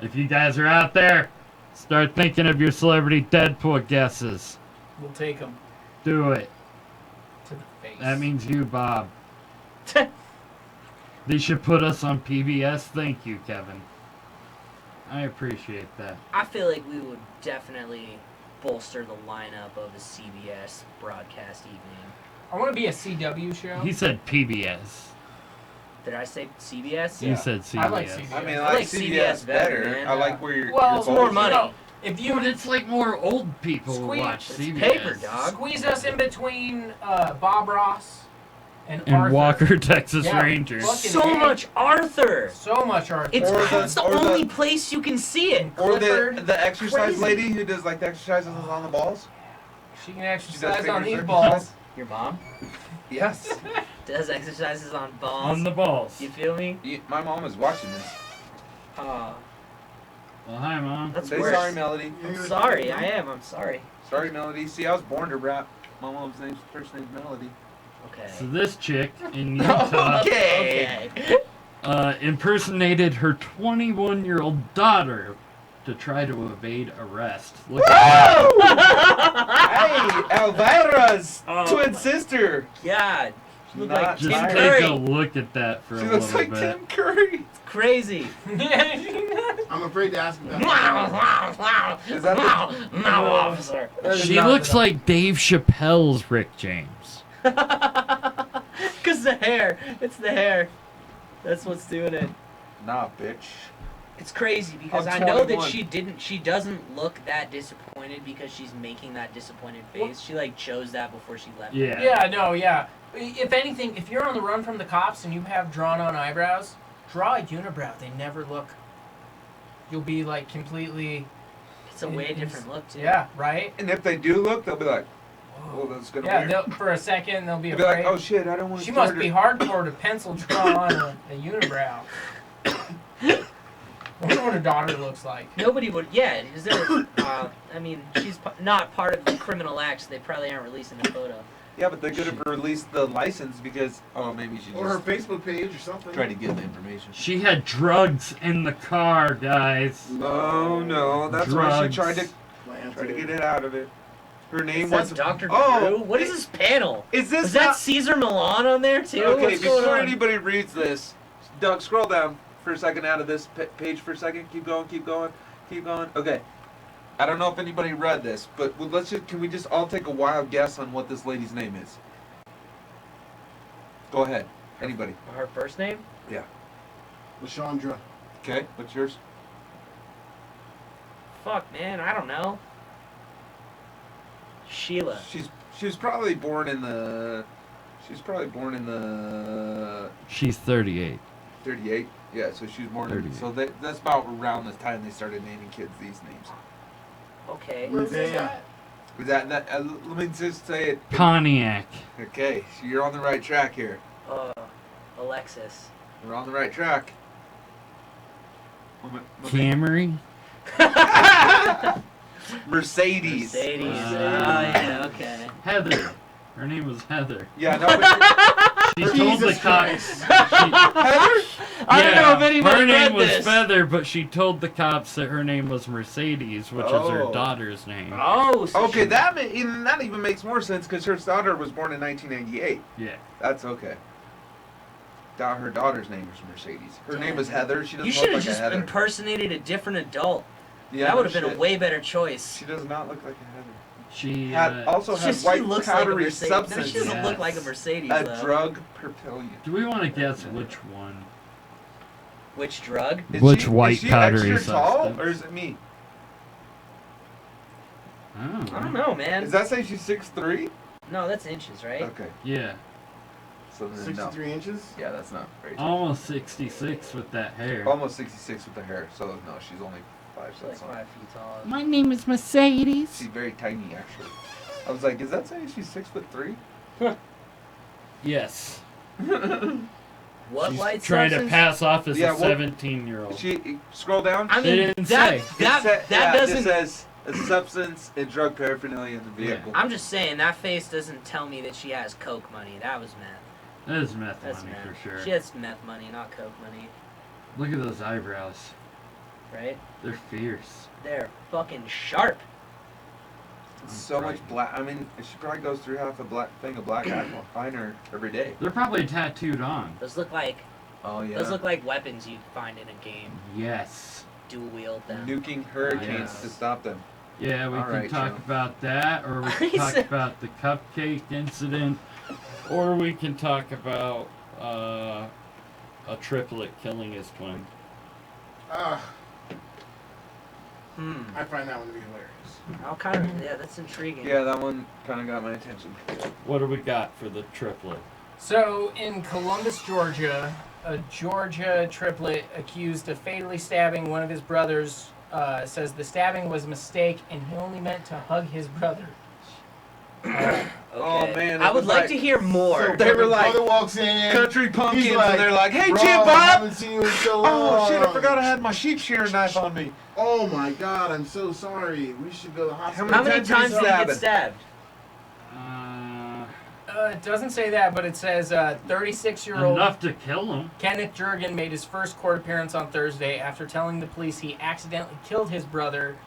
If you guys are out there, start thinking of your Celebrity Deadpool guesses. We'll take him Do it. to the face. That means you, Bob. They should put us on PBS. Thank you, Kevin. I appreciate that. I feel like we would definitely bolster the lineup of a CBS broadcast evening. I want to be a CW show. He said PBS. Did I say CBS? You said CBS. I like CBS. I mean, I I like like CBS CBS better. better, man. I like where you're. Well, you're it's more bolting. money. You know, if you But it's like more old people who Squeeze. watch It's CBS. paper, dog. squeeze us in between Bob Ross and And Arthur. Walker, Texas Yeah. Rangers. Fucking So A. much Arthur. So much Arthur. It's Or it's the or only place you can see it. Or Clifford. the exercise Crazy. lady who does like the exercises on the balls. She can She does exercise finger on these circumcision. balls. Your mom Yes. does exercises on balls. On the balls. You feel me? My mom is watching this. Oh, Well, hi, Mom. that's Say worse. sorry, Melody. I'm sorry. I am. I'm sorry. Sorry, Melody. See, I was born to rap. My mom's first name's Melody. Okay. So this chick in Utah Okay. impersonated her 21-year-old daughter to try to evade arrest. Look at Hey, Elvira's Oh twin my- sister. God. She looked Not like Just Tim tired. take a Curry. look at that for She a looks little like bit. Tim Curry. It's crazy. I'm afraid to ask him that. Is that the- No, officer. She looks like Dave Chappelle's Rick James. Cause the hair. It's the hair. That's what's doing it. Nah, bitch. It's crazy because I'm I know that 21. she doesn't look that disappointed because she's making that disappointed face. She like chose that before she left. Yeah. Yeah, no, yeah. If anything, if you're on the run from the cops and you have drawn-on eyebrows, draw a unibrow. They never look. You'll be like completely. It's a way different look too. Yeah, right. And if they do look, they'll be like, "Oh, that's gonna Yeah, weird." they'll, for a second they'll be They'll be like, afraid. "Oh shit, I don't want to." She must be hardcore to pencil draw on a unibrow. I wonder what her daughter looks like. Nobody would. Yeah. Is there? I mean, she's not part of the criminal act, so they probably aren't releasing the photo. Yeah, but they could have released the license because maybe she Or her just Facebook page or something. tried to get the information. She had drugs in the car, guys. Oh no, that's why she Drugs. tried to get it out of it. Her name Is was that Dr. Oh, Drew? What is this panel? Is this Was that not- Caesar Milan on there too? Okay, What's going before on? anybody reads this, Doug, scroll down for a second out of this page for a second. Keep going, keep going, keep going. Okay. I don't know if anybody read this, but can we just all take a wild guess on what this lady's name is? Go ahead. Anybody. Her first name? Yeah. LaShondra. Okay, what's yours? Fuck, man, I don't know. Sheila. She was probably born in the. She's 38. 38. Yeah, so she was born in. 38. So that's about around the time they started naming kids these names. Okay. Where's this at? Is that let me just say it. Pontiac. Okay, so you're on the right track here. Alexis. We're on the right track. Camry. Mercedes. Mercedes. Ah. Yeah, okay. Heather. Her name was Heather. Yeah, no, but She told the Jesus cops. Heather? I don't know if anybody her name read was this. Feather, but she told the cops that her name was Mercedes, which is her Oh. daughter's name. Oh, so Okay, she- that even makes more sense because her daughter was born in 1998. Yeah. That's okay. Her daughter's name is Mercedes. Her name is Heather. She You doesn't should look have like a just Heather. impersonated a different adult. Yeah, that no would have been a shit. way better choice. She does not look like a Heather. She Also had She white looks like a powdery Mercedes. substance. No, she doesn't Yes. look like a Mercedes, A though. drug propellant. Do we want to guess which one? Which drug? Which white is she powdery extra tall, substance? or is it me? Oh. I don't know, man. Does that say she's 6'3"? No, that's inches, right? Okay, Yeah. so then no. 63 inches? Yeah, that's not very tall. Almost 66 with that hair. Almost 66 with the hair, so no, she's only 5 She's like cents 5 feet tall. My name is Mercedes. She's very tiny, actually. I was like, is that saying she's 6'3"? Yes. What She's white trying substance? to pass off as Yeah, a what- 17-year-old. She scroll down. I They mean, didn't that say. that It that It doesn't. says a substance and drug paraphernalia in the vehicle. I'm just saying that face doesn't tell me that she has coke money. That was meth. That is meth That's money meth. for sure. She has meth money, not coke money, Look at those eyebrows. right? They're fierce. They're fucking sharp. So much black. I mean, she probably goes through half a black thing of black eyeliner every day. They're probably tattooed on. Those look like Oh yeah. those look like weapons you'd find in a game. Yes. Dual wield them. Nuking hurricanes Yes. to stop them. Yeah, we All can right, talk Joe. about that, or we can He talk said- about the cupcake incident, or we can talk about a triplet killing his twin. I find that one to be hilarious. I'll kind of yeah, that's intriguing. Yeah, that one kind of got my attention. What do we got for the triplet? So, in Columbus, Georgia, a Georgia triplet accused of fatally stabbing one of his brothers says the stabbing was a mistake and he only meant to hug his brother. Okay. Oh, man, it I would was like like- to hear more. So They were the like, brother walks in. Country pumpkins, he's like, and they're like, "Hey, "Bro, Jim I Bob! haven't seen you in so long. Oh shit, I forgot I had my sheep shearing knife on me." Oh my god, I'm so sorry. We should go to the hospital. How many times did he times did he stab get him? stabbed? It doesn't say that, but it says 36-year-old Enough to kill him. Kenneth Jurgen made his first court appearance on Thursday after telling the police he accidentally killed his brother.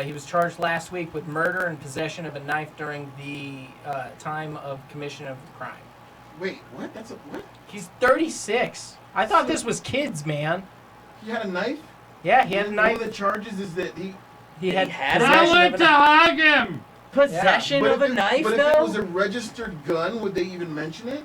He was charged last week with murder and possession of a knife during the time of commission of the crime. Wait, what? That's a what? He's 36. I thought this was kids, man. He had a knife? Yeah, he had a One knife. of the charges is that He had had a I possession went of to a hug him. Possession of a knife, but if though? it was a registered gun, would they even mention it?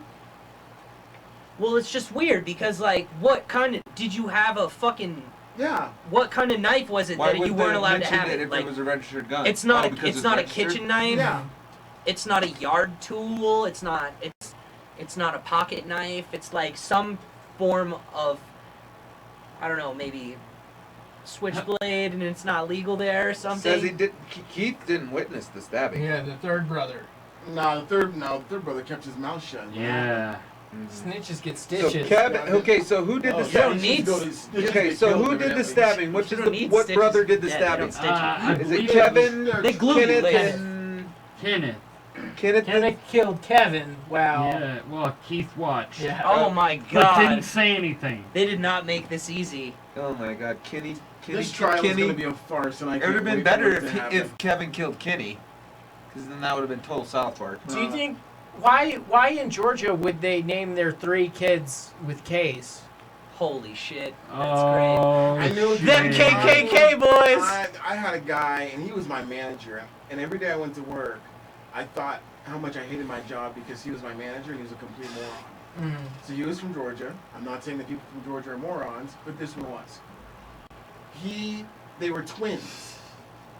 Well, it's just weird because, like, what kind of did you have a fucking? Yeah. What kind of knife was it Why that would you they weren't allowed to mention have it it? if Like, it was a registered gun? it's not Oh, a because it's not a registered? kitchen knife. Yeah. It's not a yard tool. It's not a pocket knife. It's like some form of, I don't know, maybe switchblade, and it's not legal there or something. Says he did. Keith didn't witness the stabbing. Yeah, the third brother. No, the third brother kept his mouth shut. Yeah. Snitches get So stitches. Kevin. Okay, so who did Oh, the you don't stabbing? need Okay, so who did the stabbing? Which You is don't need what stitches. brother did the Yeah, they stabbing? don't stitch you. I Is it believe Kevin? They glue you Kenneth later. and Kenneth. Kenneth. Kenneth killed Kevin. Wow. Yeah. Well, Keith watched. Yeah. Oh my But god! didn't say anything. They did not make this easy. Oh my God, Kenny. This trial is Kenny. going to be a farce, and I It can't would have been wait for better it to happen. if Kevin killed Kenny, because then that would have been total South Park. Do you think why in Georgia would they name their 3 kids with K's? Holy shit! That's Oh, I knew Them shit. KKK boys! I had a guy, and he was my manager, and every day I went to work, I thought how much I hated my job because he was my manager and he was a complete moron. Mm-hmm. So he was from Georgia. I'm not saying that people from Georgia are morons, but this one was. They were twins.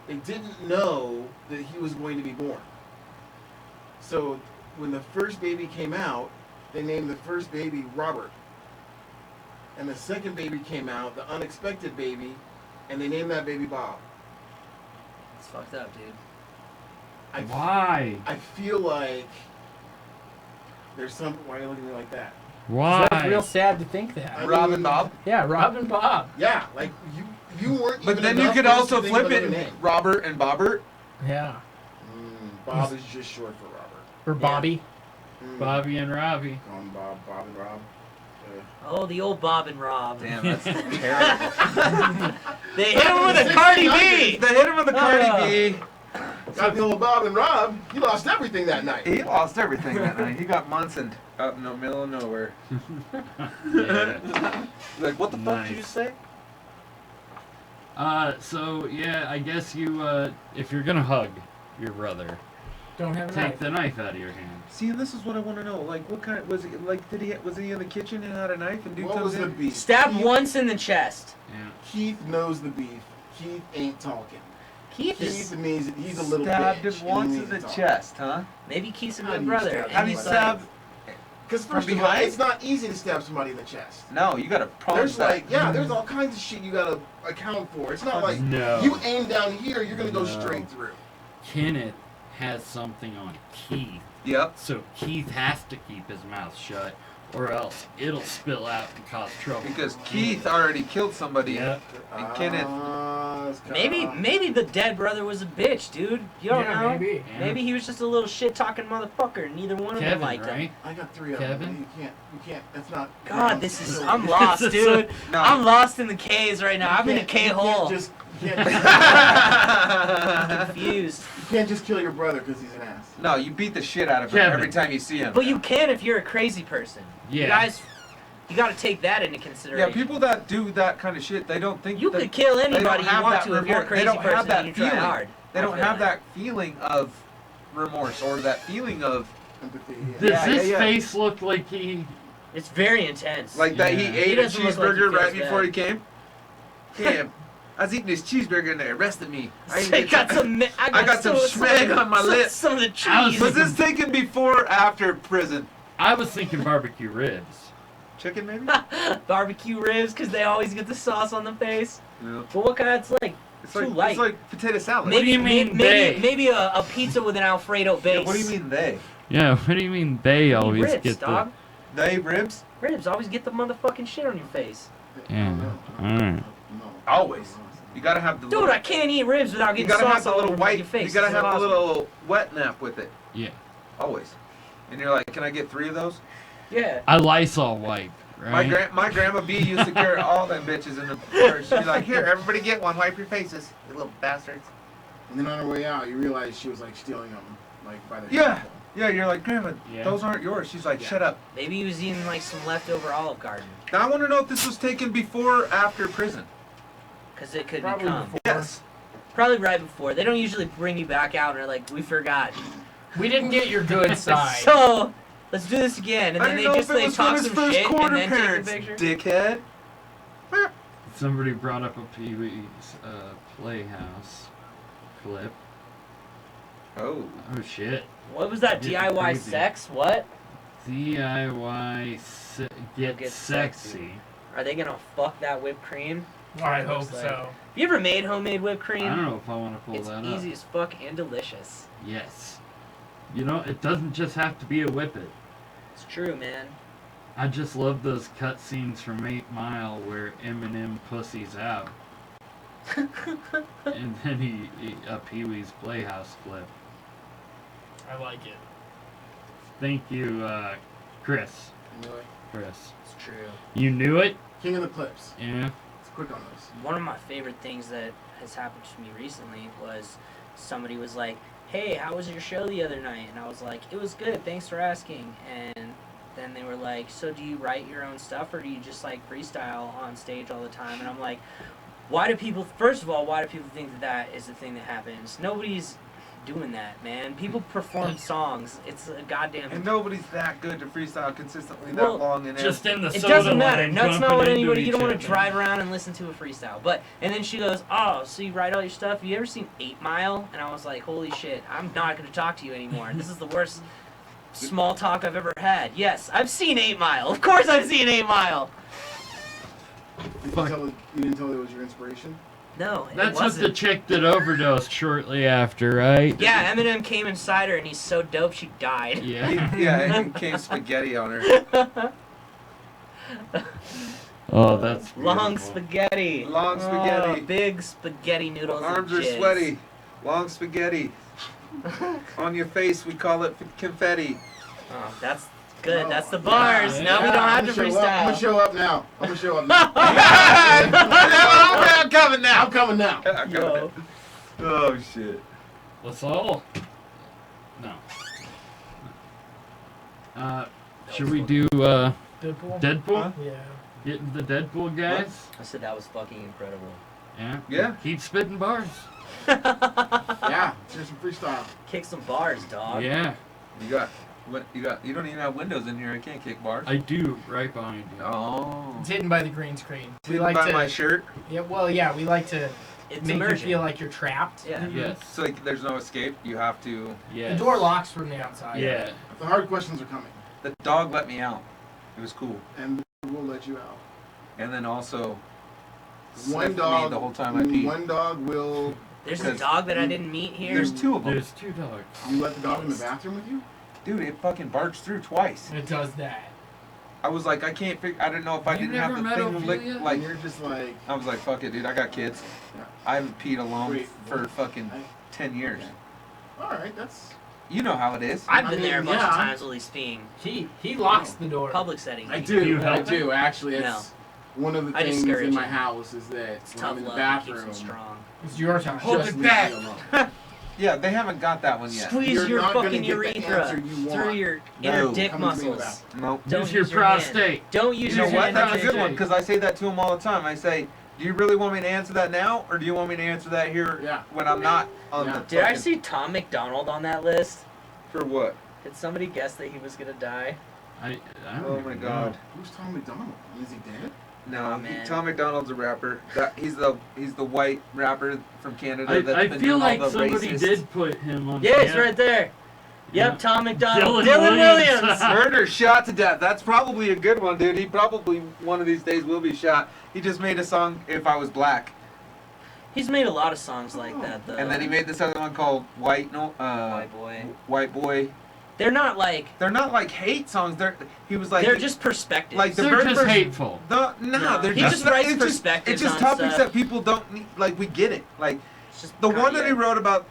They didn't know that he was going to be born. So when the first baby came out, they named the first baby Robert. And the second baby came out, the unexpected baby, and they named that baby Bob. It's fucked up, dude. Why? I feel like there's some. Why are you looking at me like that? Why? That's real sad to think that. I Rob mean, and Bob. Yeah, Rob and Bob. Yeah, like you weren't. But even then you enough could for us also to think flip of it, another name. Robert and Bobbert. Yeah. Bob is just short for Robert. Or Bobby. Bobby and Robbie. Call him Bob and Rob. Oh, the old Bob and Rob. Damn, that's terrible. They hit him with a Cardi B. They hit him with a Cardi B. Got the old Bob and Rob. He lost everything that night. He lost everything that night. He got Munson out in the middle of nowhere. Yeah. Like, what the fuck Nice. did you say? So yeah, I guess you, if you're gonna hug your brother, Don't have a take knife. the knife out of your hand. See, and this is what I want to know. Like, what kind? Was it like? Was he in the kitchen and had a knife and dude What comes was the in? beef? Stabbed Keith- once in the chest. Yeah. Keith knows the beef. Keith ain't talking. Keith Keith is... needs. He's a little Stabbed bitch. him once He in needs the to talk. chest, huh? Maybe Keith's a How good do you brother. stab- and How do you he's stab? Because From first of all, behind? it's not easy to stab somebody in the chest. No, you gotta prong There's that. like, yeah, there's all kinds of shit you gotta account for. It's not like No. you aim down here, you're gonna go No. straight through. Kenneth has something on Keith, Yep. so Keith has to keep his mouth shut, or else it'll spill out and cause trouble. Because Keith already killed somebody. Yep. And Kenneth. Maybe the dead brother was a bitch, dude. You don't Yeah, know. maybe. Yeah. Maybe he was just a little shit talking motherfucker, and neither one of them Kevin, liked him. right? I got three of Kevin? them. You can't. That's not. God, this is. So- I'm lost, This is dude. No. I'm lost in the K's right now. I'm in a You K can't hole. Just, you can't I'm confused. you can't just kill your brother because he's an ass. No, you beat the shit out of him Kevin. every time you see him. But you can if you're a crazy person. Yeah. You guys, you got to take that into consideration. Yeah, people that do that kind of shit, they don't think You that could kill they don't anybody you have want that to if you're a remorse. crazy They don't person have that and you try feeling. hard. They I don't feel have like. that feeling of remorse or that feeling of Empathy. Does Yeah, his yeah. face look like he? It's very intense. like that he Yeah. ate a doesn't look like he cheeseburger feels right before bad. he came. Damn, I was eating this cheeseburger and they arrested me. I got some. I got some schmeg on my lips. Some of the I cheese. Was this taken before or after prison? I was thinking barbecue ribs. Chicken maybe? Barbecue ribs because they always get the sauce on the face. Yeah. But what kind? It's like It's too like light. it's like potato salad. What do you mean they? maybe a pizza with an Alfredo base. Yeah, what do you mean they? Yeah, what do you mean they always Ribs, get dog. They ribs? Ribs always get the motherfucking shit on your face. Yeah. Alright. No. Always. You gotta have the Dude, little, I can't eat ribs without you getting gotta have sauce the all little over white. your face. You gotta It's have the impossible. little wet nap with it. Yeah. Always. And you're like, can I get 3 of those? Yeah. I Lysol wipe, right? My grandma B used to carry all them bitches in the purse. She'd be like, here, everybody get one. Wipe your faces, you little bastards. And then on her way out, you realize she was like stealing them, like by the Yeah. handful. Yeah, you're like, Grandma, Yeah. those aren't yours. She's like, Yeah. shut up. Maybe he was eating like some leftover Olive Garden. Now I want to know if this was taken before or after prison. Because it could Probably become. before. Yes. Probably right before. They don't usually bring you back out and are like, we forgot. We didn't get your good side. So, let's do this again. And I then didn't they know just if it like was from talk his some first shit quarter and then parents, take a picture. dickhead. Somebody brought up a Pee Wee's Playhouse clip. Oh. Oh shit. What was that? Getting DIY crazy. sex? What? DIY get, Get sexy. sexy. Are they gonna fuck that whipped cream? I hope Looks like- so. You ever made homemade whipped cream? I don't know if I want to pull It's that easy up. as fuck and delicious. Yes. You know, it doesn't just have to be a whip it. It's true, man. I just love those cutscenes from 8 Mile where Eminem pussies out. And then he a Pee Wee's Playhouse clip. I like it. Thank you, Chris. You know, like, Chris. It's true. You knew it? King of the clips. Yeah. It's quick on this. One of my favorite things that has happened to me recently was somebody was like, hey, how was your show the other night? And I was like, it was good, thanks for asking. And then they were like, so do you write your own stuff or do you just like freestyle on stage all the time? And I'm like, why do people, first of all, why do people think that that is the thing that happens? doing that, man. People perform songs. It's a goddamn. And nobody's that good to freestyle consistently that Well, long. And Just in the It soda doesn't matter. line, That's not bumping what into anybody. You each don't want other. to drive around and listen to a freestyle. But and then she goes, "Oh, so you write all your stuff? Have you ever seen 8 Mile?" And I was like, "Holy shit! I'm not going to talk to you anymore. This is the worst small talk I've ever had." Yes, I've seen 8 Mile. Of course, I've seen 8 Mile. You didn't tell it was your inspiration? No, it That's wasn't. what the chick that overdosed shortly after, right? Yeah, Eminem came inside her, and he's so dope she died. Yeah. yeah, it came spaghetti on her. Oh, that's Long beautiful. spaghetti. Long spaghetti. Oh, big spaghetti noodles. Arms and are jizz. sweaty. Long spaghetti. On your face, we call it confetti. Oh, that's good. No, That's the bars. yeah, Now we don't have to I'm gonna freestyle. show up now. I'm gonna show up now. I'm coming now. I'm coming now. Yo. Oh shit. Let's all. No. Should we do Deadpool? Deadpool? Huh? Yeah. Getting the Deadpool guys? I said that was fucking incredible. Yeah. Yeah. Keep spitting bars. Yeah, let's hear some freestyle. Kick some bars, dog. Yeah. You got. What you got? You don't even have windows in here. I can't kick bars. I do, right behind you. Oh. It's hidden by the green screen. We Didn't like buy to. my shirt. Yeah, well, yeah, we like to It's make you immersion. feel like you're trapped. Yeah. Yes. So like, there's no escape. You have to. Yes. The door locks from the outside. Yeah. The hard questions are coming, The dog let me out. It was cool. and we'll let you out. And then also. One sniffed me dog. the whole time I peed. One dog will. There's a Because dog that I didn't meet here. There's 2 of them. There's 2 dogs. You let the dog in the bathroom with you? Dude, it fucking barks through twice. It does that. I was like, I can't figure. I didn't know if I You didn't have never the met thing licked. Ophelia? Like, And you're just like. I was like, fuck it, dude. I got kids. Yeah. I haven't peed alone Wait, for what? fucking I- 10 years. Okay. All right, that's. You know how it is. I've I been mean, there a bunch of yeah. times while he's peeing. He locks the door. Public settings. I he- do. You I help do. Actually, it's No. one of the I things discourage in my it. house is that It's when tough I'm in the love. It keeps bathroom, him strong. It's your time. Hold just it leave back. me alone. Yeah, they haven't got that one yet. Squeeze You're your not gonna fucking get the urethra answer you through want. your No. inner dick Come to me muscles. about Nope. Don't Use your use hand. prostate. Don't use You know your what? hand. That's a good JJ. one because I say that to them all the time. I say, do you really want me to answer that now, or do you want me to answer that here Yeah. when I'm not on Yeah. the? Did I fucking- see Tom McDonald on that list? For what? Did somebody guess that he was gonna die? I don't Oh even my know. god. Who's Tom McDonald? Is he dead? No, Oh, man. Tom McDonald's a rapper. He's the white rapper from Canada. that's I been feel doing all like the somebody racist did put him on. Yeah, he's camera. right there. Yep, Yeah. Tom McDonald. Dylan Dylan Williams. Williams. Murder, shot to death. That's probably a good one, dude. He probably one of these days will be shot. He just made a song, "If I Was Black," He's made a lot of songs like that, though. and then he made this other one called White Boy. White Boy. They're not like. They're not like hate songs. He was like They're just perspectives. like the They're very just first. hateful. No, they're He just, just writes it's perspectives It's just on topics stuff. that people don't need. Like we get it. Like It's just the one that he Kanye. wrote about.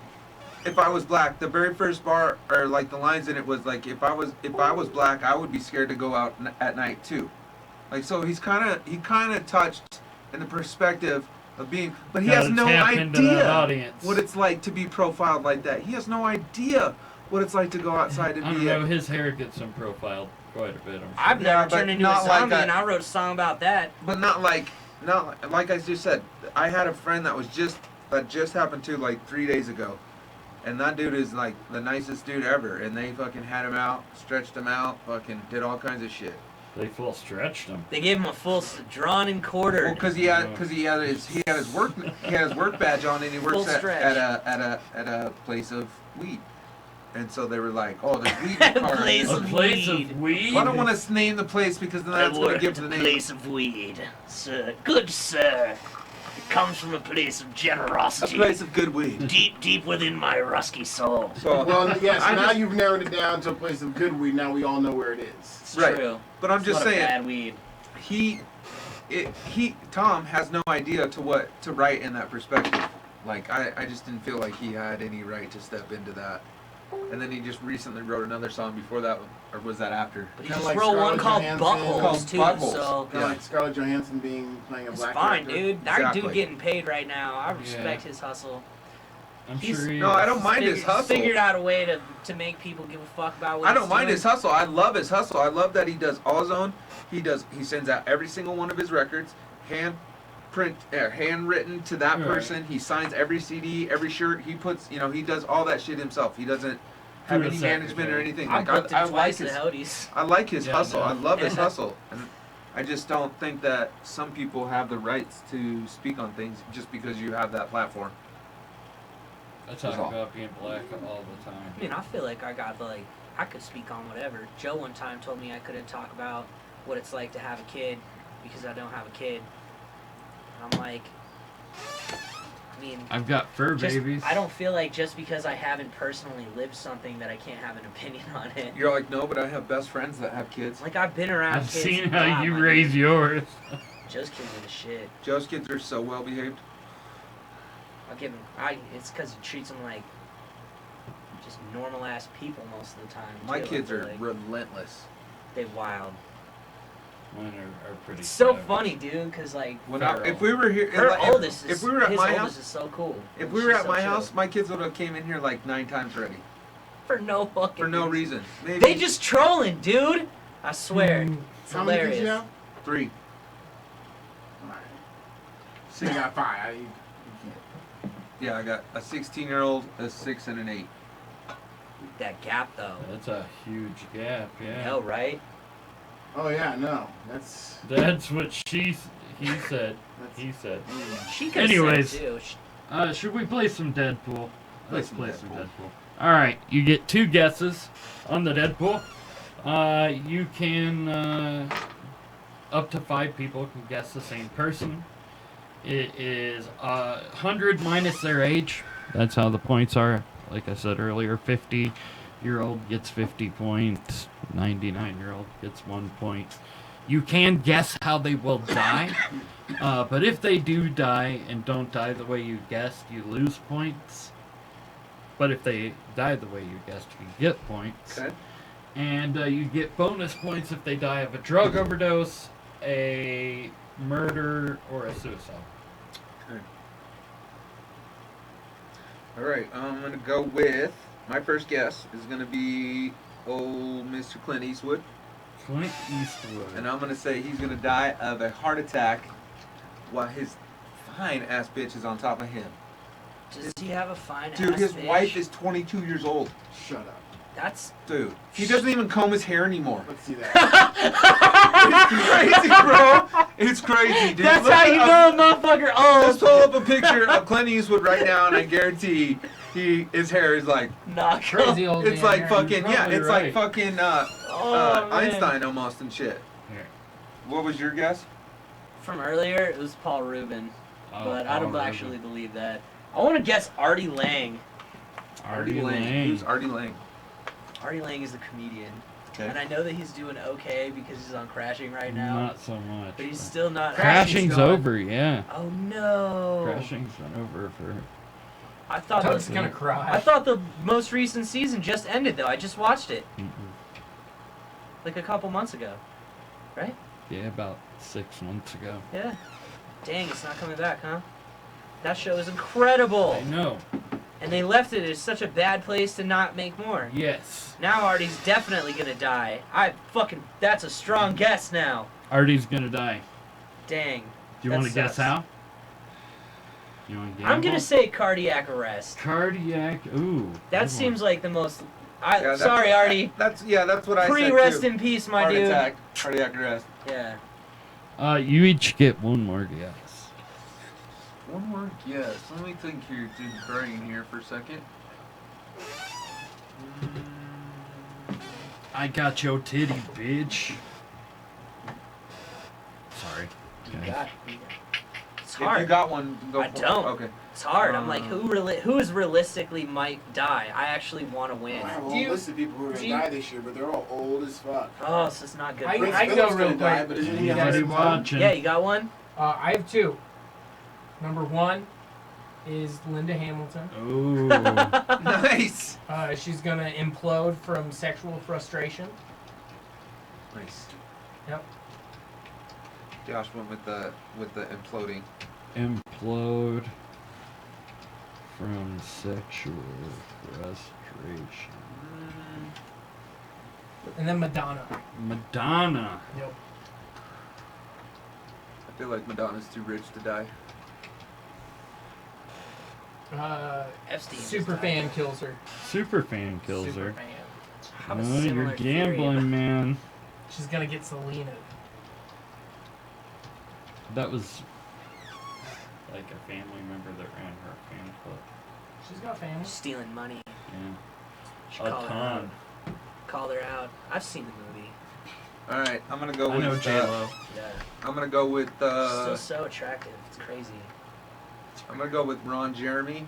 If I was black, the very first bar or like the lines in it was like, if I was black, I would be scared to go out at night too. Like so, he kind of touched in the perspective of being, but he Gotta has no tap into that idea audience. what it's like to be profiled like that. He has no idea what it's like to go outside and I don't be. know. His hair gets him profiled quite a bit. I'm sure. I've Yeah, never but turned into a not like zombie, a- and I wrote a song about that. But not like I just said. I had a friend that just happened to like 3 days ago, and that dude is like the nicest dude ever. And they fucking had him out, stretched him out, fucking did all kinds of shit. They full stretched him. They gave him a full drawn and quartered. Well, because he had his work badge on, and he Full works at stretch. a place of weed. And so they were like, "Oh, there's weed in the car." Place A of place weed. of weed. Well, I don't want to name the place because then that's going to give the name. place of weed, sir. Good sir. It comes from a place of A generosity. place of good weed. Deep within my rusky soul. So, Well, yes. I Now just- you've narrowed it down to a place of good weed. Now we all know where it is. It's Right. true. but I'm It's just not a saying. bad weed. Tom has no idea to write in that perspective. Like I just didn't feel like he had any right to step into that. And then he just recently wrote another song before that, or was that after? But he Kinda just like wrote one Scarlett called Johansson. Buttholes Called too. Buttholes. So Kind of like Scarlett Johansson playing a it's black fine, character. dude. That Exactly. dude getting paid right now. I respect his hustle. I'm He's- sure he No, I is. don't mind his He's hustle. Figured out a way to make people give a fuck about what I he's don't mind doing. his hustle. I love his hustle. I love that he does Ozone. He sends out every single one of his records, print handwritten to that Right. person. He signs every CD, every shirt. He puts, he does all that shit himself. He doesn't have Through any a management or secretary. anything. I'm Like booked I in like twice his, at Hody's. I like his Yeah, hustle. no. I love his hustle, and I just don't think that some people have the rights to speak on things just because you have that platform. I talk That's all. about being black all the time. I mean, I feel like I could speak on whatever. Joe one time told me I couldn't talk about what it's like to have a kid because I don't have a kid. And I'm like, I mean, I've got fur babies. I don't feel like just because I haven't personally lived something that I can't have an opinion on it. You're like, no, but I have best friends that have kids. Like, I've been around I've kids. seen a lot, how you my raise dude. yours. Joe's kids are the shit. Joe's kids are so well behaved. I'll give him. It's because he treats them like just normal ass people most of the time. My too. kids are Like, relentless. they wild. Mine are pretty. It's so savage. funny, dude. Because like If we were here, her if, oldest is. if we were at his my oldest house, is so cool. if and we were she's at so my chill. house, my kids would have came in here like 9 times already for no fucking. for no reason. Maybe They just trolling, dude. I swear. It's How many kids hilarious. you have? 3. Alright. So you got 5. You can't. Yeah, I got a 16-year-old, a 6, and an 8. That gap though. That's a huge gap. Yeah. No, right? Oh yeah, no. That's That's what he said. that's He said. She could Anyways. said too. Should we play some Deadpool? Let's some play some Deadpool. Deadpool. All right, you get 2 guesses on the Deadpool. You can up to 5 people can guess the same person. It is 100 minus their age. That's how the points are. Like I said earlier, 50-year-old gets 50 points. 99-year-old gets 1 point. You can guess how they will die. But if they do die and don't die the way you guessed, you lose points. But if they die the way you guessed, you get points. Okay. And you get bonus points if they die of a drug overdose, a murder, or a suicide. All right, I'm gonna go with my first guess is gonna be old Mr. Clint Eastwood, Clint Eastwood. and I'm gonna say he's gonna die of a heart attack while his fine ass bitch is on top of him. Does he have a fine Dude, ass his bitch? wife is 22 years old. shut up. That's Dude, he doesn't even comb his hair anymore. Let's see that. It's crazy, bro. It's crazy, dude. That's Look how you up- know a motherfucker old. Just pull up a picture of Clint Eastwood right now, and I guarantee his hair is like, Not Crazy old it's man like hair. fucking, yeah, probably it's right. like fucking Oh, man. Einstein almost and shit. Here. What was your guess? From earlier, it was Paul Rubin, Oh, but I don't Paul actually Rubin. believe that. I want to guess Artie Lang. Artie Lang. Who's Artie Lang? Artie Lang is a comedian, Okay. and I know that he's doing okay because he's on Crashing right now, Not so much. but he's still not. Crashing's gone. over, yeah. Oh no! Crashing's been over for. I thought Doug's the, gonna cry. I thought the most recent season just ended though. I just watched it like a couple months ago. Right? Yeah, about 6 months ago. Yeah. Dang, it's not coming back, huh? That show is incredible, I know. and they left it as such a bad place to not make more. Yes. Now Artie's definitely gonna die. That's a strong guess now. Artie's gonna die. Dang. Do you That want to guess sucks. how? You want to I'm gonna say cardiac arrest. Cardiac. Ooh. That good seems one. like the most. Yeah, Sorry, Artie. That's what I said Pre-rest too. in peace, my Heart dude. attack, cardiac arrest. Yeah. You each get 1 more guess. One more guess. Let me think here, dude. Brain here for a second. I got your titty, bitch. Sorry. It's If you hard. got one, go I for don't. it. Okay. It's hard. I'm like, who is realistically might die? I actually want to win. I have a Do whole you- list of people who are do gonna you- die this year, but they're all old as fuck. Oh, so it's not good. I- for Prince us. I go Philip's real gonna die, quick. but isn't he Anybody having watching? Yeah, you got one? I have 2. Number 1 is Linda Hamilton. Ooh. Nice. She's gonna implode from sexual frustration. Nice. Yep. Josh went with the imploding. Implode from sexual frustration. And then Madonna. Madonna. Yep. feel like Madonna's too rich to die. Epstein. Super fan kills her. Superfan kills Super her. fan. Have a Oh, similar you're theory gambling, about- man. She's gonna get Selena. That was like a family member that ran her fan club. She's got family. Stealing money. Yeah. Should A call her ton. out. Called her out. I've seen the movie. All right, I'm gonna go I know with. J-Lo. Yeah. I'm gonna go with. Still so attractive. It's crazy. I'm gonna go with Ron Jeremy,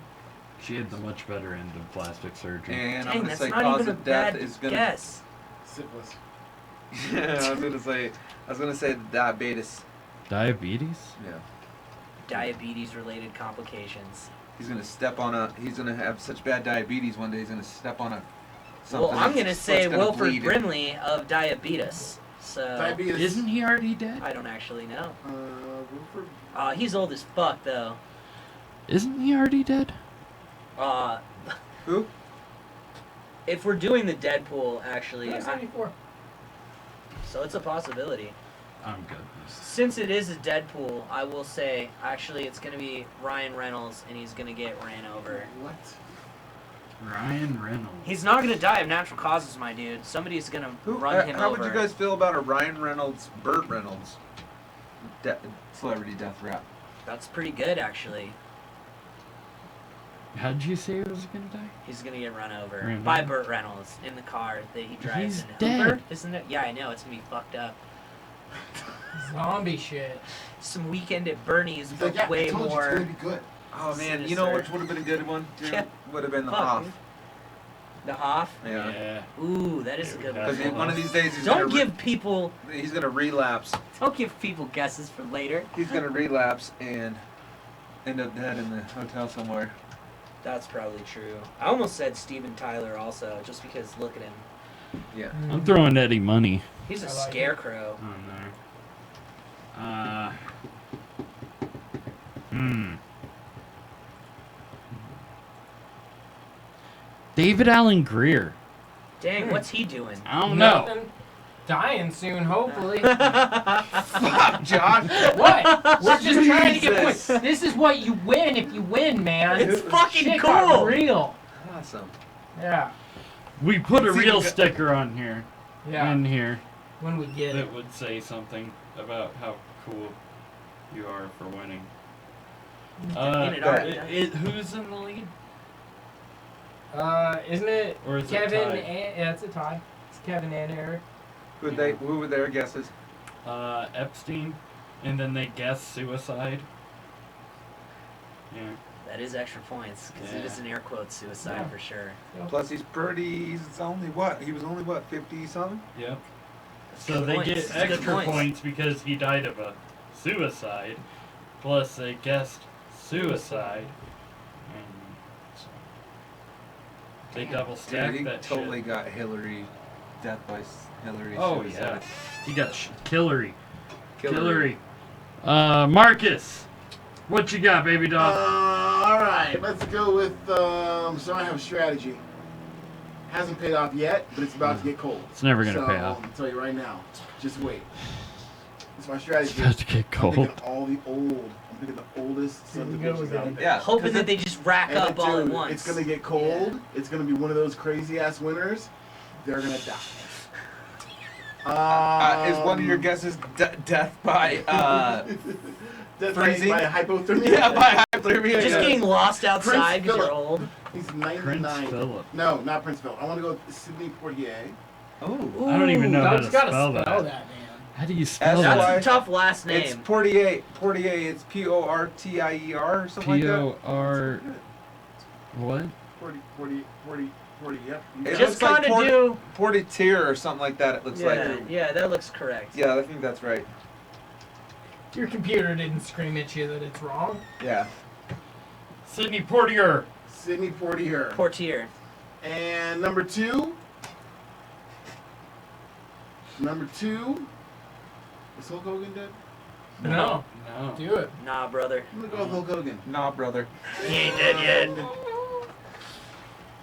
She had the much better end of plastic surgery. and I'm Dang, gonna that's say not cause even a of death bad is gonna. guess. Syphilis. Yeah, I was gonna say diabetes. Diabetes? Yeah. Diabetes-related complications. He's gonna step on a. He's gonna have such bad diabetes one day. He's gonna step on a. Well, I'm gonna that's say gonna Wilford bleed. Brimley of Diabetes. So Diabetes. Isn't he already dead? I don't actually know. Wilford. He's old as fuck though. Isn't he already dead? Who? If we're doing the Deadpool, actually, That's 94. so it's a possibility. I'm good. Since it is a Deadpool, I will say actually it's gonna be Ryan Reynolds, and he's gonna get ran over. What? Ryan Reynolds. He's not gonna die of natural causes, my dude. Somebody's gonna Who? run him How over. would you guys feel about a Ryan Reynolds, Burt Reynolds, celebrity death rap? That's pretty good, actually. How'd you say he was gonna die? He's gonna get run over Ran by over? Burt Reynolds in the car that he drives He's in dead. Hooper, isn't it? Yeah, I know. It's gonna be fucked up. Zombie shit. Some Weekend at Bernie's, He's but like, yeah, way I told you it's more. gonna be good. Oh man, you Sinister. know which would have been a good one? Dude? Yeah. Would have been the Fuck, Hoff. dude. The Hoff. Yeah. Ooh, that is a good Yeah. one. Because one of these days he's Don't gonna give people he's gonna relapse. don't give people guesses for later. He's gonna relapse and end up dead in the hotel somewhere. That's probably true. I almost said Steven Tyler also, just because look at him. Yeah. I'm throwing Eddie money He's a I like it. scarecrow. on there. David Allen Greer. Dang, what's he doing? I don't know. Nothing. Dying soon, hopefully. Fuck, Josh. What? We're just trying to get Jesus. points. This is what you win if you win, man. It's fucking Shit got cool. real. Awesome. Yeah. We put a See, real you got- sticker on here. Yeah. In here. When we get it. That would say something about how cool you are for winning. Painted art. Who's in the lead? Isn't it Or is it Kevin tied? and yeah, it's a tie. It's Kevin and Eric. Who were their guesses? Epstein, and then they guess suicide. Yeah. That is extra points, because it Yeah. is an air quote suicide Yeah. for sure. Plus he's pretty. He's only what? He was only what? 50 something. Yep. That's So good they points. get That's good extra points because he died of a suicide. Plus they guessed suicide. And so they double Dude, stack he that totally shit. got Hillary. Death by Hillary. Oh suicide. yeah. He got Hillary. Hillary. Marcus, what you got, baby dog? All right, let's go with. So I have a strategy. Hasn't paid off yet, but it's about to get cold. It's never gonna so, pay off. I'll tell you right now. Just wait. It's my strategy. It's about to get I'm cold. picking all the old. I'm picking the oldest sons of Go bitches with out it. there. Yeah. Hoping 'cause that they just rack And up all at dude, once. It's gonna get cold. It's gonna be one of those crazy ass winters. They're gonna die. Is one of your guesses death by Death freezing? by hypothermia? yeah, by hypothermia? Just yeah. getting lost outside because you're Philip. old. He's Prince 99. Philip. No, not Prince Philip. I want to go with Sidney Poitier. Oh. I don't even know how Doug's to gotta spell spell that. that, man. How do you spell That's That's that? why- a tough last It's name. Portier. Portier. It's Portier or something like that. P-O-R... What? Yep. It Just looks like gotta do. Portier or something like that. It looks Yeah, like. yeah, that looks correct. Yeah, I think that's right. Your computer didn't scream at you that it's wrong. Yeah. Sidney Portier. Sidney Poitier. Portier. And number two. Is Hulk Hogan dead? No. No. Do it. Nah, brother. I'm gonna go with Hulk Hogan. Nah, brother. He ain't dead yet.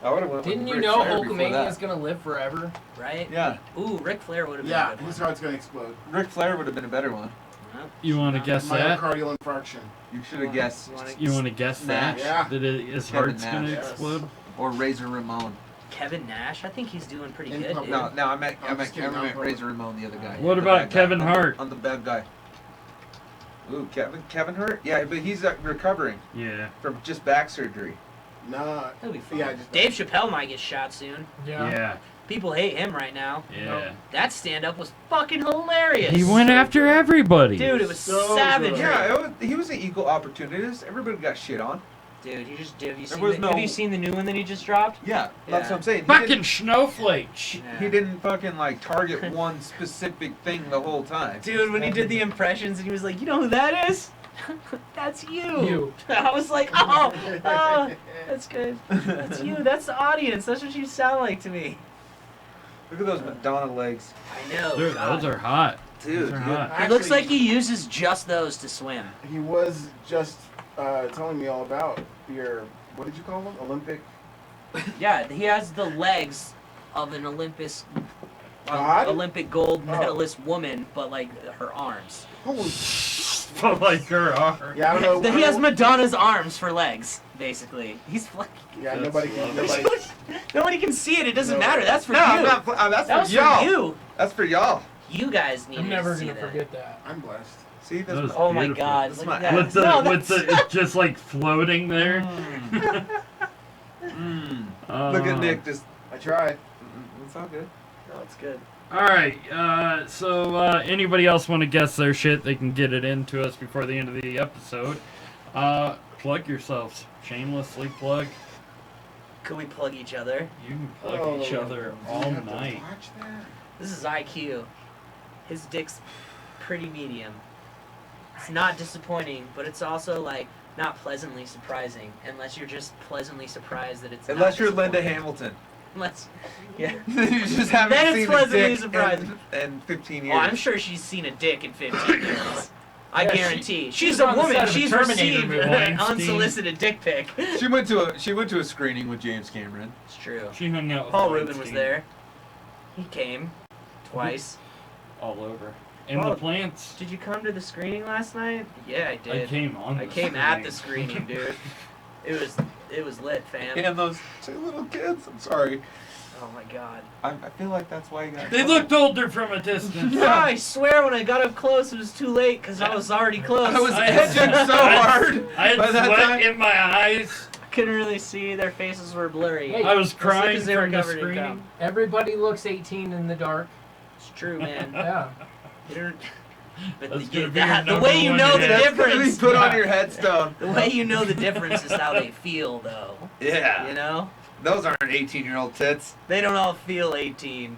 I would have went with Didn't you Ric know Flair before Hulkamania that. is gonna live forever? Right? Yeah, Ooh, Ric Flair would have been a Yeah, good his one. heart's gonna explode. Ric Flair would have been a better one. You want to guess that? Myocardial infarction. You should have guessed. You want to guess that? Nash. Yeah. That his Kevin heart's gonna Nash. explode? Or Razor Ramon. Kevin Nash, I think he's doing pretty In good, public. dude. No, I meant I'm just kidding, I'm Razor Ramon, the other guy. What The about bad guy. Kevin On the- Hart? On the bad guy. Ooh, Kevin Hart? Yeah, but he's recovering Yeah. from just back surgery. Nah. He'll be fine. Yeah, just Dave Chappelle might get shot soon. Yeah. People hate him right now. Yeah. That stand-up was fucking hilarious. He went after everybody. Dude, it was So savage. good. Yeah, he was an equal opportunist. Everybody got shit on. Dude, he just did. There Have you seen the new one that he just dropped? Yeah, that's Yeah. what I'm saying. He Fucking didn't- snowflake. He didn't fucking like target one specific thing the whole time. Dude, when he did the impressions and he was like, you know who that is? That's you. You. I was like, oh, that's good. That's you. That's the audience. That's what you sound like to me. Look at those Madonna legs. I know. Dude, God. those are hot. Dude, Those are you- hot. It looks like he uses just those to swim. He was just telling me all about your, what did you call them? Olympic? Yeah, he has the legs of an God? Olympic gold medalist woman, but like her arms. Holy But like her arm. Yeah, I don't know. He has Madonna's arms for legs, basically. He's like, Yeah, That's nobody can. lovely. Nobody. nobody can see it. It doesn't No. matter. That's for No, you. I'm not. That's That for was y'all. for you. That's for y'all. You guys need I'm to never see gonna that. forget that. I'm blessed. See, that's Those- Oh my Beautiful. God! That's Look my at that. With the No, with that's- the it's just like floating there. Look at Nick just. I tried. It's all good. No, it's good. All right. So anybody else want to guess their shit? They can get it into us before the end of the episode. Plug yourselves. Shamelessly plug. Could we plug each other? You can plug each Oh, other do all you have to night. watch that? This is IQ. His dick's pretty medium. It's not disappointing, but it's also like not pleasantly surprising, unless you're just pleasantly surprised that it's. Unless not you're Linda disappointing. Hamilton. Unless, yeah. You just haven't Then it's seen a pleasantly dick surprising. in 15 Oh, years. I'm sure she's seen a dick in 15 years. I Yeah, guarantee. she's She's a on the woman. set of a She's Terminator received movie. an Weinstein. unsolicited dick pic. She went to a screening with James Cameron. It's true. She hung out with Paul Rubin was Weinstein there. He came twice. all over. And Oh, the plants. Did you come to the screening last night? Yeah, I did. I came on. I the came at the screen. screening, dude. It was lit, fam. And those two little kids. I'm sorry. Oh my god. I feel like that's why you got. They looked older from a distance. I swear when I got up close, it was too late because I was already close. I was I- edging so hard. I had by that sweat time. in my eyes. Couldn't really see. Their faces were blurry. Hey, I was As crying soon as they were from the covered in screening. cum. Everybody looks 18 in the dark. It's true, man. Yeah. You don't- But That's the, gonna be your the number way you one know the hit. That's gonna be difference. put on Yeah. your headstone. The way you know the difference is how they feel, though. Yeah. You know, Those aren't 18-year-old tits. they don't all feel 18.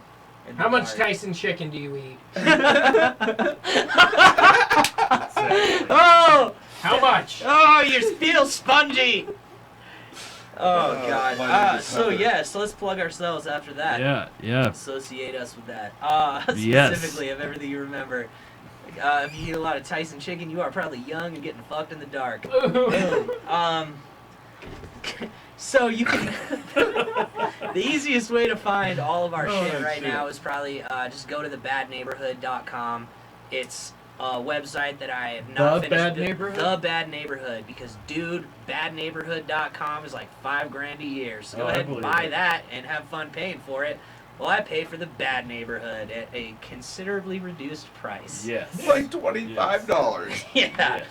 in the How much dark. Tyson chicken do you eat? Oh! How much? Oh, you feel spongy. Oh God. why did you So cover it? yeah, so let's plug ourselves after that. Yeah. Associate us with that. Yes. Specifically of everything you remember. If you eat a lot of Tyson chicken, you are probably young and getting fucked in the dark. Boom. So you can. The easiest way to find all of our shit right now is probably just go to thebadneighborhood.com. It's a website that I have not The finished. Bad Neighborhood? The Bad Neighborhood, because dude, badneighborhood.com is like $5,000 a year. So go Oh, I ahead and believe buy it. that and have fun paying for it. Well, I pay for the Bad Neighborhood at a considerably reduced price. Yes. Like $25. Yeah. Yes.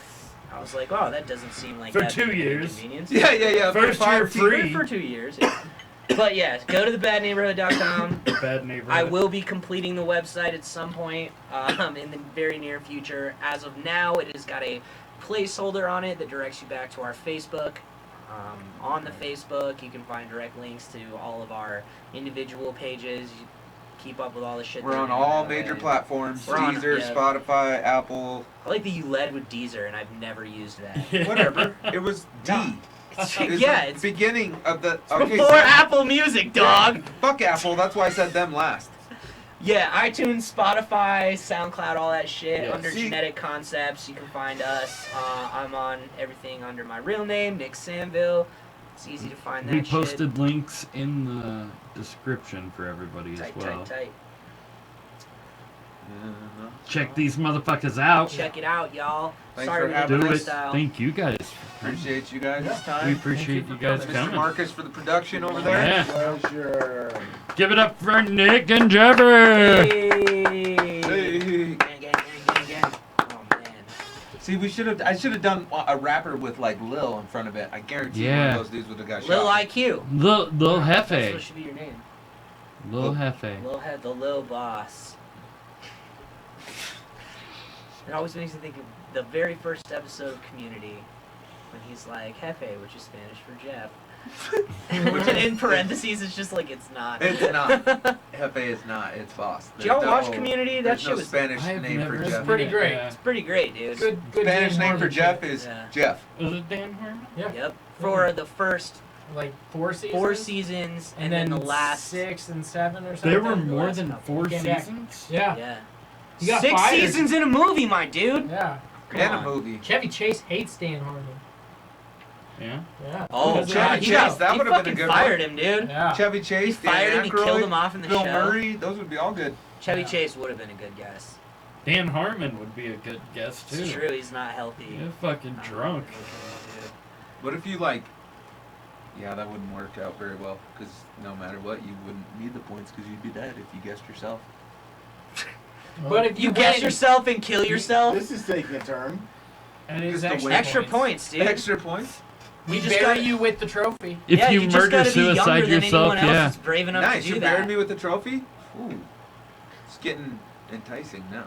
I was like, wow, that doesn't seem like For that 2 big of an years. inconvenience. Yeah. First for year 5 free. For 2 years. Yeah. But yeah, go to thebadneighborhood.com. Bad neighborhood. I will be completing the website at some point in the very near future. As of now, it has got a placeholder on it that directs you back to our Facebook. On the Facebook, you can find direct links to all of our individual pages. You keep up with all the shit. We're that on we're doing all that major way. platforms. We're on- Deezer, yeah. Spotify, Apple, I like that you led with Deezer, and I've never used that. whatever. It was D. No. It was Yeah, the it's beginning of the. before Apple Music, dog. Fuck Apple. That's why I said them last. Yeah, iTunes, Spotify, SoundCloud, all that shit. Yeah, Under see- Genetic Concepts, you can find us. I'm on everything under my real name, Nick Sanville. It's easy to find that We shit. posted links in the description for everybody Tight, as well. tight. Check these motherfuckers out. Check it out, y'all. Thanks Sorry for we having Do did it. freestyle. Thank you guys. Appreciate you guys this We time. appreciate you guys Mr. coming. Marcus for the production over there. Yeah. Pleasure. Give it up for Nick and Geoffrey. Hey. Hey. Gang. Oh man. See, I should have done a rapper with like Lil in front of it. I guarantee one Yeah. of those dudes would have got Lil shot. IQ. Lil That's what Hefe. should be your name. Lil Hefe. The Lil Boss. It always makes me think of the very first episode of Community when he's like Hefe, which is Spanish for Jeff. Which in parentheses is just like it's not. It's not. Hefe is not. It's Boss. Did y'all There's watch no- Community? That There's shit no was Spanish I have name never for seen Jeff. it. Pretty great. Yeah. it's pretty great, dude. Good Spanish James name for Harden Jeff shit. is Yeah. Jeff. Was it Dan Harmon? Yeah. Yep. For the first Like 4 seasons. 4 seasons and then the last 6 and 7 or something. There were the more last than couple. 4 Came back. seasons? Yeah. Yeah. He got 6 fired. seasons in a movie, my dude. Yeah. Come And a on. movie. Chevy Chase hates Dan Harmon. Yeah. Yeah. Oh, Because of Chevy that. Chase, yeah. that he would've been a fucking good fired one. him, dude. Yeah. Chevy He Chase, fired Dan him. He killed Aykroyd, him off in the Bill show. Murray, those would be all good. Chevy Yeah. Chase would have been a good guess. Dan Harmon would be a good guess, too. It's true. He's not healthy. You're fucking drunk. What if you like? Yeah, that wouldn't work out very well because no matter what, you wouldn't need the points because you'd be dead if you guessed yourself. But if You you guess win, yourself and kill yourself. This is taking a turn. and it is Just a extra, win. Extra points, dude. Extra points. We just bury gotta- you with the trophy. If yeah, you just murder gotta be suicide younger than yourself, anyone else yeah. that's brave enough Nice, to do you that. buried me with the trophy. Ooh, it's getting enticing now.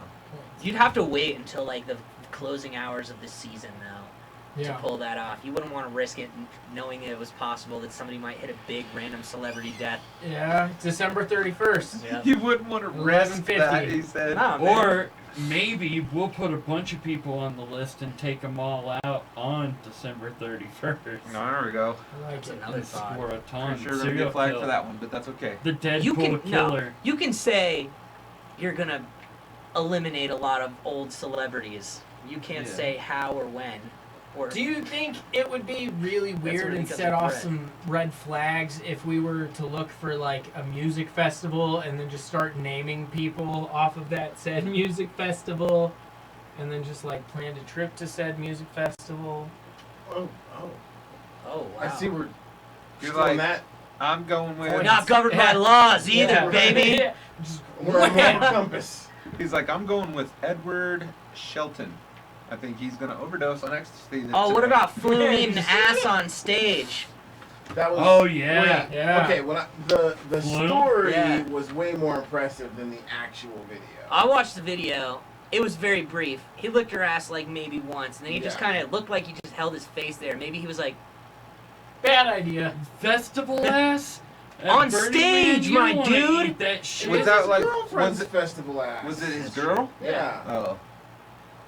You'd have to wait until like the closing hours of the season though to Yeah. pull that off. You wouldn't want to risk it knowing it was possible that somebody might hit a big random celebrity death. Yeah. December 31st. Yeah. You wouldn't want to risk 11:50. that, he said. Nah, man. Or maybe we'll put a bunch of people on the list and take them all out on December 31st. No, there we go. I like That's it. another And thought. score a ton. Pretty sure we're gonna Serial get flagged kill. for that one, but that's okay. The Deadpool You can killer. you can say you're gonna eliminate a lot of old celebrities. You can't Yeah. say how or when. Or Do you think it would be really weird only and because set of off Brett. some red flags if we were to look for like a music festival and then just start naming people off of that said music festival and then just like planned a trip to said music festival? Oh. oh wow. I see we're You're still on like, that. I'm going with. We're not governed by Yeah. laws either, Yeah. baby. Just We're on one compass. He's like, I'm going with Edward Shelton. I think he's gonna overdose on ecstasy. Oh, what today. about Flume Yeah, eating you see ass that? on stage? That was. Oh, yeah. Wait, Yeah. Okay, when the Flume? story Yeah. was way more impressive than the actual video. I watched the video. It was very brief. He licked her ass like maybe once, and then he just Yeah. kind of looked like he just held his face there. Maybe he was like, bad idea. Festival ass? At On Burning stage, Man, you my wanna dude. eat That shit. Was It that his like- girlfriend's was it- festival ass? Was it his girl? Yeah. Oh.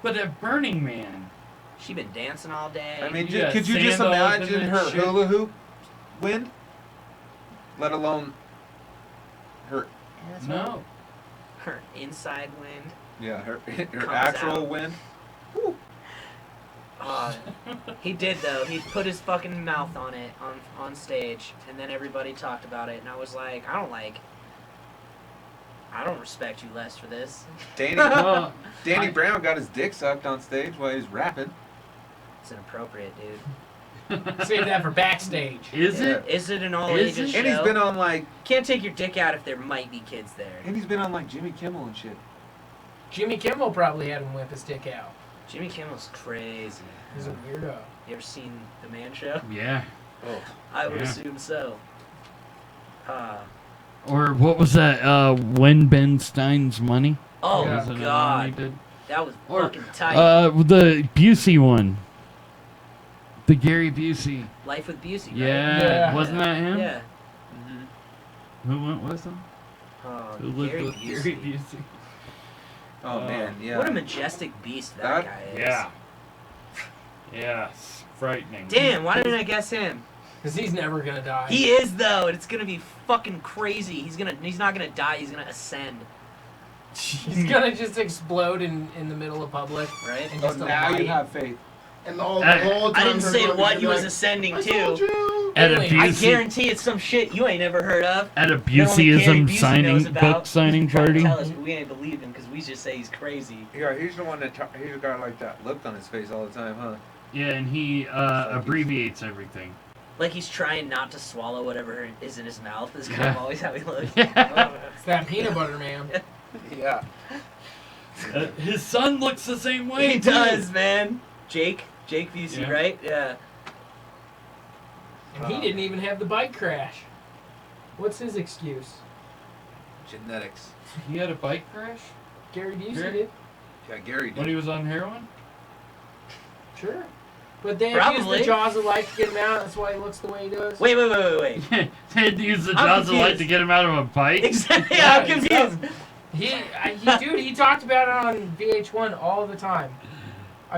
But at Burning Man. she been dancing all day. I mean, Yeah, could you just sand all up in imagine that her shit. hula hoop win? Let alone her. No. her inside wind. Yeah, her Comes actual out. win. He did though. He put his fucking mouth on it on stage, and then everybody talked about it, and I was like, I don't respect you less for this. Danny Well, Danny Brown got his dick sucked on stage while he was rapping. It's inappropriate, dude. Save that for backstage. is it? Is it an all Is ages it? show? And he's been on like, Can't take your dick out if there might be kids there. Jimmy Kimmel and shit. Jimmy Kimmel probably had him whip his dick out. Jimmy Kimmel's crazy. He's a weirdo. You ever seen The Man Show? Yeah. Oh. I would Yeah. assume so. Or what was that? When Ben Stein's money? Oh Yeah. Was it another one he God, did? that was Or, fucking tight. The Busey one. The Gary Busey. Life with Busey, right? Yeah. Yeah. Wasn't that him? Yeah. Who went with him? Oh, Who lived Gary with Busey. Gary Busey? Oh man, yeah. What a majestic beast that guy is. Yeah. Yeah. It's frightening. Damn, why didn't I guess him? Because he's never gonna die. He is though, and it's gonna be fucking crazy. He's not gonna die. He's gonna ascend, He's gonna just explode in the middle of public. right? And Oh, just a now you light. have faith. And all the I whole I time didn't her say going, what she'd he be was like, ascending I to. told you. At Anyway, I Busey, guarantee it's some shit you ain't never heard of. at a That only Gary Buseyism Busey signing knows about. book signing Trying to party. tell us, but we ain't believe him because we just say he's crazy. Yeah, he's the one that he's the guy like that look on his face all the time, huh? Yeah, and he abbreviates everything. Like he's trying not to swallow whatever is in his mouth. Is kind Yeah. of always how he looks. It's that peanut butter, man. Yeah. His son looks the same way. He too. does, man. Jake Busey, Yeah. right? Yeah. And he didn't even have the bike crash. What's his excuse? Genetics. He had a bike crash Gary Busey Gary? did. Yeah, Gary when did. he was on heroin. Sure. But they have used Probably. the jaws of life to get him out. That's why he looks the way he does. Wait. They had to use the I'm jaws of light to confused. get him out of a bike. Exactly. Yeah, I'm Yeah, confused. He talked about it on VH1 all the time.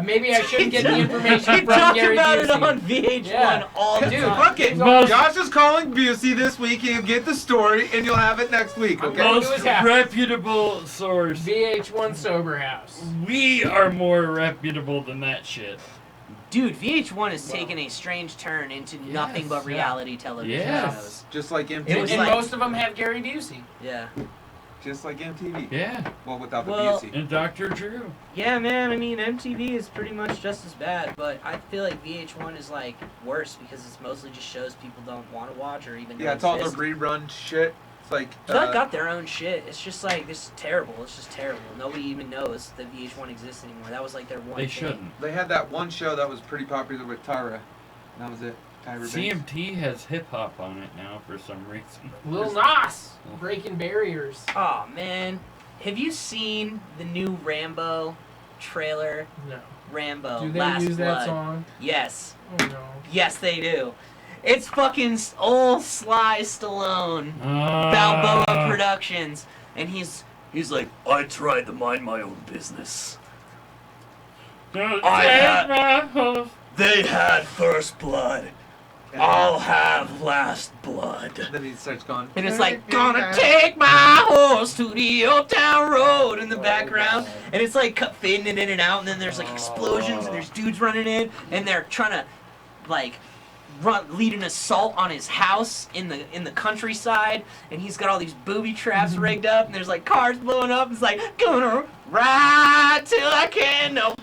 Maybe I shouldn't get the He information from talked Gary about Busey. it on VH1 Yeah. all the Dude, time. Fuck it. Most- Josh is calling Busey this week. You'll get the story, and you'll have it next week. I'm Okay. going- Most his house. reputable source. VH1 Sober House. We are more reputable than that shit. Dude, VH1 has taken a strange turn into nothing but Yes. reality television Yes. shows. Just like It MTV. was And like- most of them have Gary Busey. Yeah. Just like MTV. Yeah, Well, without the Well- Busey. and Dr. Drew. Yeah, man. I mean, MTV is pretty much just as bad, but I feel like VH1 is like worse because it's mostly just shows people don't want to watch or even know Yeah, it's all the exist. rerun shit. It's like. They got their own shit. It's just like this is terrible. It's just terrible. Nobody even knows that VH1 exists anymore. That was like their one. They thing. shouldn't. They had that one show that was pretty popular with Tyra. That was it. Tyra Banks. CMT has hip hop on it now for some reason. Lil Nas breaking barriers. Oh man, have you seen the new Rambo trailer? No. Rambo. Do they Last use Blood. that song? Yes. Oh no. Yes, they do. It's fucking old Sly Stallone, Ah. Balboa Productions, and he's like, I tried to mind my own business. Don't I take had- my horse. They had first blood. I'll have last blood. Then he starts going. And it's like, gonna take my horse to the old town road in the background. And it's like fading in and out, and then there's like explosions, and there's dudes running in, and they're trying to like lead an assault on his house in the countryside, and he's got all these booby traps rigged up, and there's like cars blowing up. It's like, gonna ride till I can no.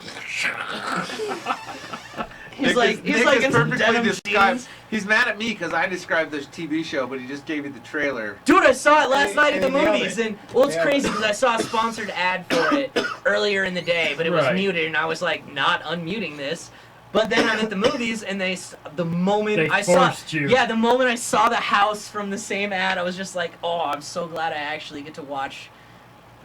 He's like Nick in some perfectly denim described. jeans. He's mad at me because I described this TV show, but he just gave me the trailer. Dude, I saw it last And- night at the and he nailed movies, it. and well, it's Yeah. crazy because I saw a sponsored ad for it earlier in the day, but it was Right. muted, and I was like, not unmuting this. But then I'm at the movies, and the moment They I saw, forced you. yeah, the moment I saw the house from the same ad, I was just like, oh, I'm so glad I actually get to watch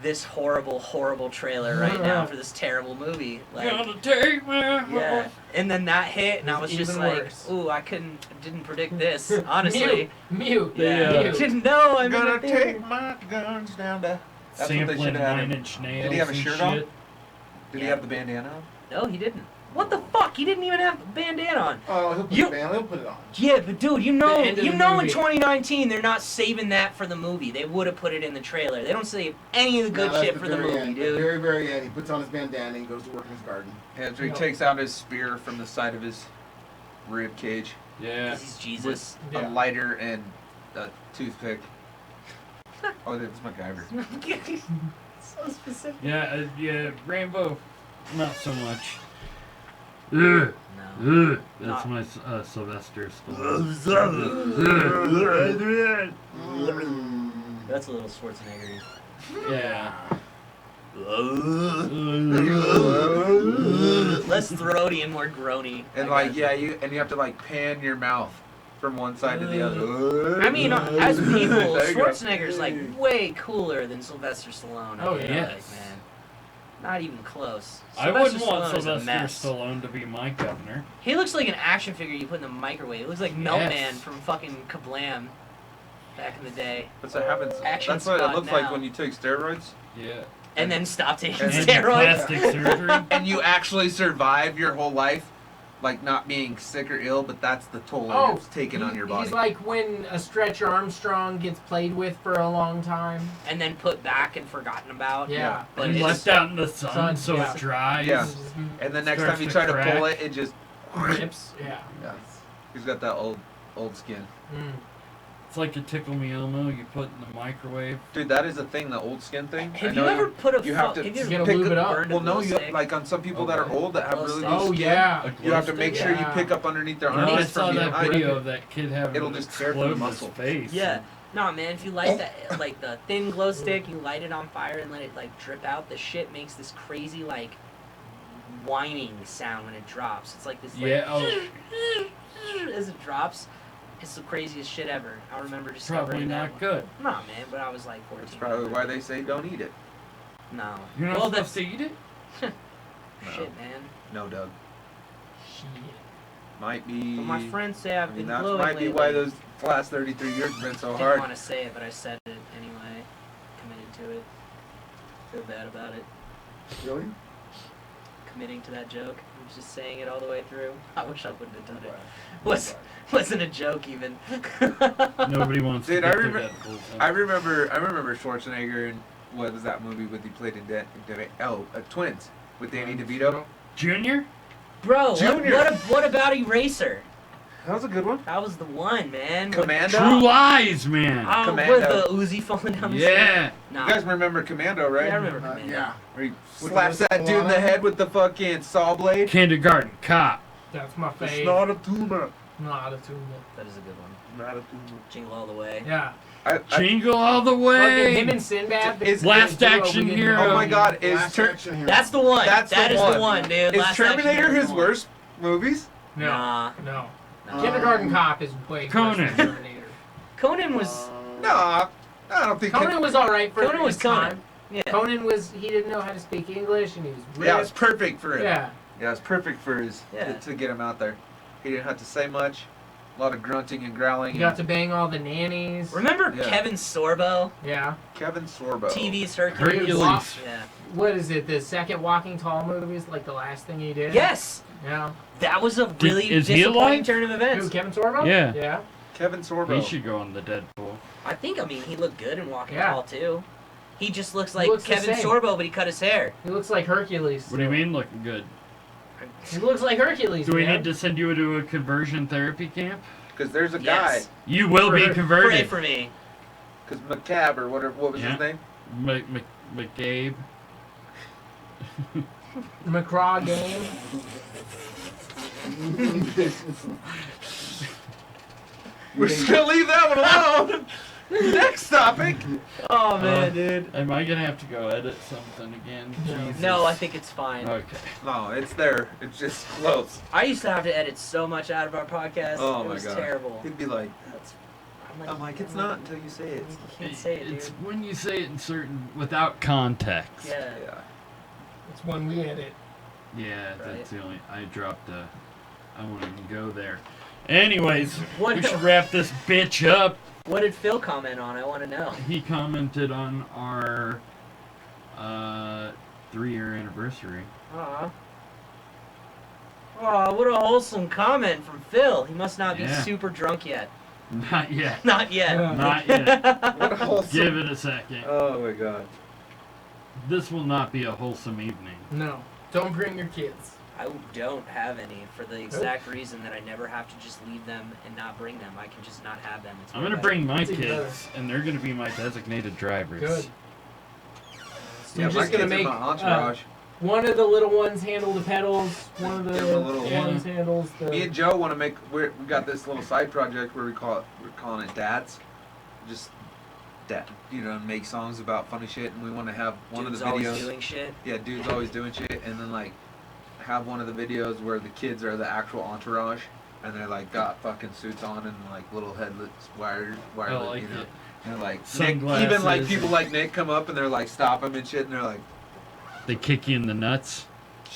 this horrible, horrible trailer right now for this terrible movie. Like, Gonna take my horse. yeah. And then that hit, and I was just Even like, worse. ooh, I didn't predict this, honestly. Mute. Yeah, Yeah. Mute. didn't know. I'm Gonna in the theater. take my guns down to. That's what they Sampling should have had. 9 him. Inch Nails. Did he have a and shirt on? shit. Did he Yeah. have the bandana on? No, he didn't. What the fuck? He didn't even have a bandana on. Oh, he'll put You- it on. He'll put it on. Yeah, but dude, you know The end of the in movie. 2019 they're not saving that for the movie. They would have put it in the trailer. They don't save any of the good No, that's shit for the very movie, end. dude. The very, very end. He puts on his bandana and goes to work in his garden. Yeah, so he No. takes out his spear from the side of his rib cage Yeah. 'Cause he's Jesus. with Yeah. a lighter and a toothpick. Oh, that's MacGyver. So specific. Yeah, Rambo, not so much. Ugh, No. ugh. That's Not- my Sylvester Stallone. That's a little Schwarzenegger. Yeah. Less throaty and more groany. And I like, guess. yeah, you have to like pan your mouth from one side to the other. I mean, as people, There you go. Schwarzenegger's like way cooler than Sylvester Stallone. I Oh, feel yes. like, man. Not even close. I wouldn't Sylvester want Stallone is a Sylvester mess. Stallone to be my governor. He looks like an action figure you put in the microwave. He looks like Yes. Meltman from fucking Kablam back in the day. That's what happens. Action That's what it spot looks like now. when you take steroids Yeah. And then stop taking And steroids. plastic surgery. and you actually survive your whole life, like not being sick or ill, but that's the toll Oh, it's taken on your body. He's like when a Stretch Armstrong gets played with for a long time. And then put back and forgotten about. Yeah. But And it's left out in the sun Sun, so yeah. it dries. Yeah. And the next Starts time you to try to pull crack. it, it just. Rips. Yeah. Yeah. He's got that old old skin. It's like a Tickle Me Elmo you put in the microwave. Dude, that is a thing, the old skin thing. Have you ever put a you have to have You gotta lube it up. Well, no, you like on some people that are Okay. old that have really Oh, loose skin. yeah. You have to make sure you Yeah. pick up underneath their You know, I armpits saw from that behind. video of that kid having It'll an just tear through the explode in muscle. his face. Yeah. No, man, if you light that, like the thin glow stick, you light it on fire and let it like drip out, the shit makes this crazy like whining sound when it drops. It's like this like Yeah, oh, as it drops. It's the craziest shit ever. I remember probably discovering that not one. good. Nah, man, but I was like 14. That's probably why they say don't eat it. No. You're not well, supposed that's to eat it? shit, man. No, Doug. Shit. Might be. But my friends say I've I mean, been that glowing might be lately. why those last 33 years have been so Didn't hard. want to say it, but I said it anyway. Committed to it. Feel bad about it. Really? Committing to that joke. I was just saying it all the way through. I wish I wouldn't have done it. Wasn't a joke even. Nobody wants Dude, to I get their remember- Deadpool. I remember Schwarzenegger in what was that movie with he played in Twins with Danny DeVito. Junior? Bro, Junior. what about Eraser? That was a good one. That was the one, man. Commando. True Lies, man. Oh, Commando. with the Uzi falling down the Yeah. stairs? No. You guys remember Commando, right? Yeah, I remember Commando. Yeah. Where he With slaps the that dude in the Solana? head with the fucking saw blade. Kindergarten Cop. That's my It's fave. not a tumor. Not a tumor. That is a good one. Not a tumor. Jingle All the Way. Yeah. Jingle all the Fucking way. him and Sinbad. Is- the Last duo Action we Hero. didn't Oh my know. God, is Last Tur- Action Hero. That's the one. That's That the is one. the one, dude. is Last Action Terminator Hero is his the worst movies? No. Nah. No. No. Kindergarten Cop is way Conan. worse than Terminator. Conan was. No, I don't think. Conan was alright for Conan was his time. Conan. Yeah. Conan was, he didn't know how to speak English and he was Yeah, it's ripped. perfect for him. Yeah. Yeah, it's perfect for his Yeah. to get him out there. He didn't have to say much. A lot of grunting and growling. He got to bang all the nannies. Remember Yeah. Kevin Sorbo? Yeah. Kevin Sorbo. TV's Hercules. Hercules. Yeah. What is it? The second Walking Tall movie is like the last thing he did? Yes. Yeah. That was a really is he disappointing alive? turn of events. Who, Kevin Sorbo? Yeah. Yeah. Kevin Sorbo. He should go on the Deadpool. I mean, he looked good in Walking Yeah. Tall too. He just looks like looks the Kevin same. Sorbo, but he cut his hair. He looks like Hercules. What do you mean looking good? He looks like Hercules. Do we man. need to send you to a conversion therapy camp? Because there's a guy. Yes. You will be Pray converted. for me. Because McCabe or whatever. What was Yeah. his name? McCabe. MacRay game. We're just gonna leave that one alone. Next topic. Oh man, dude. Am I gonna have to go edit something again? No. Jesus. No, I think it's fine. Okay. No, it's there. It's just close. I used to have to edit so much out of our podcast. Oh it my was God. terrible. He'd be like, I'm like, it's not until you say it. You can't say it, It's dude. when you say it in certain without context. Yeah. Yeah. It's one we edit. Yeah, Right. that's the only. I dropped a. I won't even go there. Anyways, What- we should wrap this bitch up. What did Phil comment on? I want to know. He commented on our 3-year anniversary. Aw. Aw, what a wholesome comment from Phil. He must not be Yeah. super drunk yet. Not yet. Not yet. Yeah. Not yet. What a wholesome. Give it a second. Oh my God. This will not be a wholesome evening. No. Don't bring your kids. I don't have any for the exact reason that I never have to just leave them and not bring them. I can just not have them. It's I'm way gonna better. bring my That's even kids, and they're gonna be my designated drivers. Good. Yeah, You're my just gonna kids are make my entourage. one of the little ones handle the pedals. One of the Give 'em a little- ones handles the. Me and Joe want to make. We got this little side project where we're calling it Dads. Just dad, make songs about funny shit, and we want to have one Dude's of the videos. always doing shit. Yeah, dude's always doing shit, and then like have one of the videos where the kids are the actual entourage, and they're like got fucking suits on and like little headlets, wired, I like it. it. And like Nick, Sunglasses. even like people like Nick come up and they're like stop him and shit, and they're like They kick you in the nuts.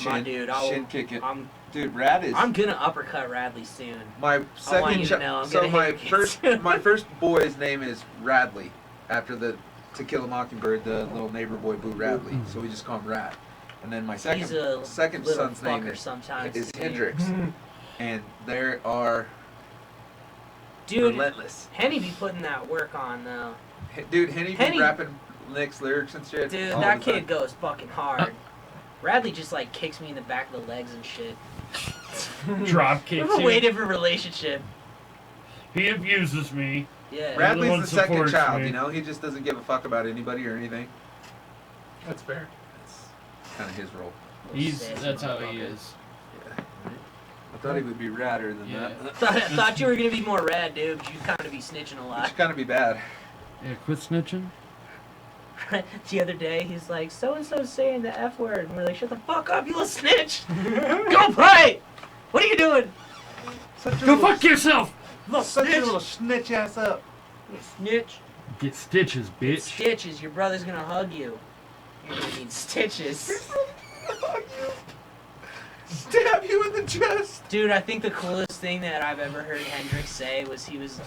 My dude, shin kicking. I'm Dude, Rad is gonna uppercut Radley soon. my second you to know, I'm so gonna my hate you. my first boy's name is Radley, after the To Kill a Mockingbird, the little neighbor boy Boo Radley. So we just call him Rad. And then my He's a second little son's name fucker sometimes. is dude. Hendrix, and they are Dude, relentless. Henny be putting that work on though. Dude, Henny be Henny- rapping Nick's lyrics and shit. Dude, all that the time. kid goes fucking hard. Radley just like kicks me in the back of the legs and shit. Drop We kicks have a way you. different relationship. He abuses me. Yeah. Bradley's one the second supports child, me. you know? He just doesn't give a fuck about anybody or anything. That's fair. That's kind of his role. That's how he is. Yeah. I thought he would be radder than Yeah. Thought you were gonna be more rad, dude. But you kind of be snitching a that. lot. Which kind of be bad. Yeah, quit snitching. The other day, he's like, so and so saying the F word, and we're like, shut the fuck up, you little snitch. Go play. What are you doing? Go fuck yourself! Such a little snitch ass up. You snitch. Get stitches, bitch. Stitches. Your brother's gonna hug you. You're gonna need stitches. Stab you in the chest. Dude, I think the coolest thing that I've ever heard Hendrix say was he was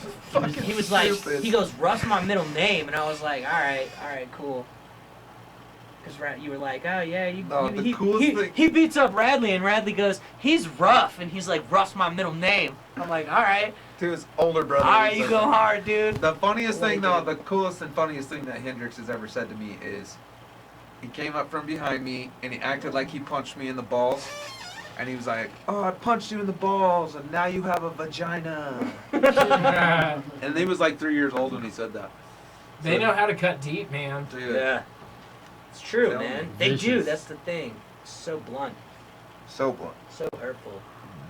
like, stupid. he goes, Ruff's my middle name, and I was like, all right, cool. Because you were like, oh yeah, he beats up Radley, and Radley goes, he's rough, and he's like, Ruff's my middle name. I'm like, all right, To his older brother. all right, he's you like- go hard, dude. The funniest thing, Really though, good. the coolest and funniest thing that Hendrix has ever said to me is he came up from behind me and he acted like he punched me in the balls. And he was like, oh, I punched you in the balls and now you have a vagina. And he was like 3 years old when he said that. They know how to cut deep, man. Dude, Yeah, it's true, Tell man. me. They do. Vicious. That's the thing. So blunt, so blunt. so hurtful.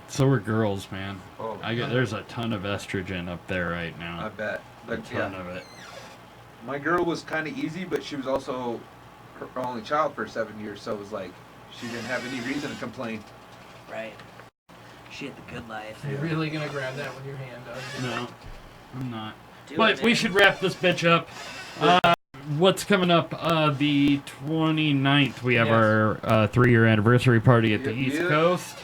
So are girls, man. Oh, There's a ton of estrogen up there right I now. bet. A But ton yeah, of it. my girl was kind of easy, but she was also her only child for 7 years. So it was like she didn't have any reason to complain. Right. She had the good life. You're really gonna grab that with your hand, Doug? No, I'm not. Do But it, we man. should wrap this bitch up. What's coming up? The 29th, we have Yes. our 3-year anniversary party at the Yeah, East yeah. Coast.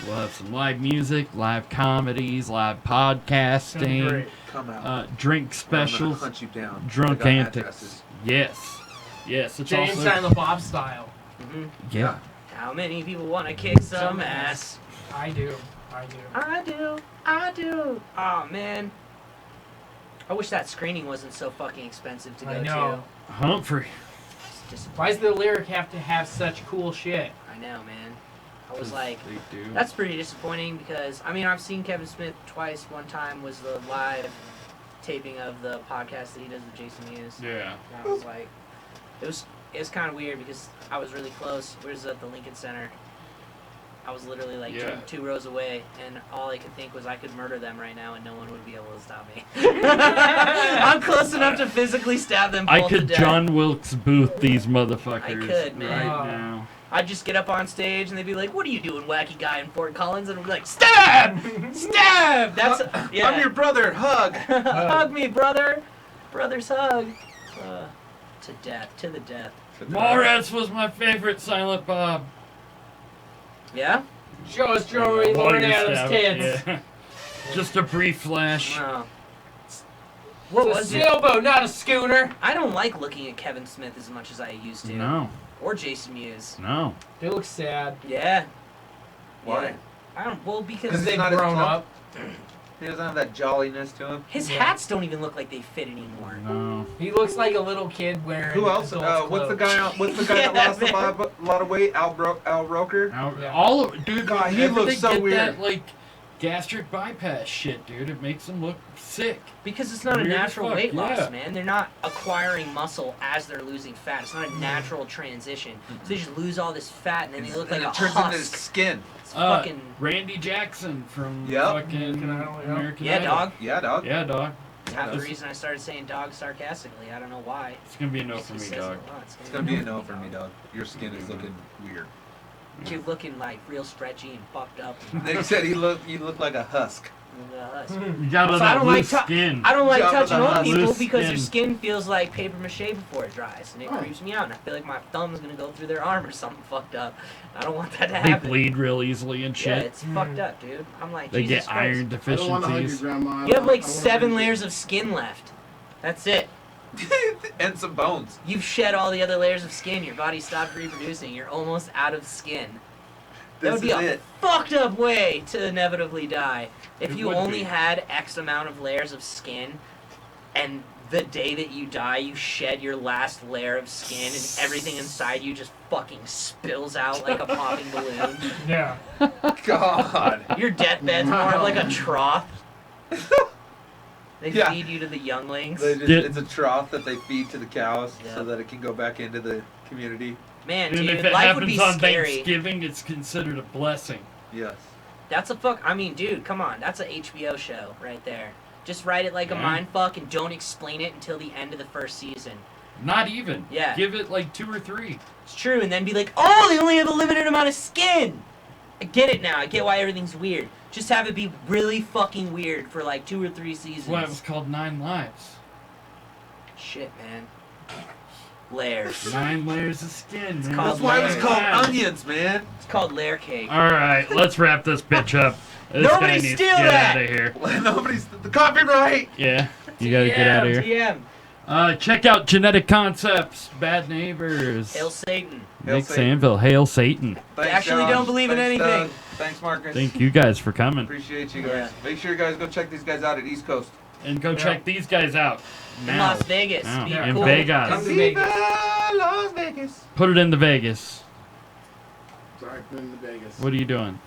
We'll have some live music, live comedies, live Sounds podcasting, great. Come out. drink I'm gonna specials, hunt you down. drunk I got antics. addresses. Yes. Yes, it's James also... Silent Bob style. Mhm. Yeah. How many people want to kick some ass? I do. I do. I do. Oh man. I wish that screening wasn't so fucking expensive to go I know. Humphrey. to. It's just, Why does the lyric have to have such cool shit? I know, man. I was like, They do. that's pretty disappointing because I mean I've seen Kevin Smith twice. One time was the live taping of the podcast that he does with Jason Mewes. Yeah. And I was like, it was kind of weird because I was really close. We was at the Lincoln Center. I was literally like Yeah. two rows away, and all I could think was I could murder them right now, and no one would be able to stop me. I'm close enough to physically stab them. I both to could death. John Wilkes Booth these motherfuckers I could, man. right now. I'd just get up on stage, and they'd be like, "What are you doing, wacky guy in Fort Collins?" And I'd be like, "Stab! Stab!" That's yeah. I'm your brother. Hug. Hug me, brother. Brother's hug. To death. To the death. Morris was my favorite Silent Bob. Yeah? Show us Joey Lauren Adams' tits. Yeah. Just a brief flash. No. What It's a was it? sailboat, not a schooner. I don't like looking at Kevin Smith as much as I used to. No, Or Jason Mewes. no. They look sad. Yeah. Why? Yeah. I don't. Well, because Because He's they've not as grown tough. up. He doesn't have that jolliness to him. his Yeah. hats don't even look like they fit anymore. No. He looks like a little kid wearing Who else? adult's What's the clothes. guy? What's the guy Yeah, that lost man. a lot of weight? Al Roker. Yeah. All of dude, God, he whenever looks they so get weird. That, like gastric bypass shit, dude. It makes them look sick. Because it's not a Weird as natural fuck, weight loss, yeah. man. They're not acquiring muscle as they're losing fat. It's not a natural transition. So they just lose all this fat, and then they look like and a it turns into his husk. skin. It's fucking. Randy Jackson from Yep. fucking American Idol, yeah. American Yeah, Idol. dog. Yeah, dog. Yeah, dog. Half the That's- reason I started saying dog sarcastically. I don't know why. It's gonna be a no He for me, says it dog. a lot. It's gonna be a no for me, dog. Your skin is looking weird. You're looking like real stretchy and fucked up. They said you look like a husk. You got all So I that don't like loose tou- skin. I don't like Jump touching on the old husk. people Loose because their skin. skin feels like paper mache before it dries, and it creeps me out. And I feel like my thumb's gonna go through their arm or something fucked up. I don't want that to They happen. bleed real easily and Yeah, shit. it's fucked up, dude. I'm like, They Jesus get iron Christ. I don't want to hug your deficiencies. grandma. You have like I wanna 7 hug layers of skin left. That's it. And some bones. You've shed all the other layers of skin. Your body stopped reproducing. You're almost out of skin. That would This be is a it. fucked up way to inevitably die. If It you would only be. had X amount of layers of skin, and the day that you die, you shed your last layer of skin, and everything inside you just fucking spills out like a popping balloon. Yeah. God. Your deathbed's more of like a trough. They Yeah. feed you to the younglings. They just, Yeah. it's a trough that they feed to the cows Yeah. so that it can go back into the community. Man, And dude, if it life would happens be on scary. Thanksgiving, it's considered a blessing. Yes. That's a fuck. I mean, dude, come on. That's a HBO show right there. Just write it like a Yeah. mind fuck and don't explain it until the end of the first season. Not even. Yeah. Give it like 2 or 3. It's true, and then be like, oh, they only have a limited amount of skin. I get it now. I get why everything's weird. Just have it be really fucking weird for like 2 or 3 seasons. That's why it was called 9 Lives. Shit, man. Layers. 9 layers of skin, man. called That's why it was Layers. called Yeah. onions, man. It's called layer cake. All right, let's wrap this bitch up. This Nobody guy needs to steal get that! out of here. Nobody's the copyright. Yeah, you gotta get out of here. TM. Check out Genetic Concepts, Bad Neighbors, Hail Satan. Hail Nick Satan. Sanville, Hail Satan. Thanks, actually Josh. don't believe in Thanks, anything. Doug. Thanks, Marcus. Thank you guys for coming. Appreciate you guys. Yeah. Make sure you guys go check these guys out at East Coast. And go Yeah. check these guys out. In Now. Las Vegas. Now. Be In cool. Vegas. Come to Vegas. Viva Las Vegas. Put it into Vegas. Sorry, put in the Vegas. What are you doing?